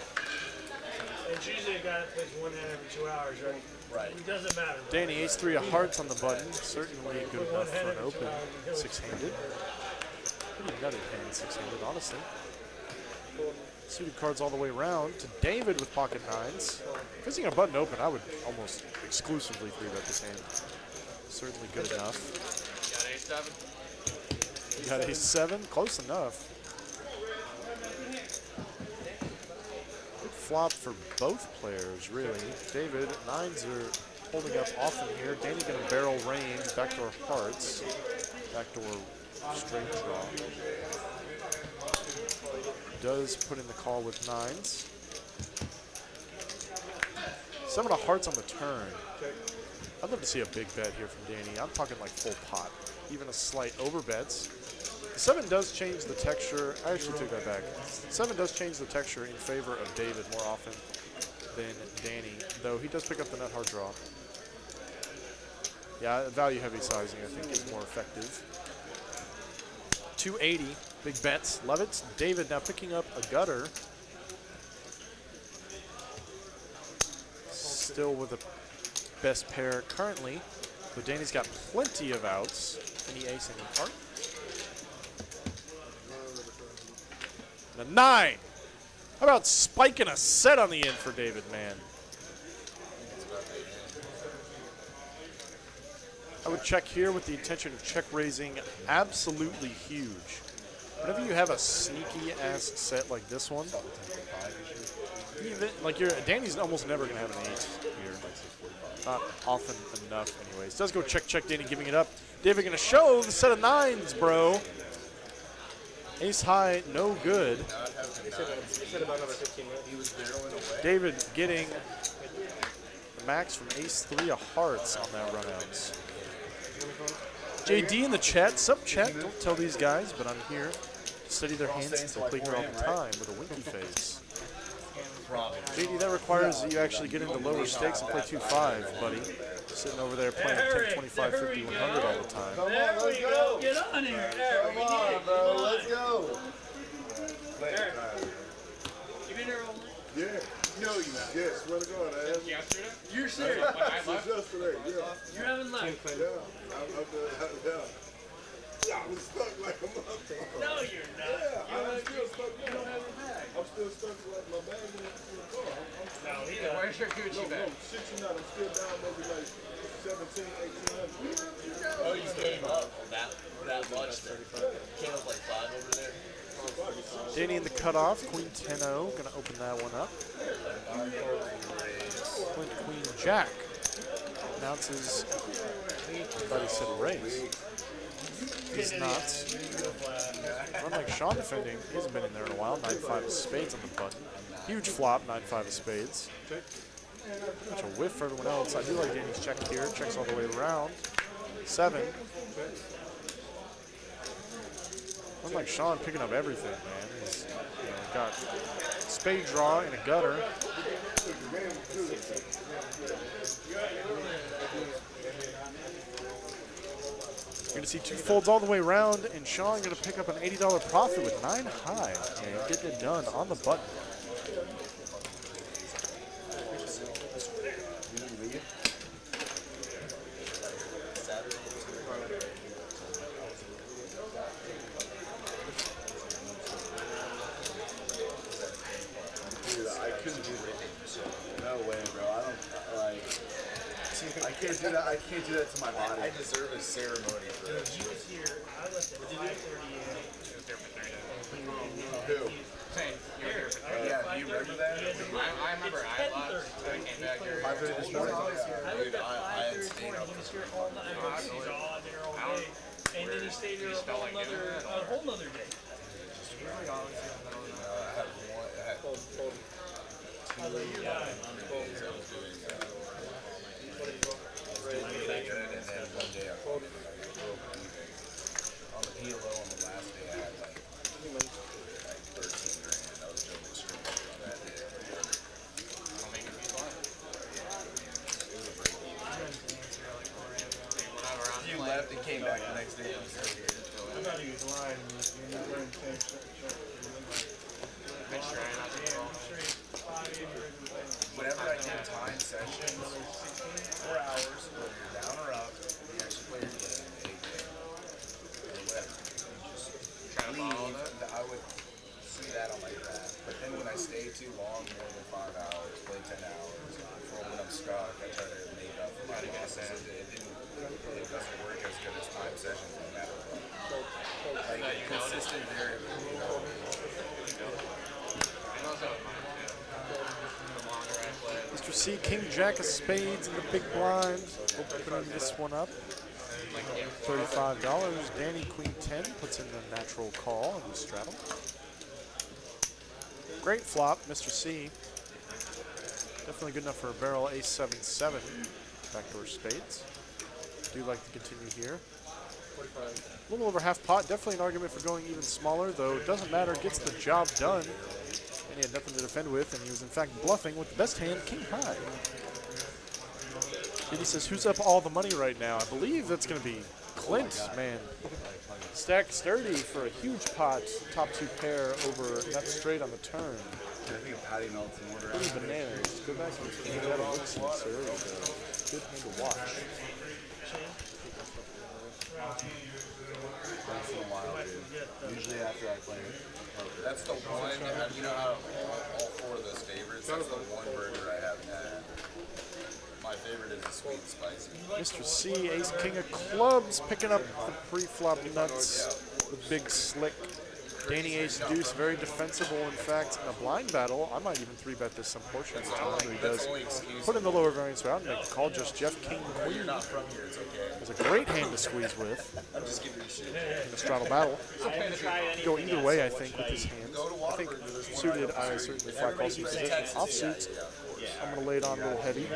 It's usually a guy that plays one hand every 2 hours, right? Right. It doesn't matter. Danny, ace 3 of hearts on the button. Certainly good enough for an open 6-handed. Pretty nutted hand 6-handed, honestly. Suited cards all the way around to David with pocket nines. If he's a button open, I would almost exclusively 3-bet this hand. Certainly good enough. You got ace-7? Close enough. Good flop for both players, really. David, nines are holding up often here. Danny going to barrel range, backdoor hearts, backdoor straight draw. Does put in the call with nines. 7 of hearts on the turn. I'd love to see a big bet here from Danny. I'm talking like full pot. Even a slight overbets. The 7 does change the texture. I actually took that back. 7 does change the texture in favor of David more often than Danny, though he does pick up the nut hard draw. Yeah, value heavy sizing I think is more effective. 280, big bets. Love it. David now picking up a gutter. Still with the best pair currently. But Danny's got plenty of outs. Any ace, any heart. And a 9. How about spiking a set on the end for David, man? I would check here with the intention of check raising absolutely huge. Whenever you have a sneaky ass set like this one, even like Danny's almost never gonna have an ace here. Not often enough, anyways. Does go check, check. Danny giving it up. David gonna show the set of 9s, bro. Ace high, no good. David getting the max from ace-3 of hearts on that runouts. JD in the chat. Sup, chat? Don't tell these guys, but I'm here to study their hands since they play here all the time with a winky face. JD, that requires that you actually get into lower stakes and play 2-5, buddy. Sitting over there playing 10, 25, 50, 100 all the time. There we go. Get on here. There we go. Bro, let's go. You been here all night? Yeah. No, you yes, swear to God, I haven't. Yesterday? You're serious? When I left? Yesterday, yeah. You haven't left? Yeah. I was stuck like a motherfucker. No, you're not. Yeah, I'm still stuck. You don't have a bag. I'm still stuck like my bag in the car. No, he doesn't. Where's your Gucci bag? No, shit you not. I'm still down maybe like 17, 1800. Oh, you came up that much there. Came up like 5 over there. Danny in the cutoff. Queen 10-0. Gonna open that one up. Queen Jack announces. I thought he said raise. He's not. Unlike Sean defending, he hasn't been in there in a while. 9-5 of spades on the button. Huge flop, 9-5 of spades. Such a whiff for everyone else. I do like Danny's check here. Checks all the way around. 7. Unlike Sean picking up everything, man. He's got spade draw and a gutter. You're going to see 2 folds all the way around, and Sean going to pick up an $80 profit with 9 high and getting it done on the button. I couldn't do that. No way, bro. I don't like. I can't do that. I can't do that to my body. I deserve a ceremony for Dude, this. he was here. I left at 5:30 a.m. Who? Saying, you were here for 3 Yeah, do you remember that? I remember I left. I came back here. 5:30 this morning. I left Dude, at I 5:30 had this stayed morning. up He was here all night. He's all there all day. And then he stayed here a whole nother day. I was doing really good, and then one day I broke even. On the PLO on the last day, I had like 13 grand. I was doing extremely well that day. I'll make it be fun. It was a break even. Whenever I'm You playing. left and came back the next day. I thought he was lying. You're not wearing the same shirt. Been trying not to go. Whenever I did time sessions, 4 hours, whether you're down or up, you actually play your game, or whatever. You just Try to follow leave. that. I would see that on my graph. then when I stay too long, more than 5 hours, play 10 hours, or when I'm stuck, I try to make up for my losses. It doesn't work as good as time sessions no matter what. Like consistent variable, you know. Mr. C, King Jack of Spades in the big blind. Opening this one up. $35. Danny Queen 10 puts in the natural call on the straddle. Great flop, Mr. C. Definitely good enough for a barrel. Ace 7-7. Backdoor spades. Do like to continue here. A little over half pot. Definitely an argument for going even smaller, though it doesn't matter. Gets the job done. And he had nothing to defend with, and he was in fact bluffing with the best hand, King High. He says, who's up all the money right now? I believe that's going to be Clint, man. Stacked sturdy for a huge pot. Top two pair over nut straight on the turn. I think a patty melts in order. Pretty bananas. Go back and look at that. Looks good hand to watch. Once in a while, dude. Usually after I play poker. That's the one, you know how all 4 of those favorites, that's the one burger I haven't had. My favorite is the sweet and spicy. Mr. C, ace king of clubs, picking up the pre-flop nuts. The big slick. Danny ace deuce, very defensible. In fact, in a blind battle, I might even 3-bet this some portion of the time. He does put in the lower variance round and make the call. Just Jeff King Queen. You're not from here, it's okay. It's a great hand to squeeze with I'm just giving you shit. in the straddle battle. Go either way, I think, with his hands. I think suited, I certainly flat call some position. Offsuits, I'm going to lay it on a little heavy.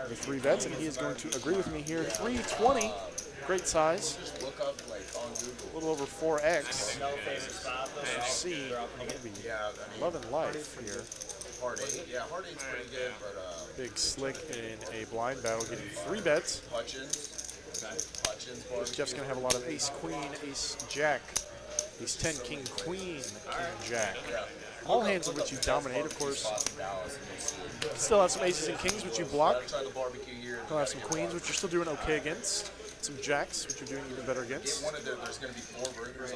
The 3 bets, and he is going to agree with me here. 320, great size. Just look up like on Google. A little over 4x. Mr. C, I'm going to be loving life here. Hard 8, yeah, hard 8's pretty good, but Big slick in a blind battle, getting 3 bets. Hutchins, Jeff's going to have a lot of ace queen, ace jack, ace 10, king queen, king jack. All hands in which you dominate, of course. Still have some aces and kings, which you block. You'll have some queens, which you're still doing okay against. Some jacks, which you're doing even better against.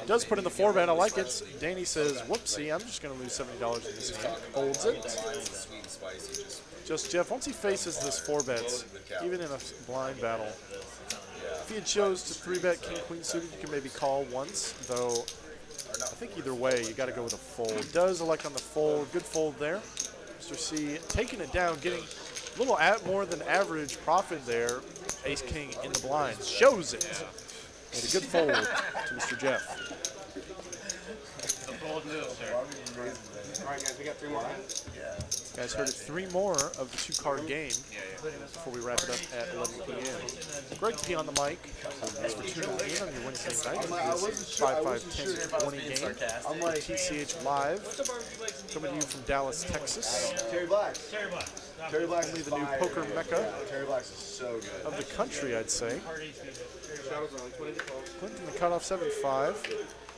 Does put in the 4-bet, I like it. Danny says, whoopsie, I'm just going to lose $70 in this hand. Holds it. Just Jeff, once he faces this 4-bets, even in a blind battle, if he had chose to 3-bet king queen suited, you can maybe call once, though I think either way, you got to go with a fold. Does elect on the fold. Good fold there. Mr. C taking it down, getting a little more than average profit there. Ace king in the blinds. Shows it. Made a good fold to Mr. Jeff. The bold move, sir. All right, guys, we got 3 more hands. Guys heard it 3 more of the 2-card game before we wrap it up at 11 p.m. Greg P on the mic. Thanks for tuning in on your Wednesday night. 5-5-10-20 game. TCH Live. Coming to you from Dallas, Texas. Terry Black. Terry Black Only the new poker mecca Terry Black's is so good. of the country, I'd say. Shadows on 20 to 12. Clinton the cutoff 7-5.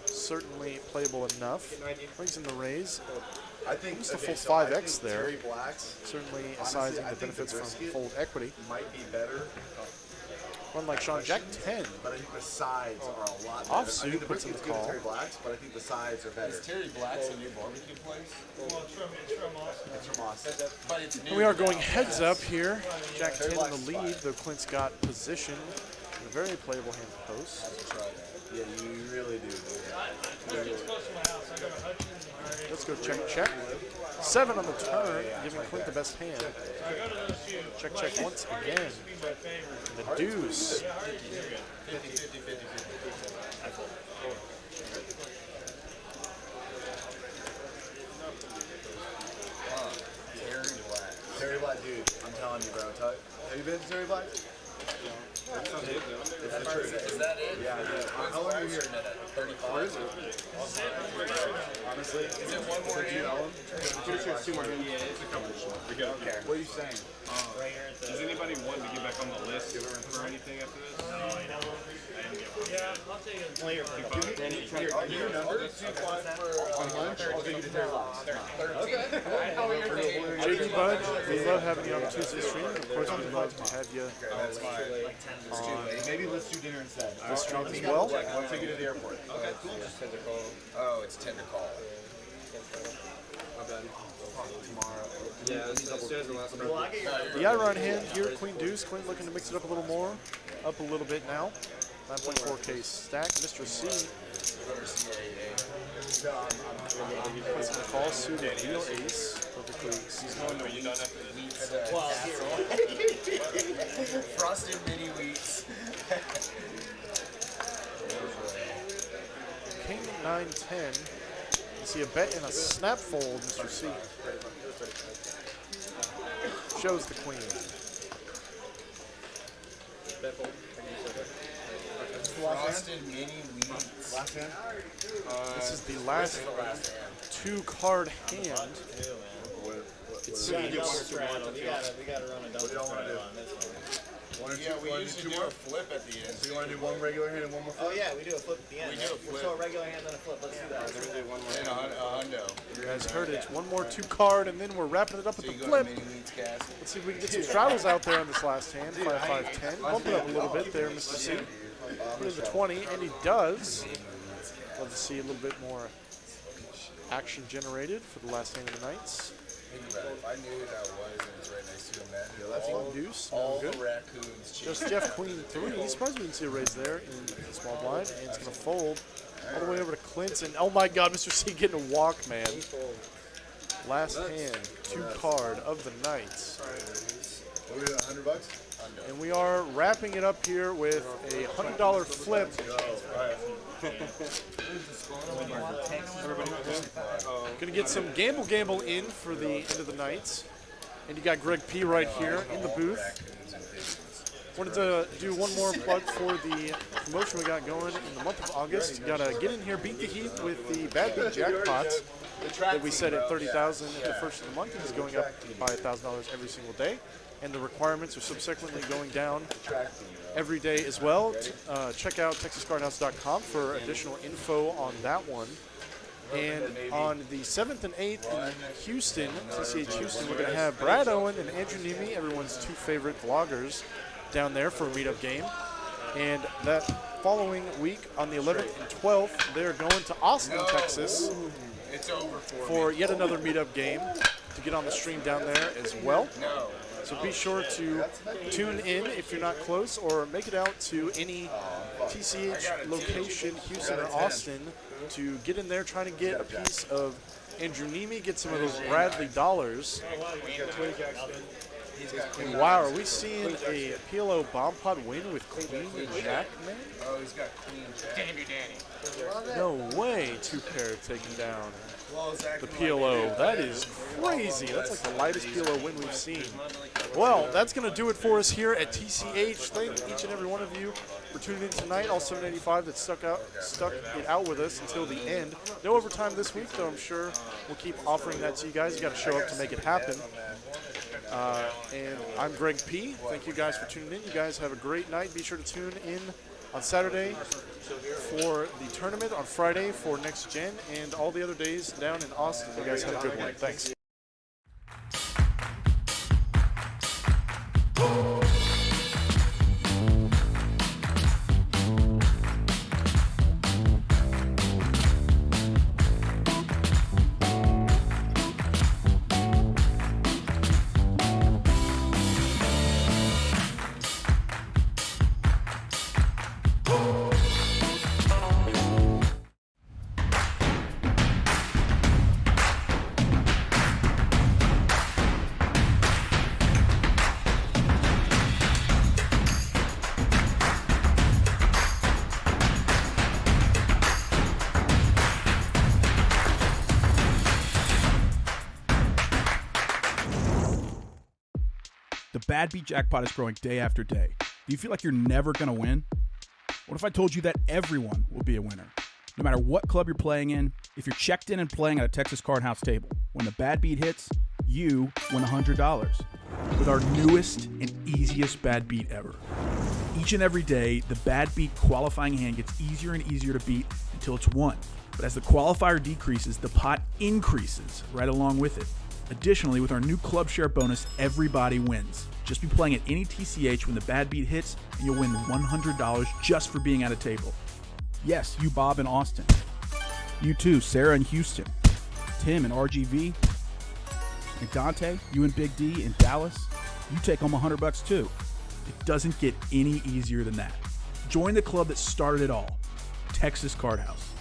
Certainly playable enough. Brings in the raise. I think Almost a full so I 5x think there. Terry Black's Certainly honestly, sizing I the think benefits from brisket fold equity. might be better, Unlike Sean, Jack 10. but I think the sides are a lot better. Offsuit I think the puts in brisket's the good call. with Terry Black's, but I think the sides are better. Terry Black's a new barbecue place? Well, it's from Austin. It's from Austin. But it's new. And we are going heads up here. Jack 10 in the lead, though Clint's got position in a very playable hand post. Yeah, you really do. Hutchins close to my house. I go to Hutchins and Harding. Let's go check. 7 on the turn, giving Clint the best hand. I go to those 2. Check once again. Be my favorite. The deuce. 50-50-50-50. Terry Black. Terry Black, dude, I'm telling you, bro. Have you been to Terry Black? Is that it? Yeah, dude. How long are you here? 35. Honestly, Is it one more hand? Pretty sure it's 2 more hands. Yeah, it's a couple. We got okay. what are you saying? Does anybody want to get back on the list for anything after this? No, I don't. Yeah, I'll take it. Your number? On lunch? I'll take you to Terry Black's. JD Bud, we love having you on the Tuesday stream. Of course, we'd love to have you Maybe let's do dinner instead. on this stream as well. I'll take you to the airport. Oh, it's 10 to call. Yeah, as soon as the last one. The Iron hand here, Queen Deuce. Queen looking to mix it up a little more. Up a little bit now. 9.4K stack. Mr. C. Puts in the call, suited real ace. Perfectly seasonal. Frosted mini wheats. King 9-10. You see a bet and a snap fold, Mr. C. Shows the queen. Frosted mini wheats. Last hand? This is the last two-card hand. It seems. We gotta run a double straddle on this one. Yeah, we usually do a flip at the end. So you want to do one regular hand and one more flip? Oh yeah, we do a flip at the end. We do a flip. So a regular hand and a flip. Let's do that. And a hundo. You guys heard it. One more two-card, and then we're wrapping it up with So the you go to flip. mini wheats cast. Let's see if we can get some straddles out there on this last hand. 5-5-10. Bump it up a little bit there, Mr. C. Put in the 20, and he does. Love to see a little bit more action generated for the last hand of the Knights. Think about it. If I knew who that was and it's right next to him, man. King Deuce, All no the good. raccoons cheat. Just Jeff Queen 3. Surprised we didn't see a raise there in the small blind. And it's going to fold all the way over to Clinton. Oh my God, Mr. C getting a walk, man. Last hand, two-card of the Knights. What are we doing, $100? And we are wrapping it up here with a $100 flip. Gonna get some gamble in for the end of the Knights. And you got Greg P right here in the booth. Wanted to do one more plug for the promotion we got going in the month of August. You gotta get in here, beat the heat with the Bad Beat jackpots that we set at $30,000 at the first of the month. It is going up by $1,000 every single day. And the requirements are subsequently going down every day as well. Check out TexasCardHouse.com for additional info on that one. And on the 7th and 8th in Houston, TCH Houston, we're going to have Brad Owen and Andrew Nemi, everyone's two favorite vloggers, down there for a meetup game. And that following week, on the 11th and 12th, they're going to Austin, Texas It's over for yet another meetup game to get on the stream down there as well. So be sure to tune in if you're not close, or make it out to any TCH location, Houston or Austin, to get in there trying to get a piece of Andrew Nemi, get some of those Bradley dollars. And wow, are we seeing a PLO bomb pod win with Queen Jack, man? Oh, he's got Queen Jack. Danny. No way, two pair taking down Well, the PLO. That is crazy. That's like the lightest PLO win we've seen. Well, that's going to do it for us here at TCH. Thank each and every one of you for tuning in tonight. All 785 that stuck it out with us until the end. No overtime this week, though. I'm sure we'll keep offering that to you guys. You got to show up to make it happen. And I'm Greg P. Thank you guys for tuning in. You guys have a great night. Be sure to tune in on Saturday for the tournament, on Friday for Next Gen, and all the other days down in Austin. You guys have a good one. Thanks. The Bad Beat jackpot is growing day after day. Do you feel like you're never going to win? What if I told you that everyone will be a winner? No matter what club you're playing in, if you're checked in and playing at a Texas Card House table, when the Bad Beat hits, you win $100 with our newest and easiest Bad Beat ever. Each and every day, the Bad Beat qualifying hand gets easier and easier to beat until it's won. But as the qualifier decreases, the pot increases right along with it. Additionally, with our new club share bonus, everybody wins. Just be playing at any TCH when the Bad Beat hits, and you'll win $100 just for being at a table. Yes, you Bob in Austin. You too, Sarah in Houston. Tim in RGV. And Dante, you and Big D in Dallas, you take home $100 too. It doesn't get any easier than that. Join the club that started it all, Texas Card House.